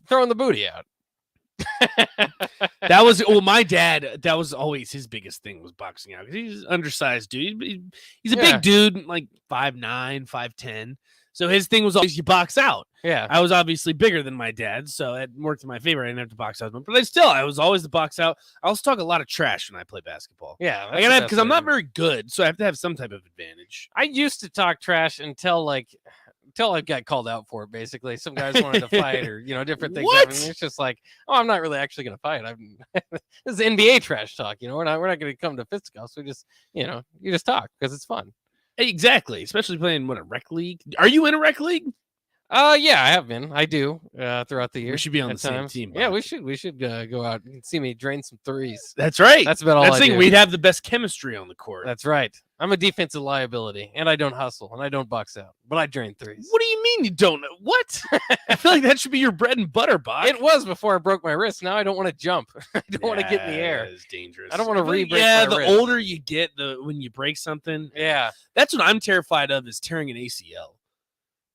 Speaker 1: throwing the booty out.
Speaker 2: That was my dad. That was always his biggest thing was boxing out because he's an undersized dude. He's a big dude, like 5'9", 5'10". So his thing was always you box out.
Speaker 1: Yeah,
Speaker 2: I was obviously bigger than my dad, so it worked in my favor. I didn't have to box out, but I was always the box out. I also talk a lot of trash when I play basketball.
Speaker 1: Yeah,
Speaker 2: I gotta because I'm not very good, so I have to have some type of advantage.
Speaker 1: I used to talk trash until I got called out for it. Basically, some guys wanted to fight or different things.
Speaker 2: What?
Speaker 1: Happening. It's just like, I'm not really actually going to fight. This is NBA trash talk. We're not going to come to fisticuffs. We just you just talk because it's fun.
Speaker 2: Exactly, especially playing a rec league. Are you in a rec league?
Speaker 1: Yeah, I have been. I do throughout the year.
Speaker 2: We should be on
Speaker 1: at
Speaker 2: the same
Speaker 1: times.
Speaker 2: team.
Speaker 1: Yeah,
Speaker 2: Bob.
Speaker 1: we should go out and see me drain some threes.
Speaker 2: That's right.
Speaker 1: That's about all I do.
Speaker 2: We'd have the best chemistry on the court.
Speaker 1: That's right. I'm a defensive liability, and I don't hustle, and I don't box out, but I drain threes.
Speaker 2: What do you mean you don't? What? I feel like that should be your bread and butter, Bob.
Speaker 1: It was before I broke my wrist. Now I don't want to jump. I don't want to get in the air.
Speaker 2: That is dangerous.
Speaker 1: I don't want to re-break
Speaker 2: Yeah,
Speaker 1: my
Speaker 2: the
Speaker 1: wrist.
Speaker 2: older you get, when you break something.
Speaker 1: Yeah.
Speaker 2: That's what I'm terrified of is tearing an ACL.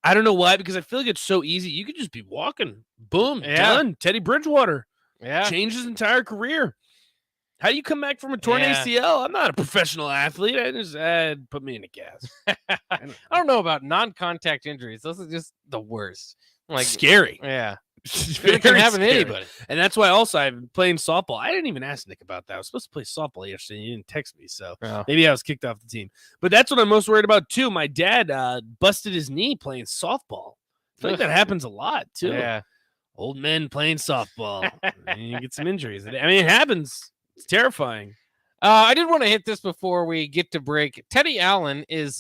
Speaker 2: I don't know why, because I feel like it's so easy. You could just be walking. Boom.
Speaker 1: Yeah.
Speaker 2: Done. Teddy Bridgewater.
Speaker 1: Yeah.
Speaker 2: Changed his entire career. How do you come back from a torn
Speaker 1: Yeah.
Speaker 2: ACL? I'm not a professional athlete. I just put me in a cast.
Speaker 1: I don't know about non-contact injuries. Those are just the worst. Like
Speaker 2: Scary.
Speaker 1: Yeah. It can happen to anybody.
Speaker 2: And that's why also I've been playing softball. I didn't even ask Nick about that. I was supposed to play softball yesterday. You didn't text me, so maybe I was kicked off the team. But that's what I'm most worried about too. My dad busted his knee playing softball. I feel like that happens a lot too.
Speaker 1: Yeah.
Speaker 2: Old men playing softball. And you get some injuries. I mean, it happens. It's terrifying.
Speaker 1: I did want to hit this before we get to break. Teddy Allen is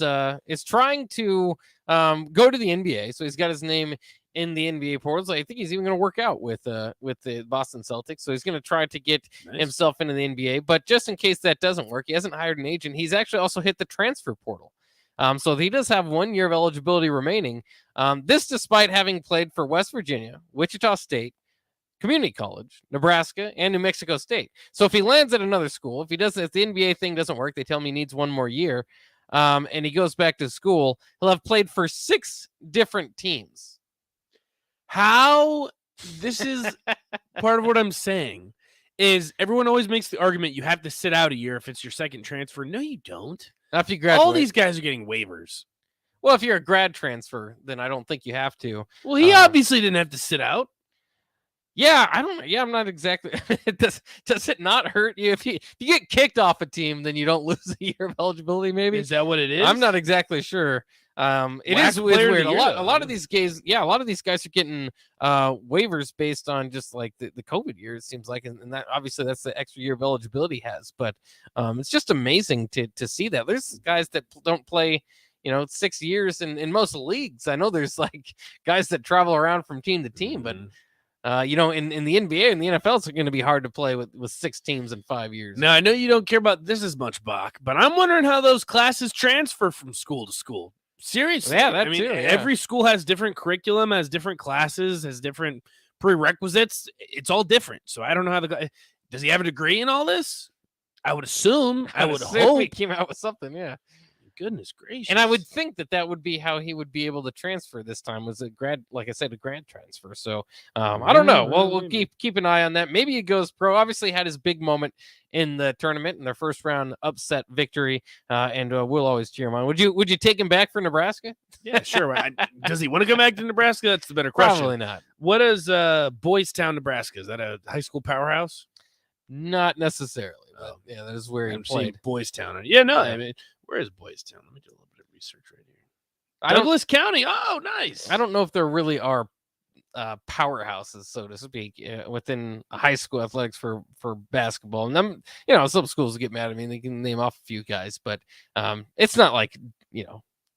Speaker 1: trying to go to the NBA, so he's got his name in the NBA portals. I think he's even going to work out with the Boston Celtics, so he's going to try to get himself into the NBA. But just in case that doesn't work, he hasn't hired an agent. He's actually also hit the transfer portal. So he does have 1 year of eligibility remaining. This despite having played for West Virginia, Wichita State, Community College, Nebraska, and New Mexico State. So if he lands at another school, if the NBA thing doesn't work, they tell him he needs 1 more year, and he goes back to school, he'll have played for 6 different teams.
Speaker 2: How this is part of what I'm saying is everyone always makes the argument you have to sit out a year if it's your second transfer. No, you don't.
Speaker 1: Not if you graduate.
Speaker 2: All these guys are getting waivers.
Speaker 1: Well, if you're a grad transfer, then I don't think you have to.
Speaker 2: Well, he obviously didn't have to sit out.
Speaker 1: Yeah, I don't know. Yeah, I'm not exactly. Does it not hurt you if you get kicked off a team, then you don't lose a year of eligibility? Maybe
Speaker 2: is that what it is?
Speaker 1: I'm not exactly sure. It is weird. A lot of these guys, a lot of these guys are getting waivers based on just like the COVID year. It seems like, and that obviously that's the extra year of eligibility he has. But it's just amazing to see that there's guys that don't play 6 years in most leagues. I know there's like guys that travel around from team to team, but. In the NBA and the NFL, it's going to be hard to play with 6 teams in 5 years.
Speaker 2: Now, I know you don't care about this as much, Bach, but I'm wondering how those classes transfer from school to school. Seriously.
Speaker 1: Yeah, I mean,
Speaker 2: every school has different curriculum, has different classes, has different prerequisites. It's all different. So I don't know how does he have a degree in all this? I would assume. I would hope
Speaker 1: he came out with something. Yeah.
Speaker 2: Goodness gracious.
Speaker 1: And I would think that would be how he would be able to transfer this time, was a grad transfer. So I don't know. Well, we'll keep an eye on that. Maybe he goes pro. Obviously had his big moment in the tournament in their first round upset victory. And we'll always cheer him on. Would you take him back for Nebraska?
Speaker 2: Yeah, sure. Does he want to come back to Nebraska? That's the better question.
Speaker 1: Probably not.
Speaker 2: What is Boys Town, Nebraska? Is that a high school powerhouse?
Speaker 1: Not necessarily. But yeah, that is where he played.
Speaker 2: Boys Town. Yeah, no, I mean, where is Boys Town? Let me do a little bit of research right here. Douglas County. Oh, nice.
Speaker 1: I don't know if there really are powerhouses, so to speak, within high school athletics for basketball. And them, some schools get mad at me. They can name off a few guys, but it's not like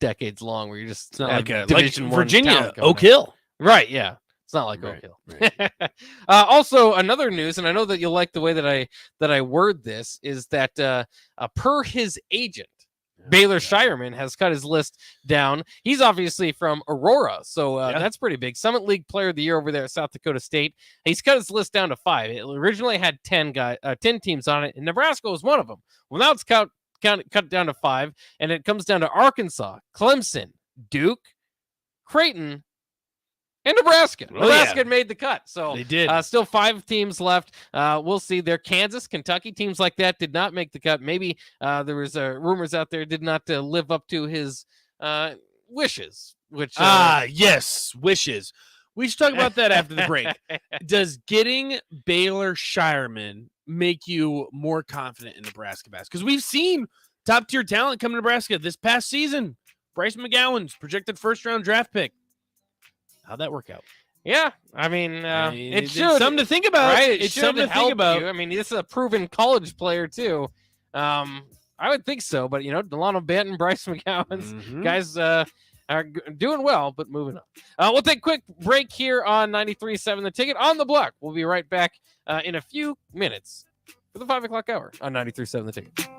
Speaker 1: decades long where you're just
Speaker 2: it's not like a
Speaker 1: Division
Speaker 2: like Virginia, Oak
Speaker 1: out.
Speaker 2: Hill,
Speaker 1: right? Yeah. It's not like Oak Hill. Right. Also, another news, and I know that you'll like the way that I word this, is that per his agent, Baylor Shireman has cut his list down. He's obviously from Aurora, so that's pretty big. Summit League Player of the Year over there at South Dakota State. He's cut his list down to 5. It originally had 10 teams on it, and Nebraska was one of them. Well, now it's cut down to 5, and it comes down to Arkansas, Clemson, Duke, Creighton, and Nebraska. Nebraska had made the cut. So
Speaker 2: they did.
Speaker 1: Still 5 teams left. We'll see. There, Kansas, Kentucky, teams like that did not make the cut. Maybe there was rumors out there did not live up to his wishes. Which
Speaker 2: yes, wishes. We should talk about that after the break. Does getting Baylor Shireman make you more confident in Nebraska basketball? Because we've seen top tier talent come to Nebraska this past season. Bryce McGowan's projected first round draft pick. How'd that work out?
Speaker 1: Yeah, I mean, it should.
Speaker 2: Something to think about.
Speaker 1: Right?
Speaker 2: It's something to think about.
Speaker 1: You. I mean, this is a proven college player too. I would think so, but Delano Banton, Bryce McGowan's guys are doing well, but moving on. We'll take a quick break here on 93.7 The Ticket on the block. We'll be right back in a few minutes for the 5 o'clock hour on 93.7 The Ticket.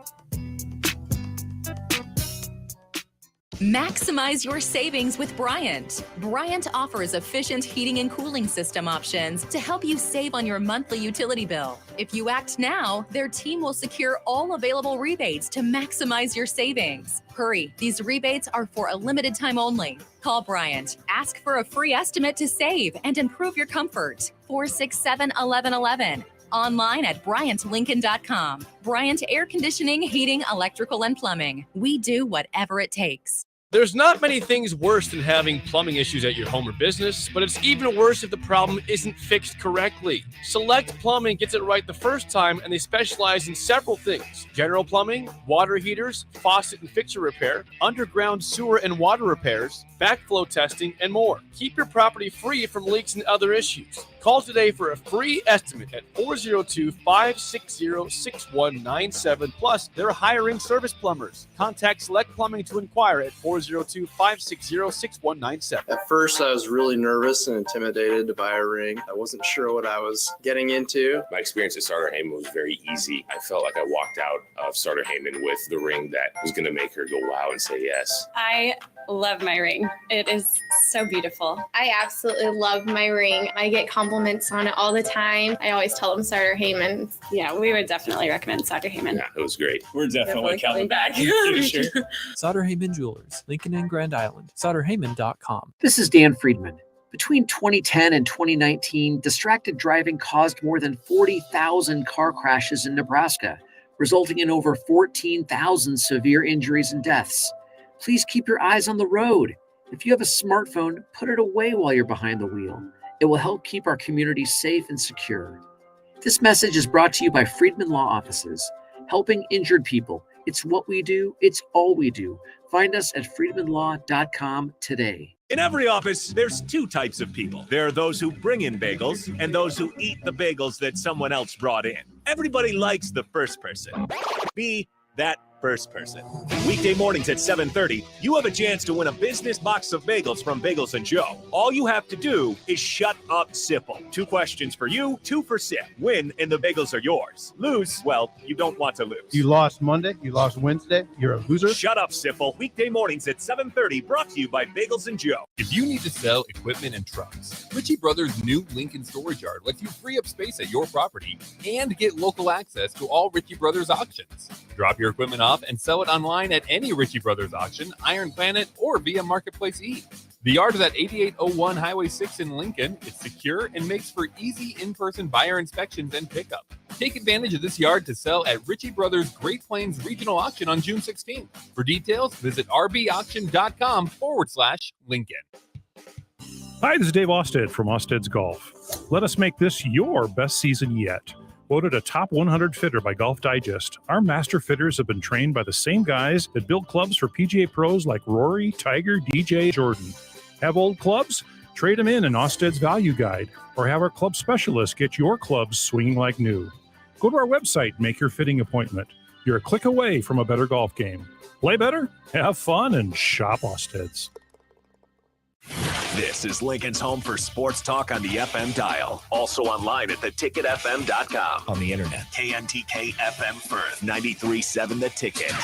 Speaker 21: Maximize your savings with Bryant. Bryant offers efficient heating and cooling system options to help you save on your monthly utility bill. If you act now, their team will secure all available rebates to maximize your savings. Hurry, these rebates are for a limited time only. Call Bryant. Ask for a free estimate to save and improve your comfort. 467-1111. Online at BryantLincoln.com. Bryant Air Conditioning, Heating, Electrical, and Plumbing. We do whatever it takes.
Speaker 12: There's not many things worse than having plumbing issues at your home or business, but it's even worse if the problem isn't fixed correctly. Select Plumbing gets it right the first time, and they specialize in several things: general plumbing, water heaters, faucet and fixture repair, underground sewer and water repairs, backflow testing, and more. Keep your property free from leaks and other issues. Call today for a free estimate at 402-560-6197. Plus, they're hiring service plumbers. Contact Select Plumbing to inquire at 402-560-6197.
Speaker 13: At first, I was really nervous and intimidated to buy a ring. I wasn't sure what I was getting into.
Speaker 14: My experience at Starter Heyman was very easy. I felt like I walked out of Starter Heyman with the ring that was going to make her go wow and say yes.
Speaker 24: I love my ring. It is so beautiful.
Speaker 25: I absolutely love my ring. I get compliments on it all the time. I always tell them Starter Heyman.
Speaker 24: Yeah, we would definitely recommend Starter Heyman.
Speaker 14: Yeah, it was great.
Speaker 26: We're definitely coming back.
Speaker 14: Sure.
Speaker 27: Sauter Heyman Jewelers, Lincoln and Grand Island. SauterHeyman.com.
Speaker 20: This is Dan Friedman. Between 2010 and 2019, distracted driving caused more than 40,000 car crashes in Nebraska, resulting in over 14,000 severe injuries and deaths. Please keep your eyes on the road. If you have a smartphone, put it away while you're behind the wheel. It will help keep our community safe and secure. This message is brought to you by Friedman Law Offices, helping injured people. It's what we do. It's all we do. Find us at friedmanlaw.com today.
Speaker 3: In every office, there's two types of people. There are those who bring in bagels and those who eat the bagels that someone else brought in. Everybody likes the first person. Be that first person. Weekday mornings at 7:30, you have a chance to win a business box of bagels from Bagels and Joe. All you have to do is shut up, Sipple. 2 questions for you, 2 for Sip. Win, and the bagels are yours. Lose, well, you don't want to lose.
Speaker 7: You lost Monday. You lost Wednesday. You're a loser.
Speaker 3: Shut up, Sipple. Weekday mornings at 7:30, brought to you by Bagels and Joe.
Speaker 6: If you need to sell equipment and trucks, Ritchie Brothers' new Lincoln Storage Yard lets you free up space at your property and get local access to all Ritchie Brothers auctions. Drop your equipment off and sell it online at any Ritchie Brothers auction, Iron Planet, or via Marketplace E. The yard is at 8801 Highway 6 in Lincoln. It's secure and makes for easy in-person buyer inspections and pickup. Take advantage of this yard to sell at Ritchie Brothers Great Plains Regional Auction on June 16th. For details, visit rbauction.com/Lincoln.
Speaker 28: Hi, this is Dave Osted from Osted's Golf. Let us make this your best season yet. Voted a top 100 fitter by Golf Digest, our master fitters have been trained by the same guys that build clubs for PGA pros like Rory, Tiger, DJ, Jordan. Have old clubs? Trade them in Osted's Value Guide, or have our club specialists get your clubs swinging like new. Go to our website, make your fitting appointment. You're a click away from a better golf game. Play better, have fun, and shop Osted's.
Speaker 3: This is Lincoln's home for sports talk on the FM dial. Also online at theticketfm.com.
Speaker 29: On the internet.
Speaker 3: KNTK FM Firth, 93.7 The Ticket.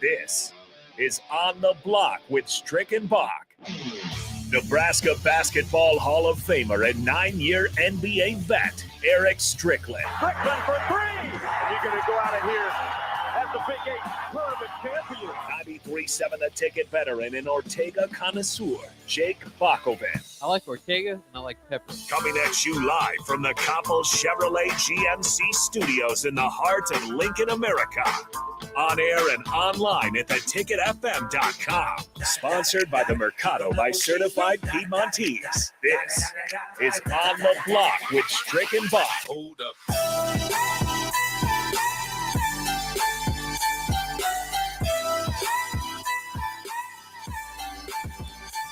Speaker 3: This is On the Block with Strick and Bach. Nebraska Basketball Hall of Famer and 9-year NBA vet, Eric Strickland.
Speaker 19: Strickland for 3. And you're going to go out of here as the Big 8 tournament champion.
Speaker 3: 93.7 The Ticket veteran and Ortega connoisseur, Jake Bakoven.
Speaker 1: I like Ortega and I like pepper.
Speaker 3: Coming at you live from the Coppel Chevrolet GMC studios in the heart of Lincoln, America. On air and online at theticketfm.com. Sponsored by the Mercado by Certified Piedmontese. This is On the Block with Strick and Bach. Hold up.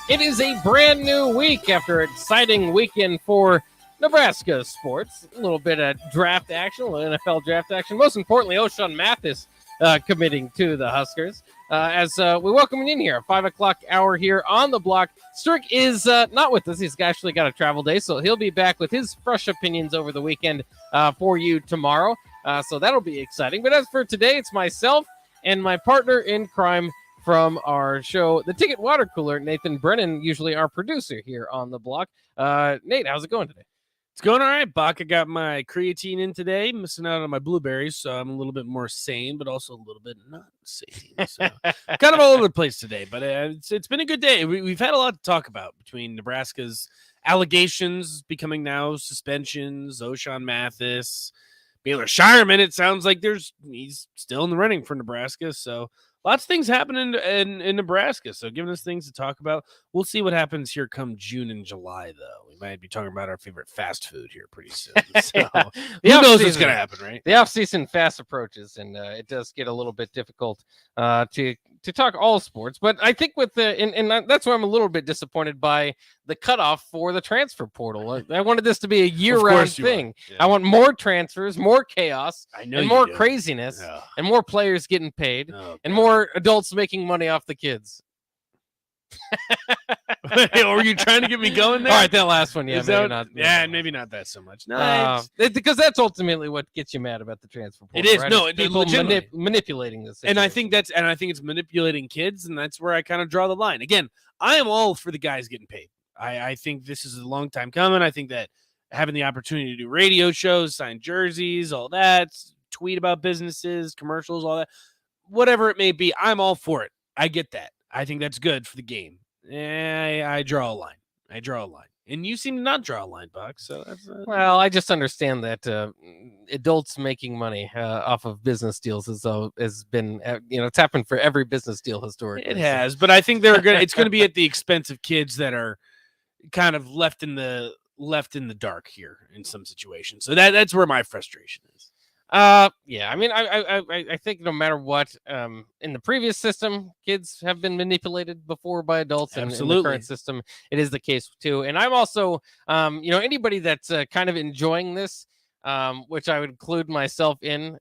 Speaker 1: It is a brand new week after an exciting weekend for Nebraska sports. A little bit of draft action, a little NFL draft action. Most importantly, O'Shawn Mathis committing to the Huskers. As we welcome him in here, 5 o'clock hour here on the block. Strick is not with us. He's actually got a travel day, so he'll be back with his fresh opinions over the weekend for you tomorrow. So that'll be exciting. But as for today, it's myself and my partner in crime from our show, The Ticket Water Cooler, Nathan Brennan, usually our producer here on the block. Nate, how's it going today?
Speaker 2: It's going all right, Bach. I got my creatine in today, missing out on my blueberries, so I'm a little bit more sane, but also a little bit not sane. So kind of all over the place today, but it's been a good day. We've had a lot to talk about between Nebraska's allegations becoming now suspensions, O'Shawn Mathis, Baylor Shireman. It sounds like he's still in the running for Nebraska, so lots of things happening in Nebraska. So giving us things to talk about. We'll see what happens here come June and July, though. We might be talking about our favorite fast food here pretty soon. So who knows what's going to happen, right?
Speaker 1: The off-season fast approaches, and it does get a little bit difficult to talk all sports. But I think with and that's why I'm a little bit disappointed by the cutoff for the transfer portal. I wanted this to be a year-round thing.
Speaker 2: Yeah.
Speaker 1: I want more transfers, more chaos,
Speaker 2: I know
Speaker 1: and
Speaker 2: you
Speaker 1: more
Speaker 2: do.
Speaker 1: craziness,
Speaker 2: Yeah.
Speaker 1: and more players getting paid,
Speaker 2: Oh,
Speaker 1: and more adults making money off the kids.
Speaker 2: Or were you trying to get me going there?
Speaker 1: All right, that last one, yeah,
Speaker 2: Is
Speaker 1: maybe
Speaker 2: that-
Speaker 1: not.
Speaker 2: Yeah, maybe not that so much. No,
Speaker 1: Because that's ultimately what gets you mad about the transfer portal.
Speaker 2: it is.
Speaker 1: right?
Speaker 2: No,
Speaker 1: It's
Speaker 2: it
Speaker 1: people
Speaker 2: legitimately.
Speaker 1: manipulating this.
Speaker 2: And I think it's manipulating kids, and that's where I kind of draw the line. Again, I am all for the guys getting paid. I think this is a long time coming. I think that having the opportunity to do radio shows, sign jerseys, all that, tweet about businesses, commercials, all that, whatever it may be, I'm all for it. I get that. I think that's good for the game. I draw a line. And you seem to not draw a line, Buck. So that's
Speaker 1: well, I just understand that adults making money off of business deals has been it's happened for every business deal historically.
Speaker 2: it has, but I think it's going to be at the expense of kids that are kind of left in the dark here in some situations. So that's where my frustration is.
Speaker 1: Yeah, I mean, I think no matter what, in the previous system, kids have been manipulated before by adults, and in the
Speaker 2: Absolutely.
Speaker 1: current system, it is the case too. And I'm also, anybody that's kind of enjoying this, which I would include myself in,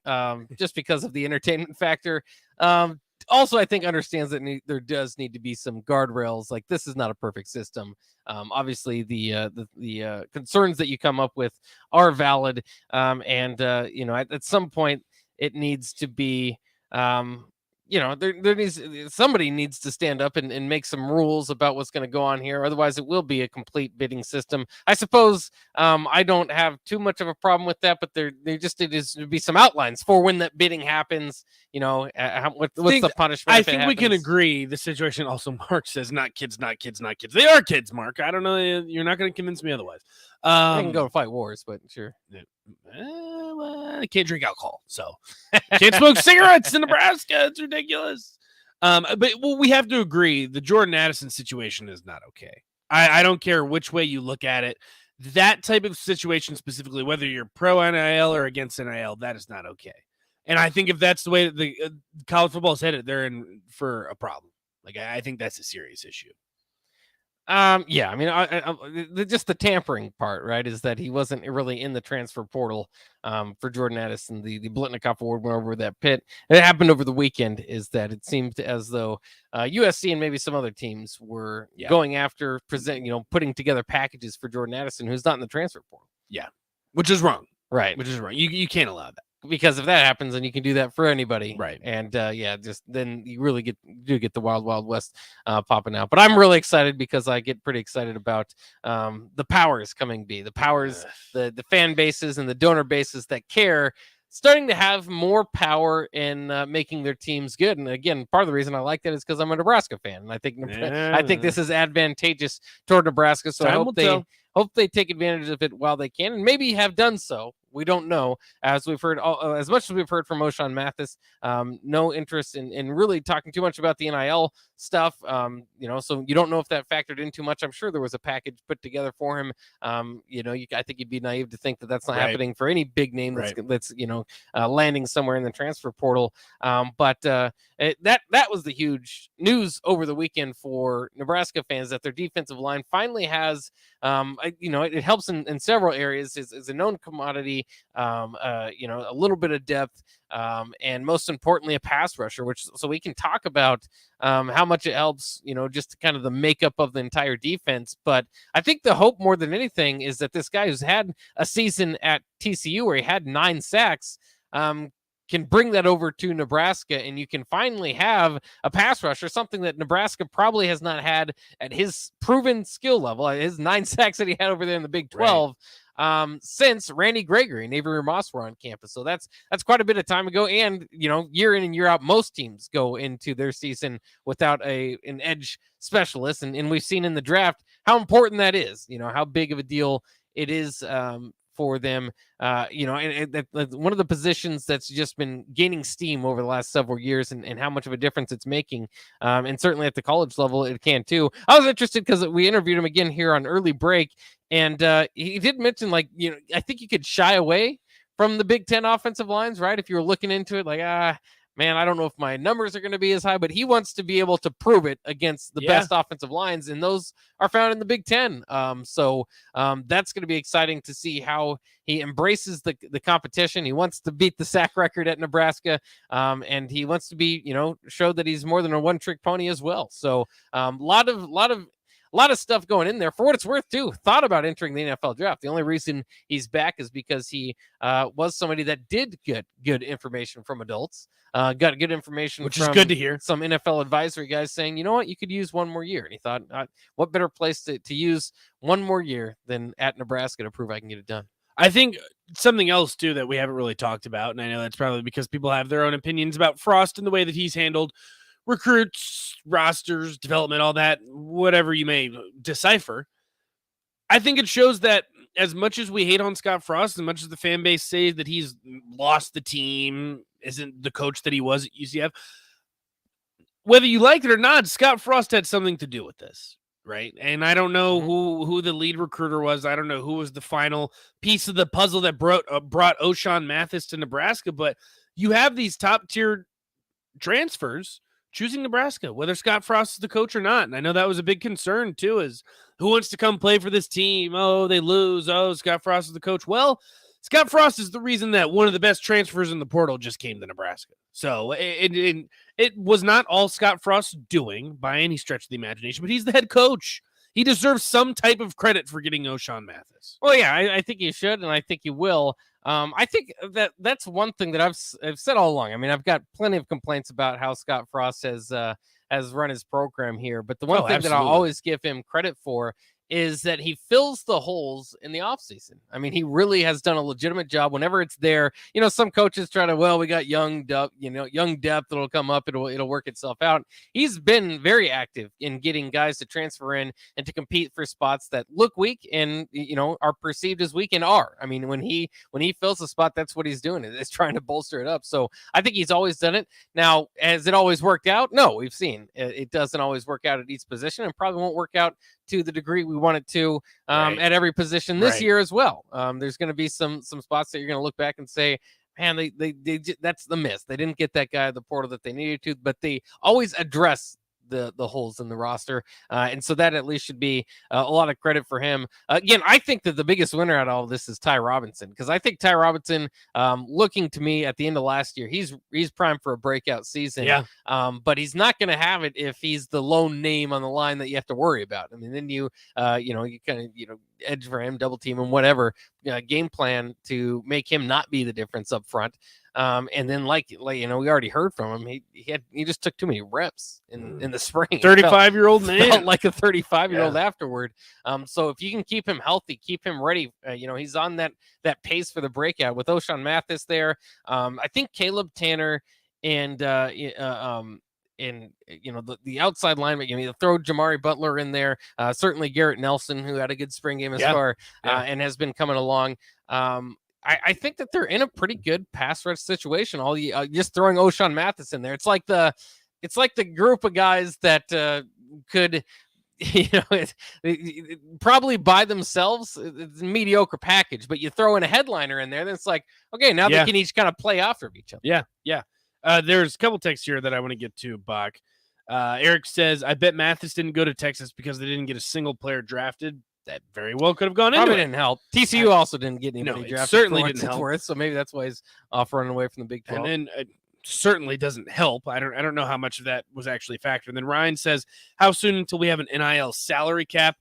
Speaker 1: just because of the entertainment factor. Also, I think understands that there does need to be some guardrails. Like, this is not a perfect system. Obviously, the concerns that you come up with are valid, and at some point it needs to be. Somebody needs to stand up and make some rules about what's going to go on here. Otherwise, it will be a complete bidding system. I suppose I don't have too much of a problem with that, but there just needs to be some outlines for when that bidding happens. What's the punishment?
Speaker 2: I
Speaker 1: if it
Speaker 2: think we can
Speaker 1: happens?
Speaker 2: agree. The situation also, Mark says, not kids, not kids, not kids. They are kids, Mark. I don't know. You're not going to convince me otherwise.
Speaker 1: I can go fight wars, but sure.
Speaker 2: I can't drink alcohol, so can't smoke cigarettes in Nebraska. It's ridiculous. But we have to agree the Jordan Addison situation is not okay. I don't care which way you look at it. That type of situation specifically, whether you're pro NIL or against NIL, that is not okay. And I think if that's the way the college football is headed, they're in for a problem. Like, I think that's a serious issue.
Speaker 1: Yeah, I mean, just the tampering part, right, is that he wasn't really in the transfer portal for Jordan Addison. The Blitnikoff Award went over that pit. It happened over the weekend. Is that it seemed as though USC and maybe some other teams were going after putting together packages for Jordan Addison, who's not in the transfer portal.
Speaker 2: Yeah, which is wrong.
Speaker 1: Right,
Speaker 2: which is wrong. You can't allow that.
Speaker 1: Because if that happens, then you can do that for anybody,
Speaker 2: right?
Speaker 1: And just then you really get the wild west popping out. But I'm really excited because I get pretty excited about the powers coming. The powers, the fan bases and the donor bases that care, starting to have more power in making their teams good. And again, part of the reason I like that is because I'm a Nebraska fan, and I think this is advantageous toward Nebraska. So I hope they take advantage of it while they can, and maybe have done so. We don't know, as we've heard, as much as we've heard from O'Shawn Mathis, no interest in really talking too much about the NIL stuff. So you don't know if that factored in too much. I'm sure there was a package put together for him. I think you'd be naive to think that that's not happening for any big name that's landing somewhere in the transfer portal. But that was the huge news over the weekend for Nebraska fans, that their defensive line finally has, it helps in several areas. Is a known commodity. A little bit of depth, and most importantly, a pass rusher, so we can talk about how much it helps, just kind of the makeup of the entire defense. But I think the hope more than anything is that this guy who's had a season at TCU where he had 9 sacks, can bring that over to Nebraska, and you can finally have a pass rusher, something that Nebraska probably has not had at his proven skill level, his 9 sacks that he had over there in the Big 12. Since Randy Gregory and Avery Moss were on campus. So that's quite a bit of time ago. And, year in and year out, most teams go into their season without an edge specialist. And we've seen in the draft how important that is, how big of a deal it is for them. And one of the positions that's just been gaining steam over the last several years, and how much of a difference it's making. And certainly at the college level, it can too. I was interested because we interviewed him again here on early break, and he did mention, like, I think you could shy away from the Big Ten offensive lines, right? If you were looking into it, like, man, I don't know if my numbers are going to be as high, but he wants to be able to prove it against the best offensive lines, and those are found in the Big Ten. So that's going to be exciting to see how he embraces the competition. He wants to beat the sack record at Nebraska, and he wants to be, show that he's more than a one-trick pony as well. So a lot of stuff going in there. For what it's worth, too, thought about entering the NFL draft. The only reason he's back is because he was somebody that did get good information from adults, got good information,
Speaker 2: which
Speaker 1: from
Speaker 2: is good to hear.
Speaker 1: Some NFL advisory guys saying, you know what, you could use one more year. And he thought, what better place to use one more year than at Nebraska to prove I can get it done.
Speaker 2: I think something else, too, that we haven't really talked about, and I know that's probably because people have their own opinions about Frost and the way that he's handled recruits, rosters, development, all that, whatever you may decipher. I think it shows that as much as we hate on Scott Frost, as much as the fan base says that he's lost the team, isn't the coach that he was at UCF, whether you like it or not, Scott Frost had something to do with this, right? And I don't know who the lead recruiter was. I don't know who was the final piece of the puzzle that brought O'Shawn Mathis to Nebraska, but you have these top-tier transfers choosing Nebraska, whether Scott Frost is the coach or not. And I know that was a big concern, too, is who wants to come play for this team? Oh, they lose. Oh, Scott Frost is the coach. Well, Scott Frost is the reason that one of the best transfers in the portal just came to Nebraska. So it was not all Scott Frost doing by any stretch of the imagination, but he's the head coach. He deserves some type of credit for getting O'Shawn Mathis.
Speaker 1: Well, yeah, I think he should, and I think he will. I think that's one thing that I've said all along. I mean, I've got plenty of complaints about how Scott Frost has run his program here, but the one thing that I'll always give him credit for is that he fills the holes in the offseason. I mean, he really has done a legitimate job whenever it's there. Some coaches try to, we got young depth that'll come up. It'll work itself out. He's been very active in getting guys to transfer in and to compete for spots that look weak and, are perceived as weak and are. I mean, when he fills a spot, that's what he's doing. Is trying to bolster it up. So I think he's always done it. Now, has it always worked out? No, we've seen it doesn't always work out at each position, and probably won't work out to the degree we want it to at every position this year as well. There's going to be some spots that you're going to look back and say, man, they that's the miss. They didn't get that guy at the portal that they needed to, but they always address the holes in the roster. And so that at least should be a lot of credit for him. Again, I think that the biggest winner out of all of this is Ty Robinson, because I think Ty Robinson, looking to me at the end of last year, he's primed for a breakout season.
Speaker 2: Yeah.
Speaker 1: But he's not going to have it if he's the lone name on the line that you have to worry about. I mean, then you kind of, edge for him, double team him, whatever, game plan to make him not be the difference up front. And then like we already heard from him, he just took too many reps in the spring.
Speaker 2: 35-year-old man,
Speaker 1: felt like a 35-year-old afterward. So if you can keep him healthy, keep him ready, he's on that pace for the breakout with O'Shawn Mathis there. I think Caleb Tanner and the outside lineman, throw Jamari Butler in there. Certainly Garrett Nelson, who had a good spring game and has been coming along. I think that they're in a pretty good pass rush situation. Just throwing O'Shawn Mathis in there, it's like the group of guys that could, probably by themselves, it's a mediocre package. But you throw in a headliner in there, then it's like, okay, now they can each kind of play off of each other.
Speaker 2: Yeah. There's a couple texts here that I want to get to, Bach. Eric says, I bet Mathis didn't go to Texas because they didn't get a single player drafted. That very well could have gone into it.
Speaker 1: Probably didn't help. TCU also didn't get anybody drafted.
Speaker 2: Certainly didn't help.
Speaker 1: So maybe that's why he's off running away from the Big 12.
Speaker 2: And then it certainly doesn't help. I don't know how much of that was actually a factor. And then Ryan says, how soon until we have an NIL salary cap?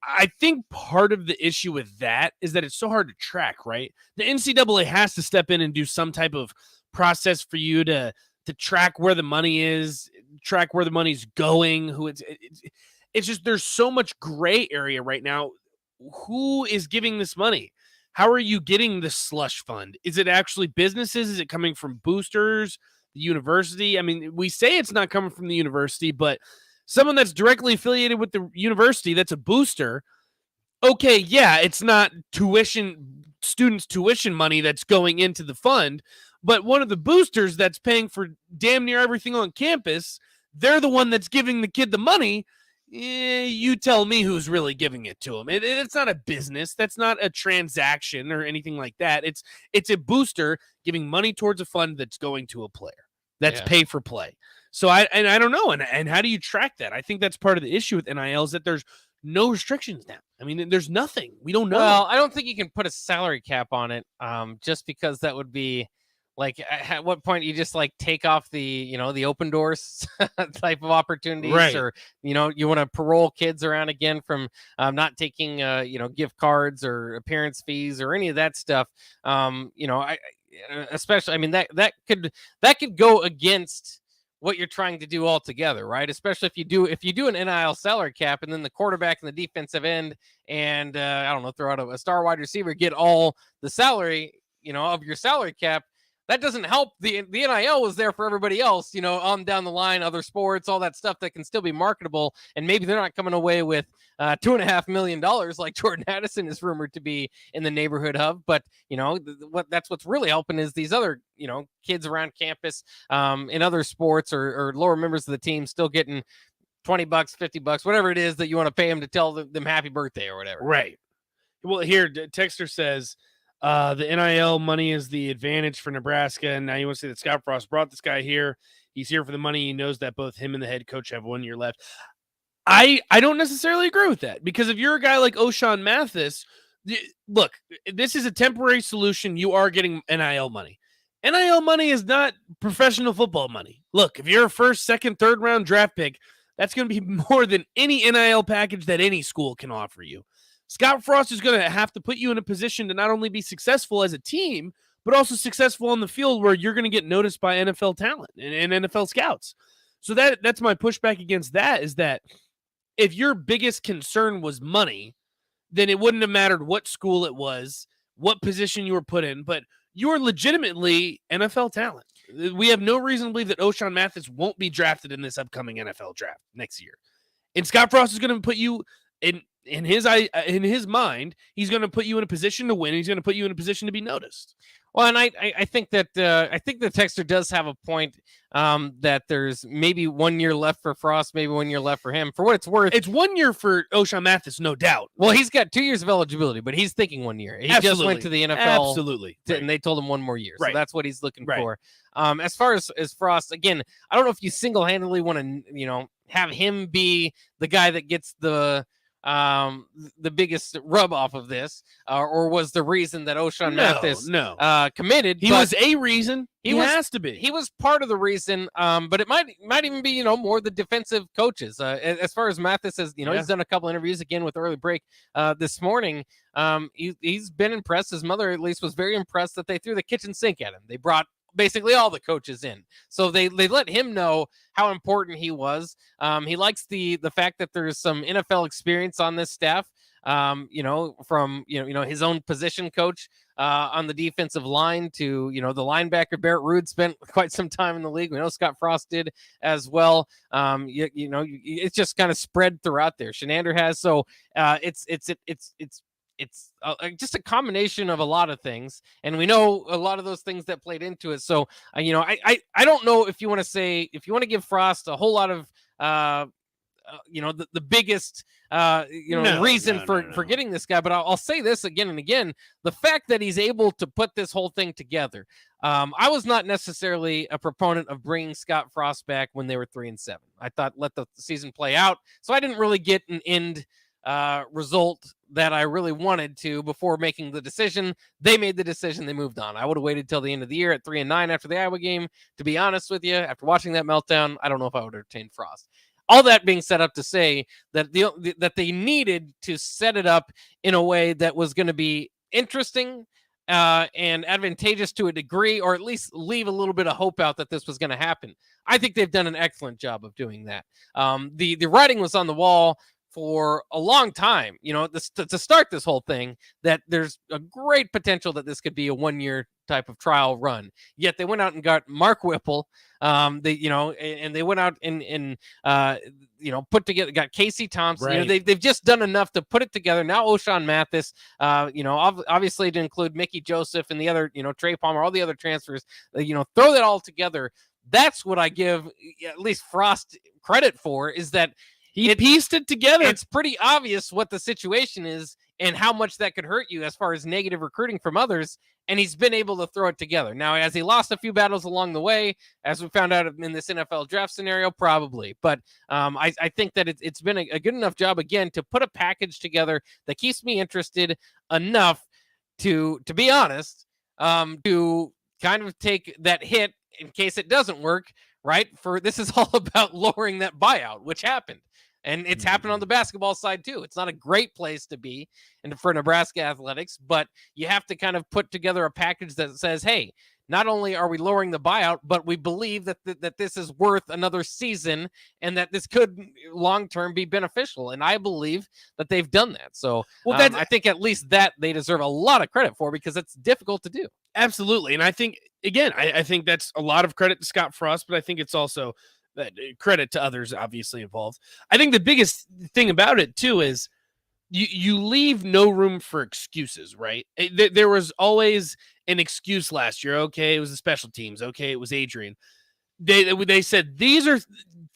Speaker 2: I think part of the issue with that is that it's so hard to track, right? The NCAA has to step in and do some type of process for you to track where the money is, track where the money's going, it's just, there's so much gray area right now. Who is giving this money? How are you getting the slush fund? Is it actually businesses? Is it coming from boosters, the university? I mean, we say it's not coming from the university, but someone that's directly affiliated with the university, that's a booster. Okay, yeah, it's not tuition students' tuition money that's going into the fund, but one of the boosters that's paying for damn near everything on campus, they're the one that's giving the kid the money. You tell me who's really giving it to him. It's not a business. That's not a transaction or anything like that. It's a booster giving money towards a fund that's going to a player. That's pay for play. So I don't know. And how do you track that? I think that's part of the issue with NIL is that there's no restrictions now. I mean, there's nothing. We don't know.
Speaker 1: Well, I don't think you can put a salary cap on it, just because that would be like, at what point you just like take off the open doors type of opportunities,
Speaker 2: Right.
Speaker 1: or you want to parole kids around again from not taking gift cards or appearance fees or any of that stuff. Especially, I mean, that could go against what you're trying to do altogether, right? Especially if you do an NIL salary cap, and then the quarterback and the defensive end and I don't know, throw out a star wide receiver get all the salary, of your salary cap. That doesn't help. The NIL was there for everybody else, on down the line, other sports, all that stuff that can still be marketable. And maybe they're not coming away with $2.5 million like Jordan Addison is rumored to be in the neighborhood of. But, that's what's really helping is these other, kids around campus in other sports or lower members of the team still getting $20, $50, whatever it is that you want to pay them to tell them happy birthday or whatever.
Speaker 2: Right. Well, here, Texter says, the NIL money is the advantage for Nebraska, and now you want to say that Scott Frost brought this guy here. He's here for the money. He knows that both him and the head coach have 1 year left. I don't necessarily agree with that, because if you're a guy like O'Shawn Mathis, look, this is a temporary solution. You are getting NIL money. NIL money is not professional football money. Look, if you're a first, second, third round draft pick, that's going to be more than any NIL package that any school can offer you. Scott Frost is going to have to put you in a position to not only be successful as a team, but also successful on the field where you're going to get noticed by NFL talent and NFL scouts. So that's my pushback against that, is that if your biggest concern was money, then it wouldn't have mattered what school it was, what position you were put in, but you are legitimately NFL talent. We have no reason to believe that O'Shawn Mathis won't be drafted in this upcoming NFL draft next year. And Scott Frost is going to put you in his mind, he's going to put you in a position to win. He's going to put you in a position to be noticed.
Speaker 1: Well, and I think that the texter does have a point, that there's maybe 1 year left for Frost, maybe 1 year left for him. For what it's worth,
Speaker 2: it's 1 year for O'Shawn Mathis, no doubt.
Speaker 1: Well, he's got 2 years of eligibility, but he's thinking 1 year. He just went to the NFL,
Speaker 2: absolutely,
Speaker 1: and they told him 1 more year. So
Speaker 2: right.
Speaker 1: that's what he's looking for. As far as Frost, again, I don't know if you single-handedly want to have him be the guy that gets the biggest rub off of this, or was the reason that O'Shawn Mathis committed.
Speaker 2: He was a reason. He has to be.
Speaker 1: He was part of the reason, but it might even be more the defensive coaches. As far as Mathis says, he's done a couple interviews again with Early Break this morning. He's been impressed. His mother at least was very impressed that they threw the kitchen sink at him. They brought basically all the coaches in, so they let him know how important he was. He likes the fact that there's some NFL experience on this staff, from his own position coach on the defensive line to the linebacker Barrett Ruud spent quite some time in the league. We know Scott Frost did as well. It's just kind of spread throughout there. Shenander has, so it's just a combination of a lot of things, and we know a lot of those things that played into it. So, I don't know if you want to give Frost a whole lot of, the biggest, reason for getting this guy. But I'll say this again and again: the fact that he's able to put this whole thing together. I was not necessarily a proponent of bringing Scott Frost back when they were 3-7. I thought let the season play out, so I didn't really get an end result that I really wanted to before making the decision. They made the decision. They moved on. I would have waited till the end of the year at 3-9 after the Iowa game. To be honest with you, after watching that meltdown, I don't know if I would have retained Frost. All that being set up to say that that they needed to set it up in a way that was going to be interesting and advantageous to a degree, or at least leave a little bit of hope out that this was going to happen. I think they've done an excellent job of doing that. The writing was on the wall for a long time, to start this whole thing, that there's a great potential that this could be a 1-year type of trial run. Yet they went out and got Mark Whipple. And they went out and put together, got Casey Thompson.
Speaker 2: Right.
Speaker 1: They've just done enough to put it together. Now O'Shawn Mathis, obviously to include Mickey Joseph and the other, Trey Palmer, all the other transfers, throw that all together. That's what I give at least Frost credit for, is that
Speaker 2: he pieced it together.
Speaker 1: It's pretty obvious what the situation is and how much that could hurt you as far as negative recruiting from others. And he's been able to throw it together. Now, has he lost a few battles along the way, as we found out in this NFL draft scenario? Probably. But I think that it's been a good enough job, again, to put a package together that keeps me interested enough to be honest, to kind of take that hit in case it doesn't work, right? This is all about lowering that buyout, which happened. And it's happened on the basketball side too. It's not a great place to be for Nebraska athletics, but you have to kind of put together a package that says, hey, not only are we lowering the buyout, but we believe that this is worth another season and that this could long-term be beneficial. And I believe that they've done that. So I think at least that they deserve a lot of credit for, because it's difficult to do.
Speaker 2: Absolutely. And I think, again, I think that's a lot of credit to Scott Frost, but I think it's also credit to others obviously involved. I think the biggest thing about it too is you leave no room for excuses, right? There was always an excuse last year. Okay, it was the special teams. Okay, it was Adrian. They said these are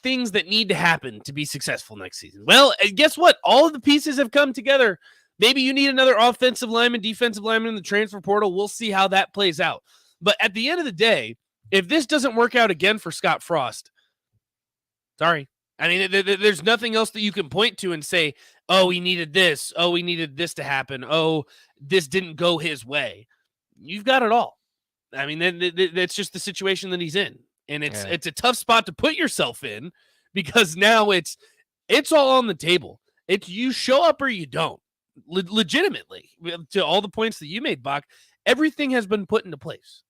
Speaker 2: things that need to happen to be successful next season. Well, guess what? All of the pieces have come together. Maybe you need another offensive lineman, defensive lineman in the transfer portal. We'll see how that plays out. But at the end of the day, if this doesn't work out again for Scott Frost, sorry. I mean, there's nothing else that you can point to and say, oh, he needed this. Oh, we needed this to happen. Oh, this didn't go his way. You've got it all. I mean, that's just the situation that he's in. And it's a tough spot to put yourself in, because now it's all on the table. It's you show up or you don't. Legitimately, to all the points that you made, Bach, everything has been put into place.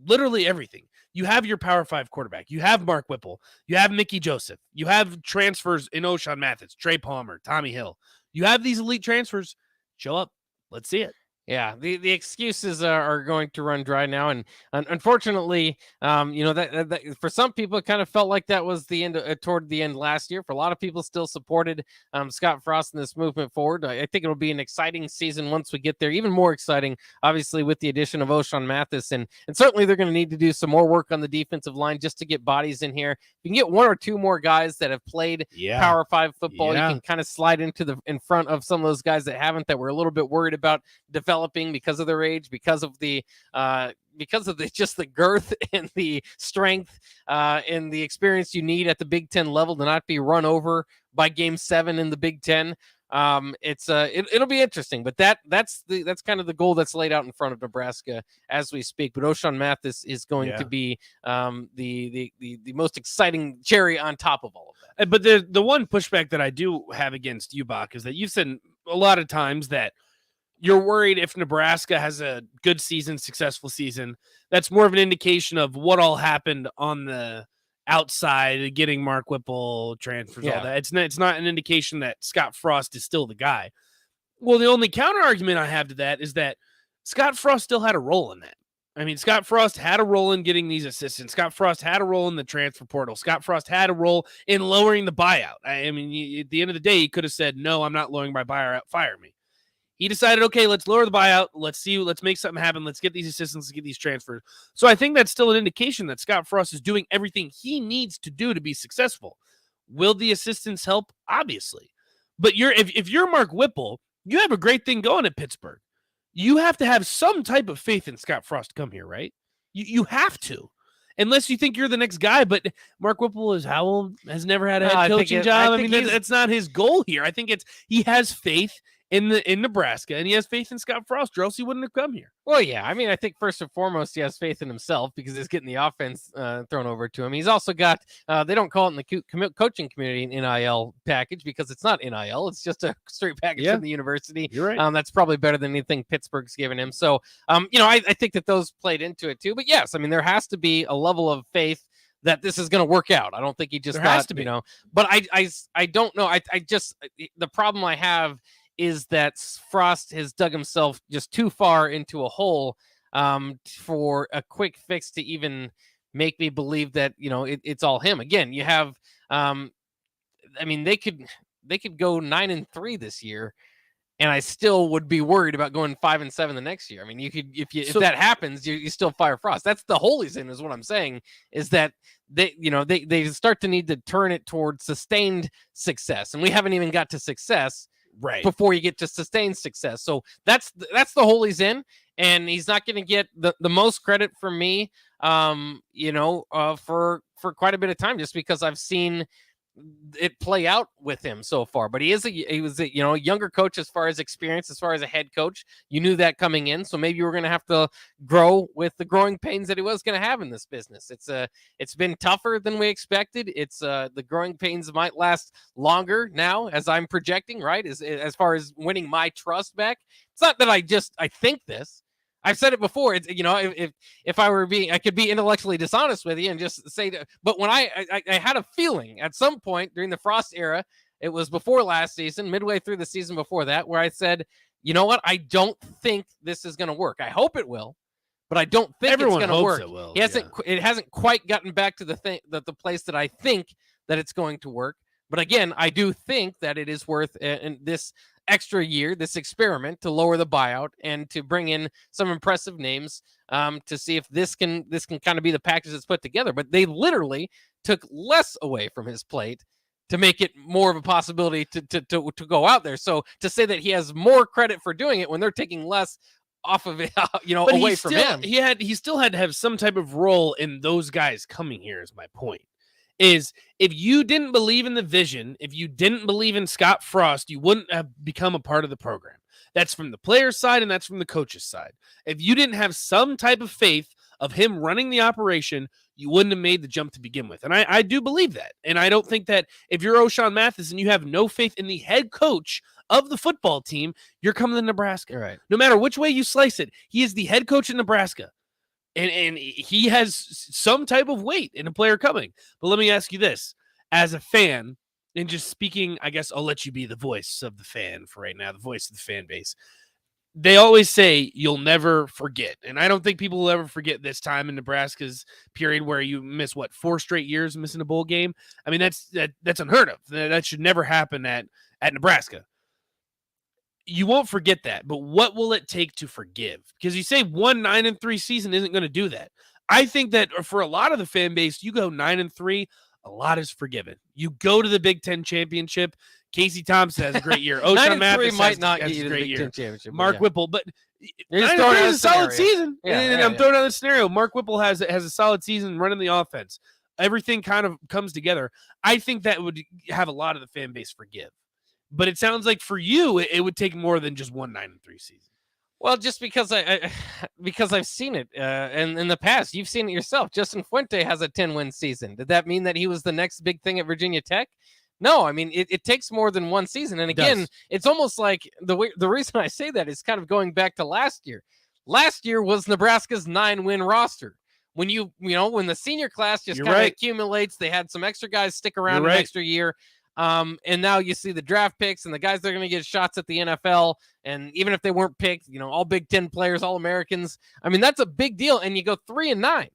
Speaker 2: Literally everything. You have your Power 5 quarterback. You have Mark Whipple. You have Mickey Joseph. You have transfers in O'Shawn Mathis, Trey Palmer, Tommy Hill. You have these elite transfers. Show up. Let's see it.
Speaker 1: Yeah, the excuses are going to run dry now, and unfortunately, that for some people, it kind of felt like that was the end toward the end last year. For a lot of people, still supported Scott Frost in this movement forward. I think it'll be an exciting season once we get there. Even more exciting, obviously, with the addition of O'Shawn Mathis, and certainly they're going to need to do some more work on the defensive line just to get bodies in here. If you can get one or two more guys that have played Power 5 football, you can kind of slide in front of some of those guys that haven't, that were a little bit worried about developing because of their age, because of the just the girth and the strength and the experience you need at the Big Ten level to not be run over by Game 7 in the Big Ten. It'll be interesting, but that's kind of the goal that's laid out in front of Nebraska as we speak. But O'Shawn Mathis is going to be the most exciting cherry on top of all of that.
Speaker 2: But the one pushback that I do have against you, Bach, is that you've said a lot of times that you're worried if Nebraska has a good season, successful season, that's more of an indication of what all happened on the outside, getting Mark Whipple, transfers, all that. It's not an indication that Scott Frost is still the guy. Well, the only counter argument I have to that is that Scott Frost still had a role in that. I mean, Scott Frost had a role in getting these assistants. Scott Frost had a role in the transfer portal. Scott Frost had a role in lowering the buyout. I mean, at the end of the day, he could have said, no, I'm not lowering my buyout, fire me. He decided, okay, let's lower the buyout. Let's make something happen. Let's get these assistants, let's get these transfers. So I think that's still an indication that Scott Frost is doing everything he needs to do to be successful. Will the assistants help? Obviously. But if you're Mark Whipple, you have a great thing going at Pittsburgh. You have to have some type of faith in Scott Frost to come here, right? You have to. Unless you think you're the next guy, but Mark Whipple is how old? Has never had a head coaching job. I mean, that's not his goal here. I think he has faith in Nebraska, and he has faith in Scott Frost, or else he wouldn't have come here.
Speaker 1: Well, yeah. I mean, I think first and foremost, he has faith in himself because he's getting the offense thrown over to him. He's also got, they don't call it in the coaching community an NIL package because it's not NIL. It's just a straight package from the university.
Speaker 2: You're right.
Speaker 1: That's probably better than anything Pittsburgh's given him. So, I think that those played into it too. But yes, I mean, there has to be a level of faith that this is going to work out. I don't think he just
Speaker 2: There
Speaker 1: thought,
Speaker 2: has to be.
Speaker 1: but I don't know. I just, the problem I have is that Frost has dug himself just too far into a hole for a quick fix to even make me believe that, it's all him. Again, you have, they could go 9-3 this year, and I still would be worried about going 5-7 the next year. I mean, you could, if that happens, you still fire Frost. That's the holy sin, is what I'm saying, is that they start to need to turn it towards sustained success. And we haven't even got to success before you get to sustained success. So that's the hole he's in. And he's not going to get the most credit from me, for quite a bit of time, just because I've seen it play out with him so far. But he was a younger coach as far as experience, as far as a head coach. You knew that coming in, so maybe you were going to have to grow with the growing pains that he was going to have in this business. It's been tougher than we expected. It's the growing pains might last longer now, as I'm projecting, right? As far as winning my trust back. It's not that I think this. I've said it before. It's, if I were I could be intellectually dishonest with you and just say that. But when I had a feeling at some point during the Frost era, it was before last season, midway through the season before that, where I said, you know what? I don't think this is going to work. I hope it will, but I don't think it's going to work.
Speaker 2: It will.
Speaker 1: It hasn't quite gotten back to the place that I think that it's going to work. But again, I do think that it is worth this extra year, this experiment, to lower the buyout and to bring in some impressive names to see if this can kind of be the package that's put together. But they literally took less away from his plate to make it more of a possibility to go out there. So to say that he has more credit for doing it when they're taking less off of it,
Speaker 2: but
Speaker 1: away from him,
Speaker 2: he still had to have some type of role in those guys coming here. Is my point. Is if you didn't believe in the vision, if you didn't believe in Scott Frost, you wouldn't have become a part of the program. That's from the player's side and that's from the coach's side. If you didn't have some type of faith of him running the operation, you wouldn't have made the jump to begin with. And I do believe that. And I don't think that if you're O'Shawn Mathis and you have no faith in the head coach of the football team, you're coming to Nebraska.
Speaker 1: Right.
Speaker 2: No matter which way you slice it, he is the head coach in Nebraska. And he has some type of weight in a player coming. But let me ask you this. As a fan, and just speaking, I guess I'll let you be the voice of the fan for right now, the voice of the fan base. They always say you'll never forget. And I don't think people will ever forget this time in Nebraska's period where you miss, 4 straight years missing a bowl game? I mean, that's unheard of. That should never happen at Nebraska. You won't forget that, but what will it take to forgive? Because you say 9-3 season isn't going to do that. I think that for a lot of the fan base, you go 9-3, a lot is forgiven. You go to the Big Ten championship. Casey Thompson has a great year. O'Shawn Mathis
Speaker 1: might not
Speaker 2: has
Speaker 1: get you
Speaker 2: a
Speaker 1: to the
Speaker 2: great
Speaker 1: Big
Speaker 2: year.
Speaker 1: Ten championship.
Speaker 2: Mark Whipple, but
Speaker 1: 9-3
Speaker 2: is a solid season.
Speaker 1: Yeah,
Speaker 2: and I'm throwing out the scenario. Mark Whipple has a solid season running the offense. Everything kind of comes together. I think that would have a lot of the fan base forgive. But it sounds like for you, it would take more than just 9-3 season.
Speaker 1: Well, just because because I've seen it, and in the past, you've seen it yourself. Justin Fuente has a 10-win season. Did that mean that he was the next big thing at Virginia Tech? No, I mean it takes more than one season. And again, it's almost like the reason I say that is kind of going back to last year. Last year was Nebraska's 9-win roster. When when the senior class just kind of accumulates, they had some extra guys stick around an extra year. And now you see the draft picks and the guys that are going to get shots at the NFL. And even if they weren't picked, all Big Ten players, all Americans. I mean, that's a big deal. And you go 3-9.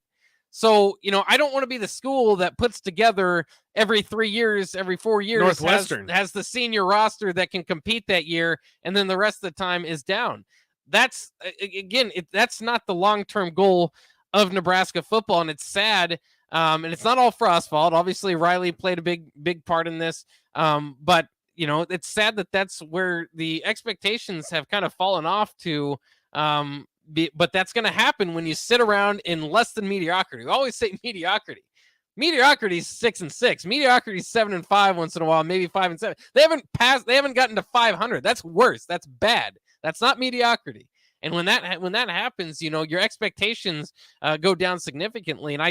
Speaker 1: So, I don't want to be the school that puts together every 3 years, every 4 years,
Speaker 2: Northwestern
Speaker 1: has the senior roster that can compete that year. And then the rest of the time is down. That's that's not the long-term goal of Nebraska football. And it's sad. And it's not all Frost's fault. Obviously, Riley played a big part in this. But, it's sad that that's where the expectations have kind of fallen off to. But that's going to happen when you sit around in less than mediocrity. We always say mediocrity. Mediocrity is 6-6. Mediocrity is 7-5 once in a while, maybe 5-7. They haven't gotten to 500. That's worse. That's bad. That's not mediocrity. And when that happens, your expectations go down significantly. And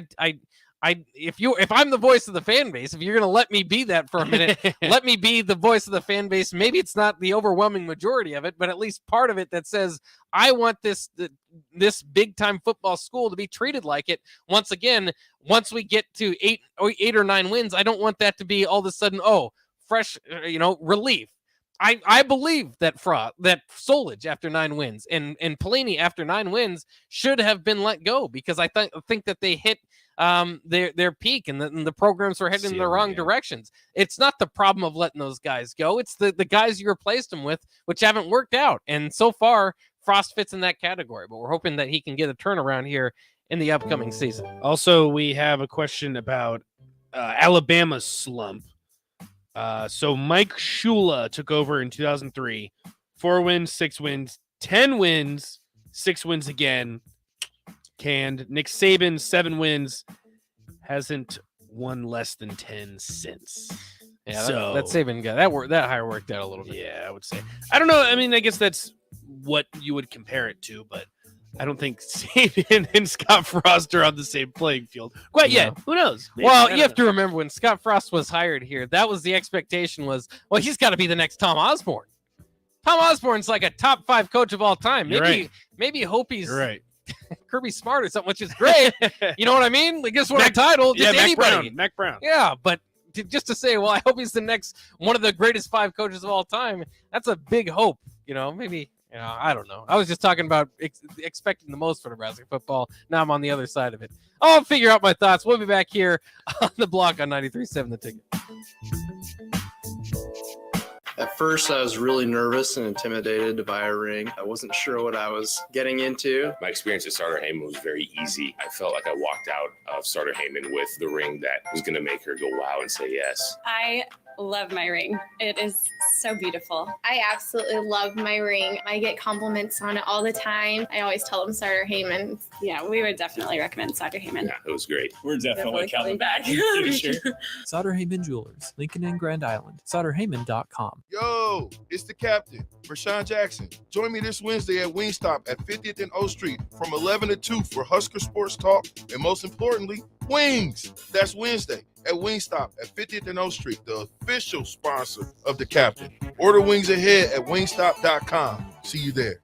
Speaker 1: if I'm the voice of the fan base, if you're going to let me be that for a minute, let me be the voice of the fan base. Maybe it's not the overwhelming majority of it, but at least part of it that says, I want this big time football school to be treated like it. Once again, once we get to eight or 9 wins, I don't want that to be all of a sudden, fresh, relief. I believe that Solich after 9 wins and Pelini after 9 wins should have been let go, because I think that they hit their peak and the programs were heading in the wrong directions. It's not the problem of letting those guys go. It's the guys you replaced them with, which haven't worked out. And so far, Frost fits in that category, but we're hoping that he can get a turnaround here in the upcoming season.
Speaker 2: Also, we have a question about Alabama's slump. So Mike Shula took over in 2003, 4 wins, 6 wins, 10 wins, 6 wins again. Canned. Nick Saban, 7 wins, hasn't won less than 10 since.
Speaker 1: Yeah,
Speaker 2: so
Speaker 1: that Saban guy, that hire worked out a little bit.
Speaker 2: Yeah, I would say. I don't know. I mean, I guess that's what you would compare it to, but I don't think Saban and Scott Frost are on the same playing field quite yet. Who knows? Maybe.
Speaker 1: Well, you have to remember when Scott Frost was hired here, that was the expectation was, well, he's got to be the next Tom Osborne. Tom Osborne's like a top 5 coach of all time. Maybe Hopi's
Speaker 2: right.
Speaker 1: Kirby Smart or something, which is great. You know what I mean? Like, just what a title. Just anybody.
Speaker 2: Mac Brown.
Speaker 1: Yeah, but just to say, well, I hope he's the next one of the greatest 5 coaches of all time. That's a big hope. Maybe. I don't know. I was just talking about expecting the most for Nebraska football. Now I'm on the other side of it. I'll figure out my thoughts. We'll be back here on the block on 93.7 The Ticket.
Speaker 13: At first, I was really nervous and intimidated to buy a ring. I wasn't sure what I was getting into.
Speaker 14: My experience at Starter Heyman was very easy. I felt like I walked out of Starter Heyman with the ring that was going to make her go wow and say yes.
Speaker 24: I love my ring. It is so beautiful.
Speaker 25: I absolutely love my ring. I get compliments on it all the time. I always tell them Starter Heyman.
Speaker 24: Yeah, we would definitely recommend Starter Heyman.
Speaker 14: Yeah, it was great.
Speaker 12: We're definitely coming back.
Speaker 27: Sauter Heyman Jewelers, Lincoln and Grand Island. SauterHeyman.com.
Speaker 5: Yo, it's the captain, Rashawn Jackson. Join me this Wednesday at Wingstop at 50th and O Street from 11 to 2 for Husker Sports Talk and, most importantly, wings. That's Wednesday at Wingstop at 50th and O Street, the official sponsor of the captain. Order wings ahead at wingstop.com. See you there.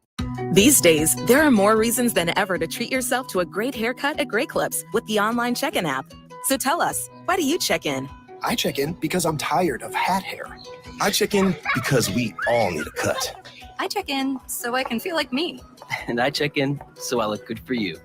Speaker 9: These days, there are more reasons than ever to treat yourself to a great haircut at Great Clips with the online check-in app. So tell us, why do you check in?
Speaker 15: I check in because I'm tired of hat hair. I check in because we all need a cut.
Speaker 21: I check in so I can feel like me.
Speaker 16: And I check in so I look good for you.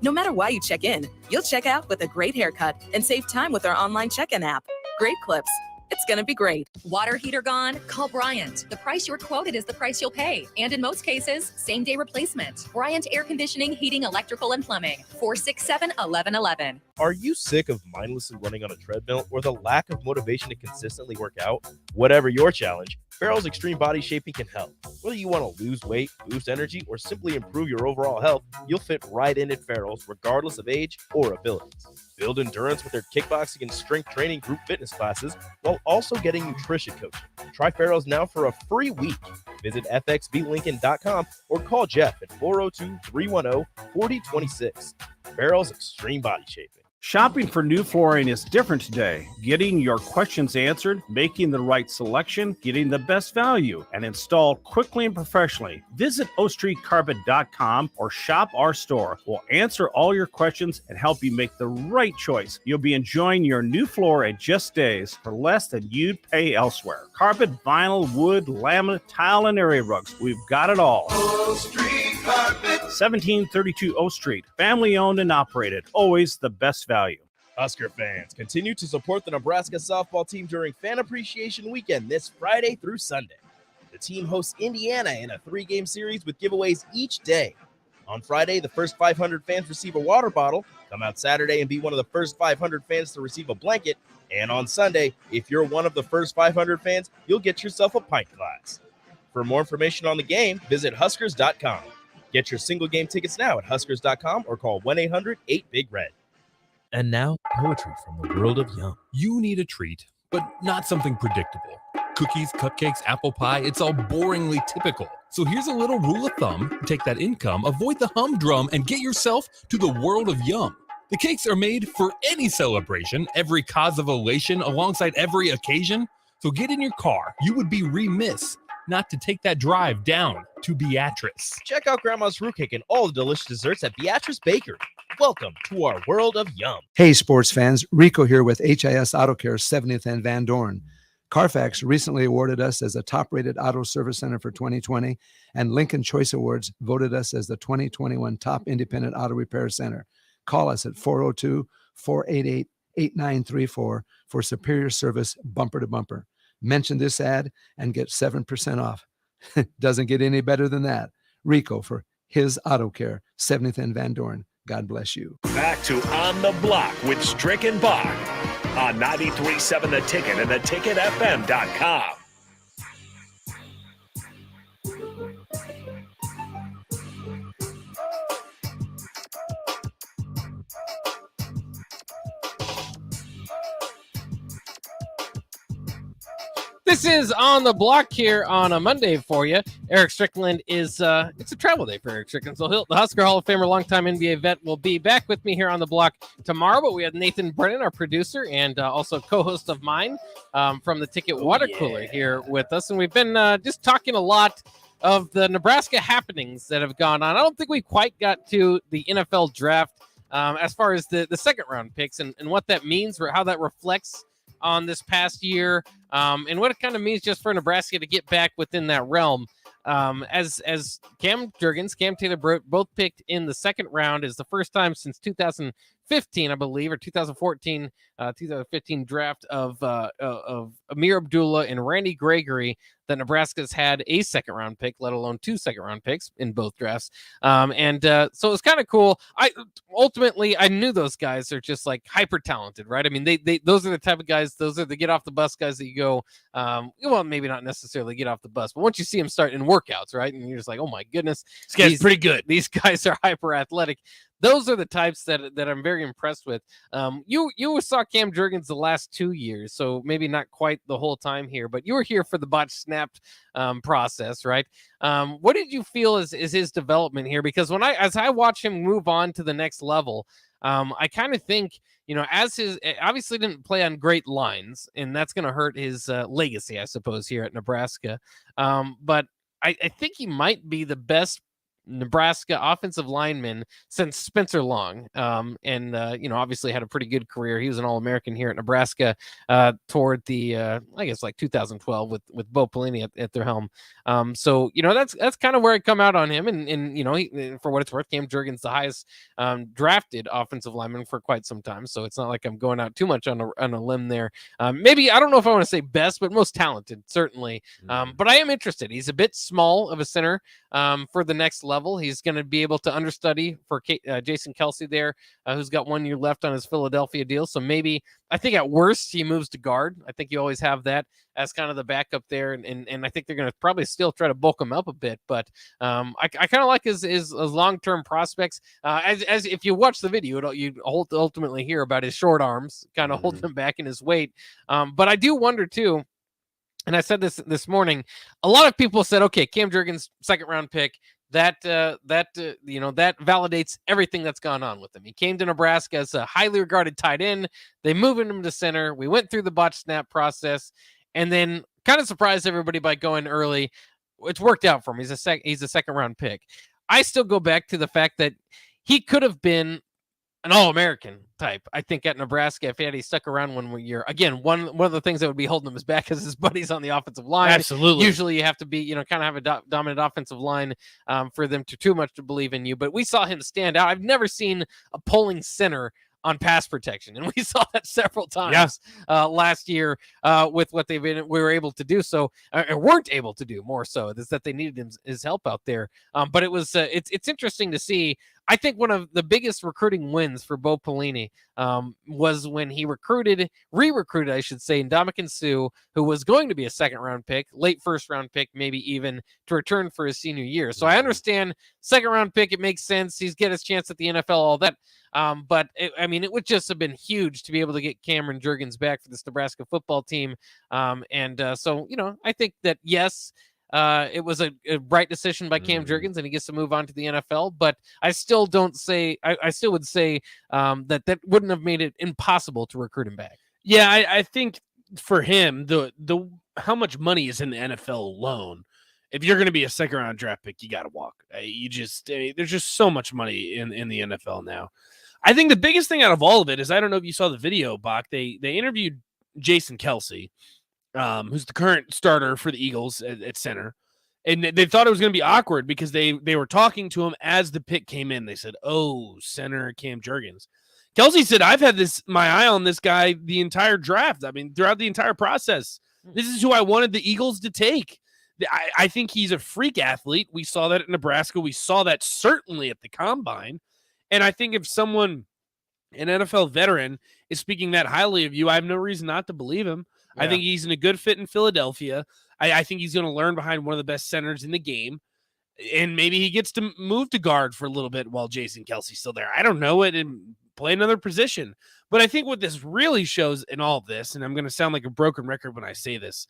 Speaker 9: No matter why you check in, you'll check out with a great haircut and save time with our online check-in app. Great Clips. It's going to be great.
Speaker 21: Water heater gone? Call Bryant. The price you're quoted is the price you'll pay. And in most cases, same-day replacement. Bryant Air Conditioning, Heating, Electrical, and Plumbing. 467-1111.
Speaker 8: Are you sick of mindlessly running on a treadmill or the lack of motivation to consistently work out? Whatever your challenge, Farrell's Extreme Body Shaping can help. Whether you want to lose weight, boost energy, or simply improve your overall health, you'll fit right in at Farrell's regardless of age or abilities. Build endurance with their kickboxing and strength training group fitness classes while also getting nutrition coaching. Try Farrell's now for a free week. Visit fxblincoln.com or call Jeff at 402-310-4026. Farrell's Extreme Body Shaping.
Speaker 3: Shopping for new flooring is different today. Getting your questions answered, making the right selection, getting the best value, and installed quickly and professionally. Visit ostreetcarpet.com or shop our store. We'll answer all your questions and help you make the right choice. You'll be enjoying your new floor in just days for less than you'd pay elsewhere. Carpet, vinyl, wood, laminate, tile, and area rugs. We've got it all.
Speaker 5: O Street Carpet.
Speaker 3: 1732 O Street. Family owned and operated. Always the best value.
Speaker 8: Husker fans, continue to support the Nebraska softball team during Fan Appreciation Weekend this Friday through Sunday. The team hosts Indiana in a 3-game series with giveaways each day. On Friday, the first 500 fans receive a water bottle. Come out Saturday and be one of the first 500 fans to receive a blanket. And on Sunday, if you're one of the first 500 fans, you'll get yourself a pint glass. For more information on the game, visit Huskers.com. Get your single game tickets now at Huskers.com or call 1-800-8-BIG-RED.
Speaker 10: And now, poetry from the world of Yum.
Speaker 6: You need a treat, but not something predictable. Cookies, cupcakes, apple pie, it's all boringly typical. So here's a little rule of thumb. Take that income, avoid the humdrum, and get yourself to the world of Yum.
Speaker 4: The cakes are made for any celebration, every cause of elation, alongside every occasion. So get in your car. You would be remiss not to take that drive down to Beatrice.
Speaker 8: Check out Grandma's fruitcake and all the delicious desserts at Beatrice Bakery. Welcome to our world of yum.
Speaker 11: Hey, sports fans. Rico here with HIS Auto Care 70th and Van Dorn. Carfax recently awarded us as a top-rated auto service center for 2020, and Lincoln Choice Awards voted us as the 2021 top independent auto repair center. Call us at 402-488-8934 for superior service bumper to bumper. Mention this ad and get 7% off. Doesn't get any better than that. Rico for his Auto Care, 70th and Van Dorn. God bless you.
Speaker 3: Back to On the Block with Strick and Bach on 93.7 The Ticket and theticketfm.com.
Speaker 1: This is On the Block here on a Monday for you. Eric Strickland is, it's a travel day for Eric Strickland. So the Husker Hall of Famer, longtime NBA vet, will be back with me here on the block tomorrow. But we have Nathan Brennan, our producer, and also co-host of mine from the Ticket Water Cooler here with us. And we've been just talking a lot of the Nebraska happenings that have gone on. I don't think we quite got to the NFL draft as far as the second round picks and what that means or how that reflects on this past year, and what it kind of means just for Nebraska to get back within that realm. As Cam Jurgens, Cam Taylor both picked in the second round is the first time since 2015, I believe, or 2014, 2015 draft of Amir Abdullah and Randy Gregory that Nebraska's had a second round pick, let alone 2 second round picks in both drafts. So it was kind of cool. I knew those guys are just like hyper talented, right? I mean, they those are the type of guys, those are the get off the bus guys that you go, well, maybe not necessarily get off the bus, but once you see them start in workouts, right? And you're just like, oh my goodness,
Speaker 2: this guy's pretty good.
Speaker 1: These guys are hyper athletic. Those are the types that I'm very impressed with. You saw Cam Jurgens the last 2 years, so maybe not quite the whole time here, but you were here for the botch snapped process, right? What did you feel is his development here? Because as I watch him move on to the next level, I kind of think, obviously didn't play on great lines, and that's going to hurt his legacy, I suppose, here at Nebraska. But I think he might be the best Nebraska offensive lineman since Spencer Long, and obviously had a pretty good career. He was an All-American here at Nebraska toward the I guess like 2012 with Bo Pelini at their helm. So that's kind of where I come out on him, and he, for what it's worth, Cam Jurgens the highest drafted offensive lineman for quite some time. So it's not like I'm going out too much on a limb there. Maybe I don't know if I want to say best, but most talented certainly. But I am interested. He's a bit small of a center for the next level. He's going to be able to understudy for Jason Kelsey there, who's got 1 year left on his Philadelphia deal. So maybe, I think at worst, he moves to guard. I think you always have that as kind of the backup there. And I think they're going to probably still try to bulk him up a bit. But I kind of like his long-term prospects. As if you watch the video, you ultimately hear about his short arms kind of holding him back in his weight. But I do wonder, too, and I said this morning, a lot of people said, okay, Cam Jurgens, second round pick, that validates everything that's gone on with him. He came to Nebraska as a highly regarded tight end. They moved him to center. We went through the botch snap process, and then kind of surprised everybody by going early. It's worked out for him. He's a second round pick. I still go back to the fact that he could have been an All-American type, I think, at Nebraska if he stuck around 1 year. Again, one of the things that would be holding him back is his buddies on the offensive line.
Speaker 2: Absolutely.
Speaker 1: Usually you have to be, kind of have a dominant offensive line for them to too much to believe in you. But we saw him stand out. I've never seen a pulling center on pass protection, and we saw that several times last year with what we were able to do. So, or weren't able to do, more so, is that they needed his help out there. But it was it's interesting to see. I think one of the biggest recruiting wins for Bo Pelini was when he re-recruited, I should say, Ndamukong Suh, who was going to be a second-round pick, late first-round pick, maybe even to return for his senior year. So I understand second-round pick, it makes sense. He's get his chance at the NFL, all that. But it would just have been huge to be able to get Cameron Jurgens back for this Nebraska football team. So I think that, yes, it was a right decision by Cam Jurgens, and he gets to move on to the NFL. But I still don't say I still would say that wouldn't have made it impossible to recruit him back.
Speaker 2: Yeah, I think for him, the how much money is in the NFL alone. If you're going to be a second-round draft pick, you got to walk. There's just so much money in the NFL now. I think the biggest thing out of all of it is, I don't know if you saw the video, Bach. They interviewed Jason Kelsey, who's the current starter for the Eagles at center. And they thought it was going to be awkward because they were talking to him as the pick came in. They said, "Oh, center Cam Jurgens." Kelsey said, "I've had my eye on this guy the entire draft. I mean, throughout the entire process. This is who I wanted the Eagles to take. I think he's a freak athlete. We saw that at Nebraska. We saw that certainly at the Combine. And I think if someone, an NFL veteran, is speaking that highly of you, I have no reason not to believe him. Yeah. I think he's in a good fit in Philadelphia. I think he's going to learn behind one of the best centers in the game. And maybe he gets to move to guard for a little bit while Jason Kelsey's still there. I don't know it, and play another position. But I think what this really shows in all of this, and I'm going to sound like a broken record when I say this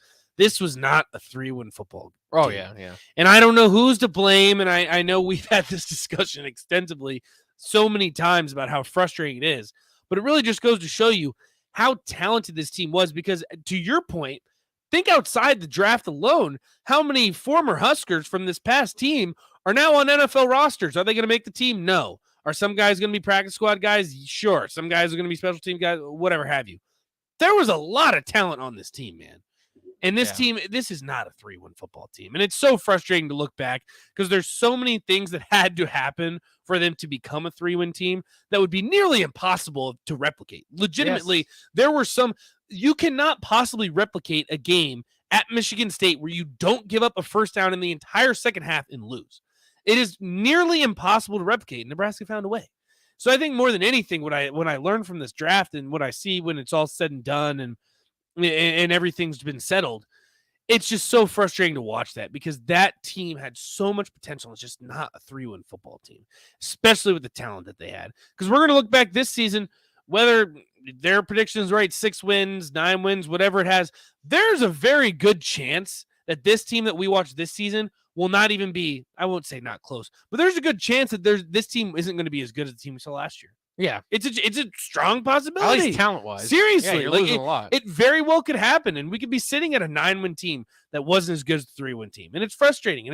Speaker 2: was not a 3-win football team.
Speaker 1: Oh, yeah.
Speaker 2: And I don't know who's to blame, and I know we've had this discussion extensively so many times about how frustrating it is. But it really just goes to show you how talented this team was, because to your point, think outside the draft alone, how many former Huskers from this past team are now on NFL rosters? Are they going to make the team? No. Are some guys going to be practice squad guys? Sure. Some guys are going to be special team guys, whatever have you. There was a lot of talent on this team, man. And this team, this is not a 3-1 football team. And it's so frustrating to look back because there's so many things that had to happen for them to become a 3-win team that would be nearly impossible to replicate. Legitimately, there were some, you cannot possibly replicate a game at Michigan State where you don't give up a first down in the entire second half and lose. It is nearly impossible to replicate. Nebraska found a way. So I think more than anything, when I learned from this draft and what I see when it's all said and done and everything's been settled, it's just so frustrating to watch that, because that team had so much potential. It's just not a 3-win football team, especially with the talent that they had. Because we're going to look back this season, whether their predictions right, 6 wins, 9 wins, whatever it has, there's a very good chance that this team that we watched this season will not even be, I won't say not close, but there's a good chance that this team isn't going to be as good as the team we saw last year.
Speaker 1: Yeah,
Speaker 2: it's a strong possibility.
Speaker 1: At least talent-wise.
Speaker 2: Seriously.
Speaker 1: Yeah, you're losing a lot.
Speaker 2: It very well could happen, and we could be sitting at a 9-win team that wasn't as good as the 3-win team. And it's frustrating,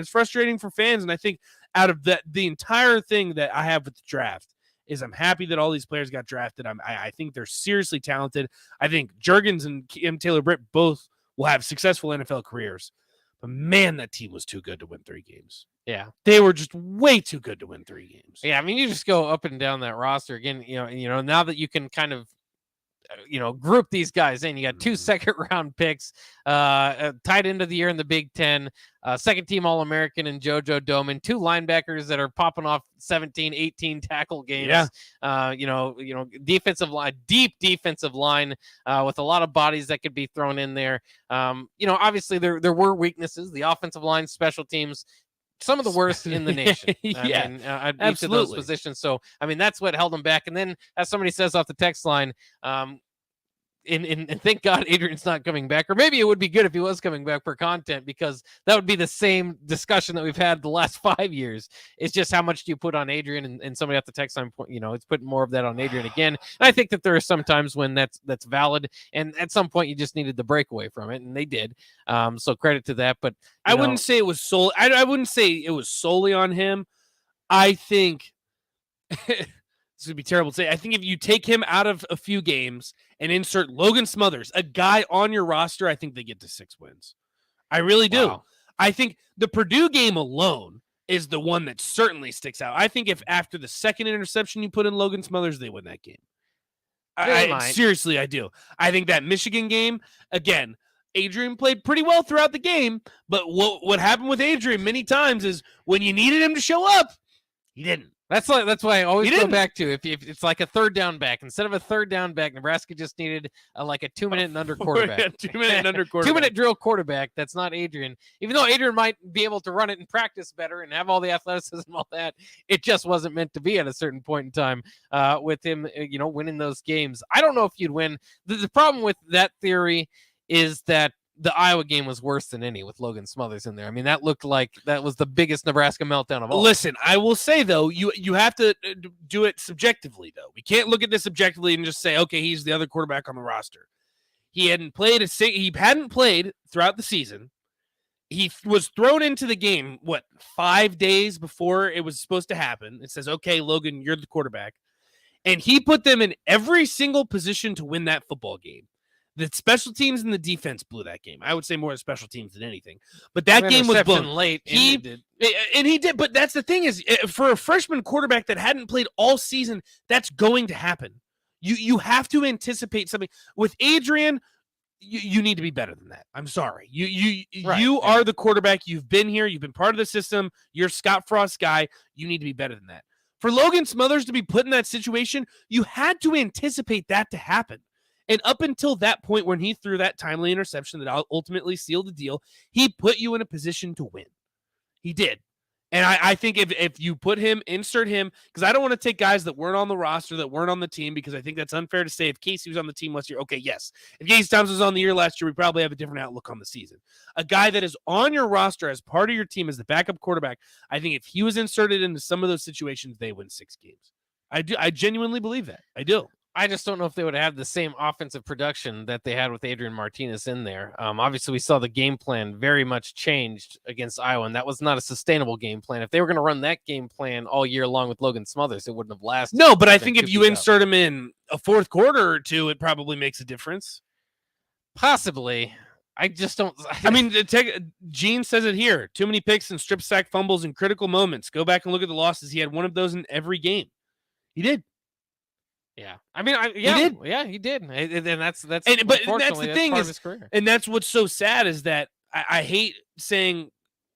Speaker 2: for fans. And I think out of the entire thing that I have with the draft is I'm happy that all these players got drafted. I think they're seriously talented. I think Jurgens and Kim Taylor-Britt both will have successful NFL careers. But, man, that team was too good to win 3 games.
Speaker 1: Yeah,
Speaker 2: they were just way too good to win 3 games.
Speaker 1: Yeah, I mean, you just go up and down that roster again. You know, now that you can kind of, group these guys in, you got 2 second-round picks, tied into the year in the Big Ten, second team All-American in JoJo Doman, 2 linebackers that are popping off 17, 18 tackle games. Yeah, defensive line, deep defensive line with a lot of bodies that could be thrown in there. Obviously there were weaknesses. The offensive line, special teams, some of the worst in the nation. At each of those positions. So, I mean, that's what held them back. And then, as somebody says off the text line, and thank God Adrian's not coming back, or maybe it would be good if he was coming back for content, because that would be the same discussion that we've had the last 5 years. It's just how much do you put on Adrian, and somebody at the text line, it's putting more of that on Adrian again. And I think that there are some times when that's valid, and at some point you just needed the breakaway from it, and they did. So credit to that. But
Speaker 2: I wouldn't say it was solely. I wouldn't say it was solely on him. I think. This would be terrible to say. I think if you take him out of a few games and insert Logan Smothers, a guy on your roster, I think they get to 6 wins. I really do. Wow. I think the Purdue game alone is the one that certainly sticks out. I think if after the second interception you put in Logan Smothers, they win that game. Seriously, I do. I think that Michigan game, again, Adrian played pretty well throughout the game, but what happened with Adrian many times is when you needed him to show up, he didn't.
Speaker 1: That's why I always go back to if it's like a third down back. Instead of a third down back, Nebraska just needed a 2-minute and under quarterback.
Speaker 2: 2-minute and under quarterback.
Speaker 1: 2-minute drill quarterback. That's not Adrian. Even though Adrian might be able to run it and practice better and have all the athleticism and all that, it just wasn't meant to be at a certain point in time with him, winning those games. I don't know if you'd win. The problem with that theory is that the Iowa game was worse than any with Logan Smothers in there. I mean, that looked like that was the biggest Nebraska meltdown of all.
Speaker 2: Listen, I will say, though, you have to do it subjectively, though. We can't look at this objectively and just say, okay, he's the other quarterback on the roster. He hadn't played throughout the season. He was thrown into the game, 5 days before it was supposed to happen. It says, okay, Logan, you're the quarterback. And he put them in every single position to win that football game. The special teams and the defense blew that game. I would say more the special teams than anything. But that game was blown
Speaker 1: late.
Speaker 2: He did. But that's the thing is, for a freshman quarterback that hadn't played all season, that's going to happen. You have to anticipate something. With Adrian, you need to be better than that. I'm sorry. You are the quarterback. You've been here. You've been part of the system. You're Scott Frost guy. You need to be better than that. For Logan Smothers to be put in that situation, you had to anticipate that to happen. And up until that point when he threw that timely interception that ultimately sealed the deal, he put you in a position to win. He did. And I think if you insert him, because I don't want to take guys that weren't on the roster, that weren't on the team, because I think that's unfair to say if Casey was on the team last year, okay, yes. If Casey Thompson was on the year last year, we probably have a different outlook on the season. A guy that is on your roster as part of your team as the backup quarterback, I think if he was inserted into some of those situations, they win 6 games. I genuinely believe that. I do.
Speaker 1: I just don't know if they would have the same offensive production that they had with Adrian Martinez in there. Obviously, we saw the game plan very much changed against Iowa, and that was not a sustainable game plan. If they were going to run that game plan all year long with Logan Smothers, it wouldn't have lasted.
Speaker 2: No, but I think if you insert him in a fourth quarter or two, it probably makes a difference.
Speaker 1: Possibly. I just don't.
Speaker 2: I mean, Gene says it here. Too many picks and strip sack fumbles in critical moments. Go back and look at the losses. He had one of those in every game. He did.
Speaker 1: Yeah, I mean, he did, and that's
Speaker 2: but that's the thing
Speaker 1: part
Speaker 2: is,
Speaker 1: of his career.
Speaker 2: And that's what's so sad is that I hate saying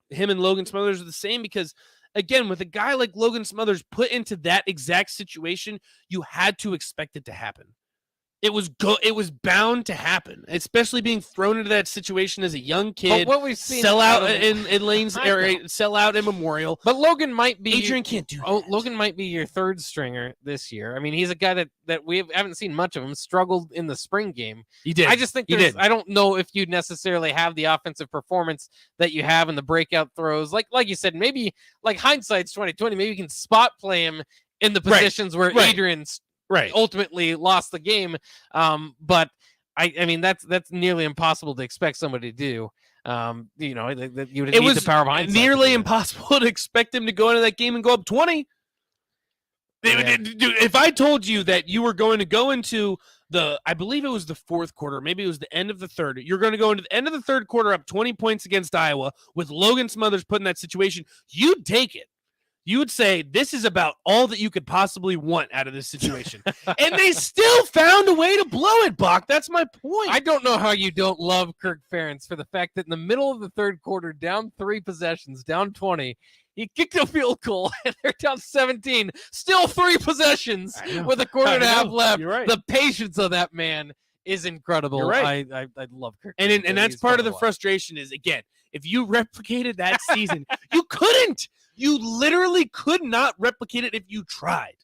Speaker 2: him and Logan Smothers are the same because, again, with a guy like Logan Smothers put into that exact situation, you had to expect it to happen. It was bound to happen, especially being thrown into that situation as a young kid.
Speaker 1: But what we've seen
Speaker 2: sell out in Lane's area, sell out in Memorial.
Speaker 1: But Logan might be
Speaker 2: Adrian can't do that.
Speaker 1: Logan might be your third stringer this year. I mean, he's a guy that we haven't seen much of him. Struggled in the spring game.
Speaker 2: He did.
Speaker 1: I just think I don't know if you necessarily have the offensive performance that you have in the breakout throws. Like you said, maybe like hindsight's 2020. Maybe you can spot play him in the positions where Adrian's. Ultimately lost the game. But I mean, that's nearly impossible to expect somebody to do. You know, that you would need the power of hindsight.
Speaker 2: Nearly impossible to expect him to go into that game and go up 20. Yeah. Dude, if I told you that you were going to go into I believe it was the fourth quarter, maybe it was the end of the third. You're going to go into the end of the third quarter up 20 points against Iowa with Logan Smothers put in that situation, you'd take it. You would say this is about all that you could possibly want out of this situation. And they still found a way to blow it, Bach. That's my point.
Speaker 1: I don't know how you don't love Kirk Ferentz for the fact that in the middle of the third quarter, down 3 possessions, down 20, he kicked a field goal, and they're down 17. Still 3 possessions with a quarter and a half left.
Speaker 2: You're right.
Speaker 1: The patience of that man is incredible.
Speaker 2: You're right.
Speaker 1: I love Kirk.
Speaker 2: And that's part of the frustration is, again, if you replicated that season, you couldn't. You literally could not replicate it if you tried.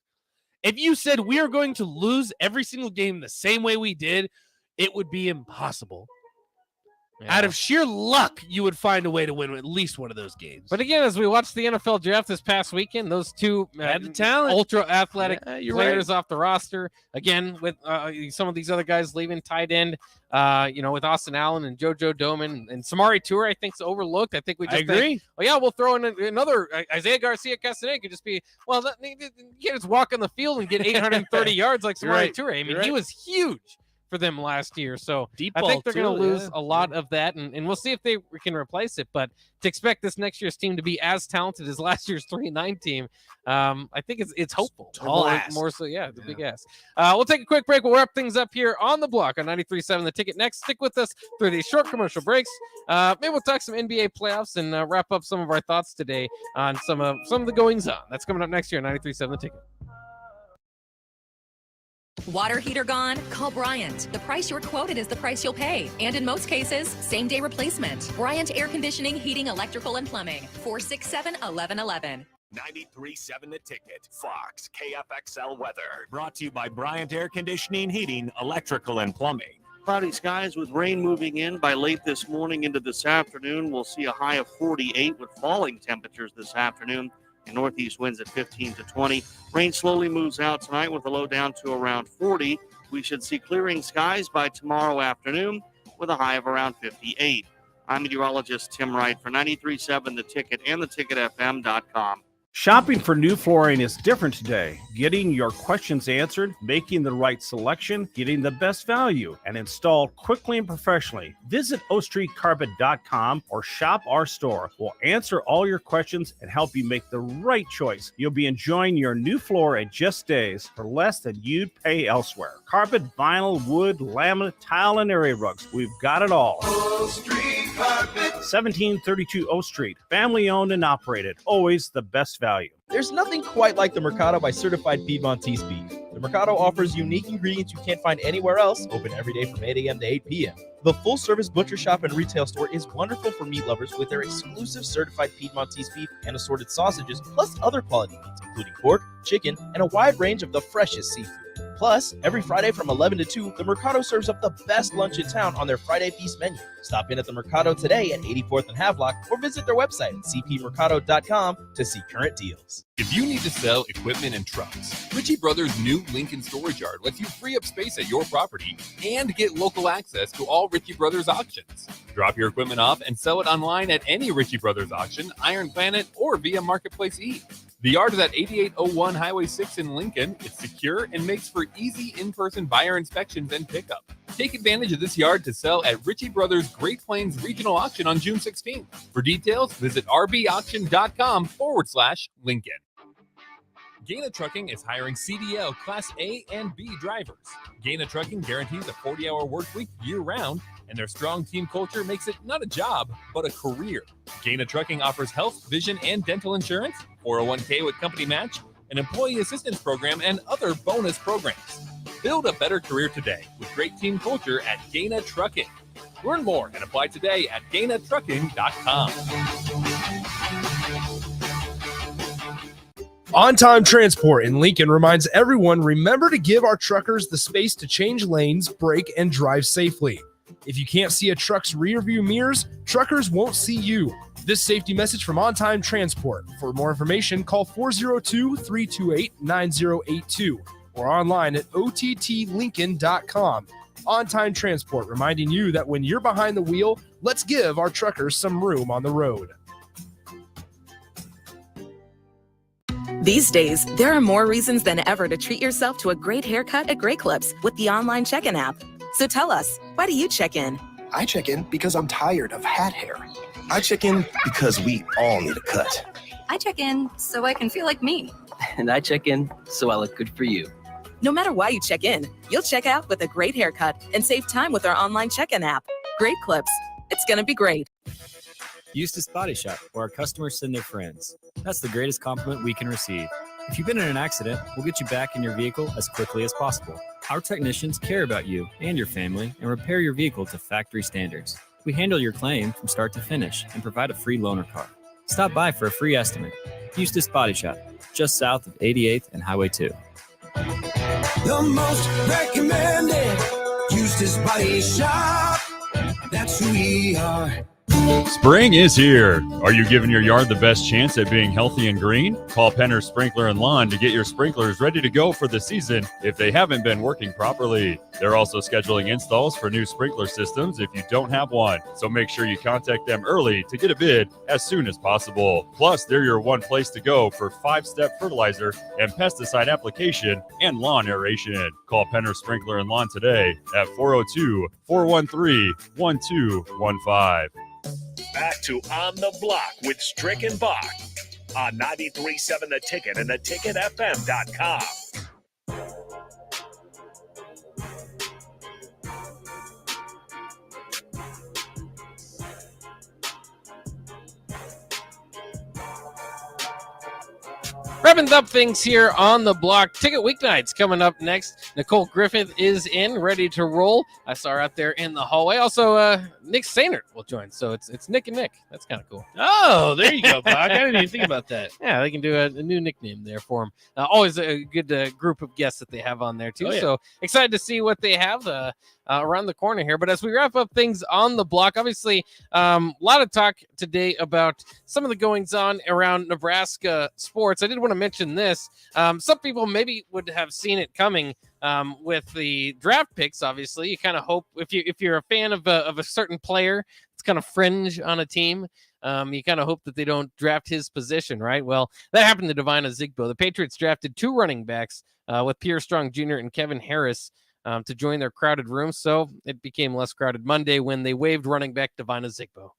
Speaker 2: If you said we are going to lose every single game the same way we did, it would be impossible. Yeah. Out of sheer luck, you would find a way to win at least one of those games.
Speaker 1: But again, as we watched the NFL draft this past weekend, those two
Speaker 2: had the talent,
Speaker 1: ultra athletic players off the roster. Again, with some of these other guys leaving, tight end, with Austin Allen and JoJo Doman and Samari Toure, I think is overlooked. I think we just
Speaker 2: agree.
Speaker 1: We'll throw in another Isaiah Garcia Castanet could just be you can't just walk on the field and get 830 yards like Samari Toure. I mean, he was huge for them last year. So I think they're going to lose a lot of that, and we'll see if they can replace it. But to expect this next year's team to be as talented as last year's 3-9 team, I think it's hopeful. More so, it's a big ass. We'll take a quick break. We'll wrap things up here on the block on 93.7 The Ticket. Next, stick with us through these short commercial breaks. Maybe we'll talk some NBA playoffs and wrap up some of our thoughts today on some of the goings on. That's coming up next year on 93.7 The Ticket.
Speaker 21: Water heater gone? Call Bryant. The price you're quoted is the price you'll pay. And in most cases, same-day replacement. Bryant Air Conditioning, Heating, Electrical, and Plumbing. 467-1111.
Speaker 3: 93.7 The Ticket. Fox KFXL weather. Brought to you by Bryant Air Conditioning, Heating, Electrical, and Plumbing.
Speaker 7: Cloudy skies with rain moving in by late this morning into this afternoon. We'll see a high of 48 with falling temperatures this afternoon and northeast winds at 15 to 20. Rain slowly moves out tonight with a low down to around 40. We should see clearing skies by tomorrow afternoon with a high of around 58. I'm meteorologist Tim Wright for 93.7 The Ticket and theticketfm.com.
Speaker 3: Shopping for new flooring is different today. Getting your questions answered, making the right selection, getting the best value, and installed quickly and professionally. Visit ostreetcarpet.com or shop our store. We'll answer all your questions and help you make the right choice. You'll be enjoying your new floor in just days for less than you'd pay elsewhere. Carpet, vinyl, wood, laminate, tile, and area rugs. We've got it all.
Speaker 17: O Street Carpet.
Speaker 3: 1732 O Street. Family owned and operated. Always the best value.
Speaker 8: There's nothing quite like the Mercado by Certified Piedmontese beef. The Mercado offers unique ingredients you can't find anywhere else, open every day from 8 a.m. to 8 p.m. The full-service butcher shop and retail store is wonderful for meat lovers with their exclusive Certified Piedmontese beef and assorted sausages, plus other quality meats, including pork, chicken, and a wide range of the freshest seafood. Plus, every Friday from 11 to 2, the Mercado serves up the best lunch in town on their Friday Feast menu. Stop in at the Mercado today at 84th and Havelock or visit their website at cpmercado.com to see current deals.
Speaker 4: If you need to sell equipment and trucks, Ritchie Brothers' new Lincoln Storage Yard lets you free up space at your property and get local access to all Ritchie Brothers auctions. Drop your equipment off and sell it online at any Ritchie Brothers auction, Iron Planet, or via Marketplace E. The yard is at 8801 Highway 6 in Lincoln. It's secure and makes for easy in-person buyer inspections and pickup. Take advantage of this yard to sell at Ritchie Brothers Great Plains Regional Auction on June 16th. For details, visit rbauction.com/Lincoln. Gaina Trucking is hiring CDL Class A and B drivers. Gaina Trucking guarantees a 40-hour work week year-round, and their strong team culture makes it not a job, but a career. Gaina Trucking offers health, vision, and dental insurance, 401k with company match, an employee assistance program, and other bonus programs. Build a better career today with great team culture at Gaina Trucking. Learn more and apply today at GainaTrucking.com.
Speaker 10: On Time Transport in Lincoln reminds everyone, remember to give our truckers the space to change lanes, brake, and drive safely. If you can't see a truck's rear view mirrors, truckers won't see you. This safety message from On Time Transport. For more information, call 402-328-9082 or online at ottlincoln.com. On Time Transport, reminding you that when you're behind the wheel, let's give our truckers some room on the road.
Speaker 9: These days, there are more reasons than ever to treat yourself to a great haircut at Great Clips with the online check-in app. So tell us, why do you check in?
Speaker 15: I check in because I'm tired of hat hair. I check in because we all need a cut.
Speaker 21: I check in so I can feel like me.
Speaker 16: And I check in so I look good for you.
Speaker 9: No matter why you check in, you'll check out with a great haircut and save time with our online check-in app. Great Clips. It's going to be great.
Speaker 18: Eustace Body Shop, where our customers send their friends. That's the greatest compliment we can receive. If you've been in an accident, we'll get you back in your vehicle as quickly as possible. Our technicians care about you and your family and repair your vehicle to factory standards. We handle your claim from start to finish and provide a free loaner car. Stop by for a free estimate. Eustace Body Shop, just south of 88th and Highway 2.
Speaker 17: The most recommended Eustace Body Shop. That's who we are.
Speaker 20: Spring is here. Are you giving your yard the best chance at being healthy and green? Call Penner Sprinkler and Lawn to get your sprinklers ready to go for the season if they haven't been working properly. They're also scheduling installs for new sprinkler systems if you don't have one. So make sure you contact them early to get a bid as soon as possible. Plus, they're your one place to go for 5-step fertilizer and pesticide application and lawn aeration. Call Penner Sprinkler and Lawn today at 402-413-1215.
Speaker 3: Back to On the Block with Strick and Bach on 93.7 The Ticket and theticketfm.com.
Speaker 1: Wrapping up things here on the block. Ticket weeknights coming up next. Nicole Griffith is in, ready to roll. I saw her out there in the hallway. Also, Nick Sainert will join. So it's Nick and Nick. That's kind of cool.
Speaker 2: Oh, there you go, Bach. I didn't even think about that.
Speaker 1: Yeah, they can do a new nickname there for him. Always a good group of guests that they have on there, too.
Speaker 2: Oh, yeah.
Speaker 1: So excited to see what they have. around the corner here. But as we wrap up things on the block, obviously, a lot of talk today about some of the goings on around Nebraska sports. I did want to mention this. Some people maybe would have seen it coming with the draft picks. Obviously, you kind of hope if you're a fan of a certain player, it's kind of fringe on a team. You kind of hope that they don't draft his position, right? Well, that happened to Divine Ozigbo. The Patriots drafted 2 running backs with Pierre Strong Jr. and Kevin Harris to join their crowded room. So it became less crowded Monday when they waived running back Divine Ozigbo,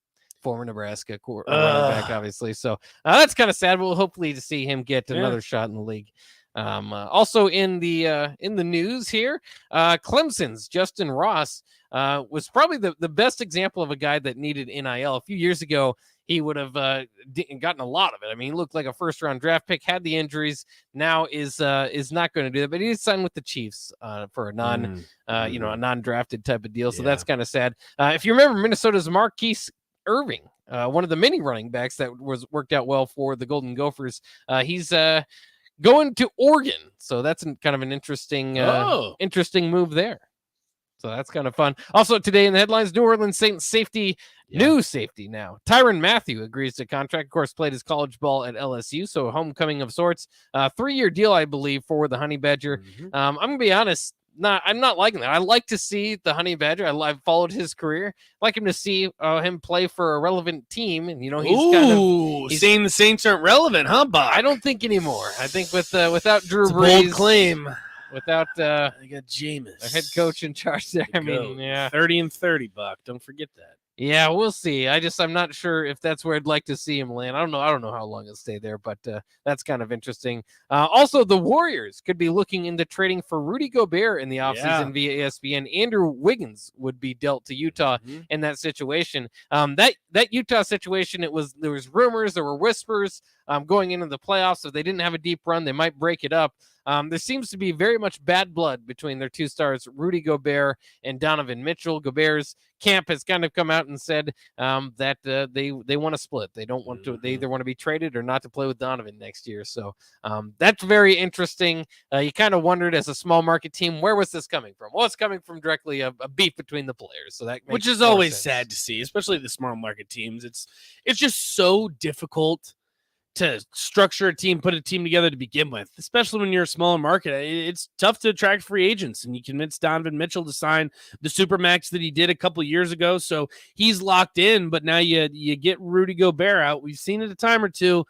Speaker 1: former Nebraska running back, obviously. So that's kind of sad. We'll hopefully to see him get another shot in the league. Also in the news here, Clemson's Justin Ross was probably the best example of a guy that needed NIL. A few years ago, he would have gotten a lot of it. I mean, he looked like a first-round draft pick, had the injuries, now is not going to do that. But he did sign with the Chiefs for a non-drafted type of deal. So that's kind of sad. If you remember, Minnesota's Marquise Irving, one of the many running backs that worked out well for the Golden Gophers, he's going to Oregon. So that's kind of an interesting move there. So that's kind of fun. Also today in the headlines, New Orleans Saints new safety now. Tyrann Mathieu agrees to contract. Of course, played his college ball at LSU, so a homecoming of sorts. 3-year deal, I believe, for the Honey Badger. I'm going to be honest, I'm not liking that. I like to see the Honey Badger. I've followed his career. I like him to see him play for a relevant team. And, he's
Speaker 2: saying the Saints aren't relevant, huh, Bob?
Speaker 1: I don't think anymore. I think without Drew
Speaker 2: It's a
Speaker 1: Brees.
Speaker 2: bold claim.
Speaker 1: Without
Speaker 2: I got Jameis,
Speaker 1: a head coach in charge there. I mean,
Speaker 2: 30-30, Buck. Don't forget that.
Speaker 1: Yeah, we'll see. I'm not sure if that's where I'd like to see him land. I don't know how long he'll stay there, but that's kind of interesting. Also, the Warriors could be looking into trading for Rudy Gobert in the offseason via ESPN. Andrew Wiggins would be dealt to Utah in that situation. That Utah situation, there was rumors, there were whispers going into the playoffs. If they didn't have a deep run, they might break it up. There seems to be very much bad blood between their 2 stars, Rudy Gobert and Donovan Mitchell. Gobert's camp has kind of come out and said that they want to split. They don't want to. They either want to be traded or not to play with Donovan next year. So that's very interesting. You kind of wondered as a small market team, where was this coming from? Well, it's coming from directly a beef between the players. So that
Speaker 2: which is always sad to see, especially the small market teams. It's just so difficult to structure a team, put a team together to begin with, especially when you're a smaller market. It's tough to attract free agents, and you convinced Donovan Mitchell to sign the Supermax that he did a couple years ago. So he's locked in, but now you get Rudy Gobert out. We've seen it a time or two.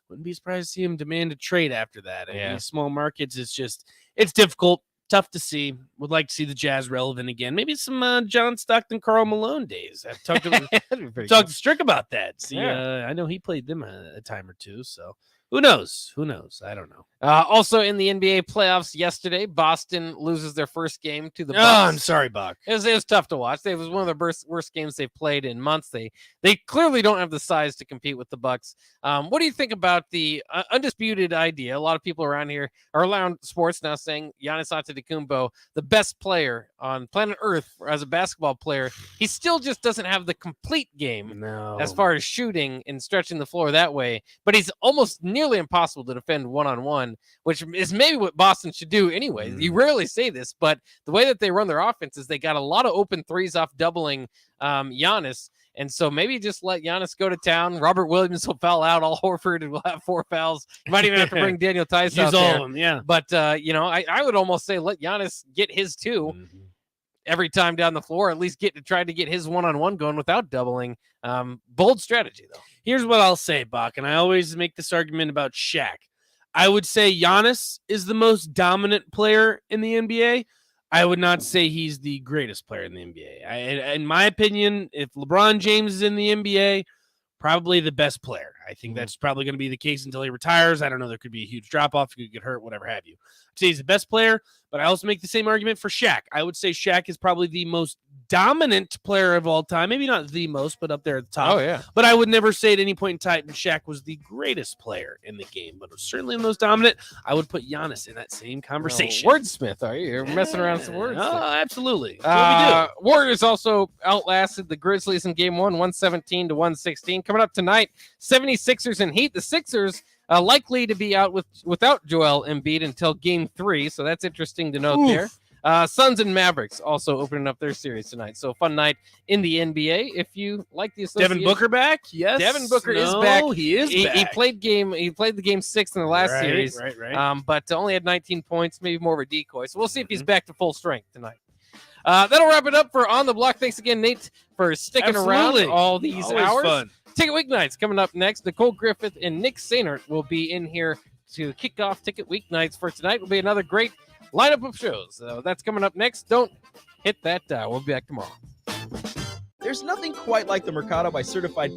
Speaker 2: Wouldn't be surprised to see him demand a trade after that. And these small markets, it's difficult. Tough to see. Would like to see the Jazz relevant again. Maybe some John Stockton, Karl Malone days. I've talked to Strick about that. See, I know he played them a time or two. So who knows? I don't know.
Speaker 1: Also in the NBA playoffs yesterday, Boston loses their first game to the Bucks.
Speaker 2: Oh, I'm sorry, Buck.
Speaker 1: It was tough to watch. It was one of the worst games they've played in months. They clearly don't have the size to compete with the Bucks. What do you think about the undisputed idea? A lot of people around here are around sports now saying Giannis Antetokounmpo, the best player on planet Earth as a basketball player, he still just doesn't have the complete game as far as shooting and stretching the floor that way. But he's almost nearly impossible to defend one-on-one, which is maybe what Boston should do anyway. You rarely say this, but the way that they run their offense is they got a lot of open threes off doubling Giannis. And so maybe just let Giannis go to town. Robert Williams will foul out. Al Horford will have 4 fouls. You might even have to bring Daniel Tice out
Speaker 2: all
Speaker 1: there.
Speaker 2: of them, yeah.
Speaker 1: But, I would almost say let Giannis get his 2 every time down the floor, at least try to get his one-on-one going without doubling. Bold strategy, though.
Speaker 2: Here's what I'll say, Bach, and I always make this argument about Shaq. I would say Giannis is the most dominant player in the NBA. I would not say he's the greatest player in the NBA. In my opinion, if LeBron James is in the NBA, probably the best player. I think that's probably going to be the case until he retires. I don't know. There could be a huge drop-off. He could get hurt, whatever have you. I'd say he's the best player, but I also make the same argument for Shaq. I would say Shaq is probably the most dominant player of all time. Maybe not the most, but up there at the top.
Speaker 1: Oh, yeah.
Speaker 2: But I would never say at any point in time Shaq was the greatest player in the game, but certainly the most dominant. I would put Giannis in that same conversation.
Speaker 1: Wordsmith, are you? You're messing around with some words.
Speaker 2: Oh, absolutely. That's what we do.
Speaker 1: Warriors also outlasted the Grizzlies in game 1, 117-116. Coming up tonight, 76ers and Heat. The Sixers likely to be out without Joel Embiid until game 3, so that's interesting to note there. Suns and Mavericks also opening up their series tonight. So fun night in the NBA. If you like the association.
Speaker 2: Devin Booker back? Yes.
Speaker 1: Devin Booker is back.
Speaker 2: He is back.
Speaker 1: He played the game 6 in the last series.
Speaker 2: Right.
Speaker 1: But only had 19 points, maybe more of a decoy. So we'll see if he's back to full strength tonight. That'll wrap it up for On the Block. Thanks again, Nate, for sticking around all these
Speaker 2: Always
Speaker 1: hours.
Speaker 2: Fun.
Speaker 1: Ticket Weeknights coming up next. Nicole Griffith and Nick Sainert will be in here to kick off Ticket Weeknights for tonight. Will be another great lineup of shows. So that's coming up next. Don't hit that dial. We'll be back tomorrow.
Speaker 8: There's nothing quite like the Mercado by Certified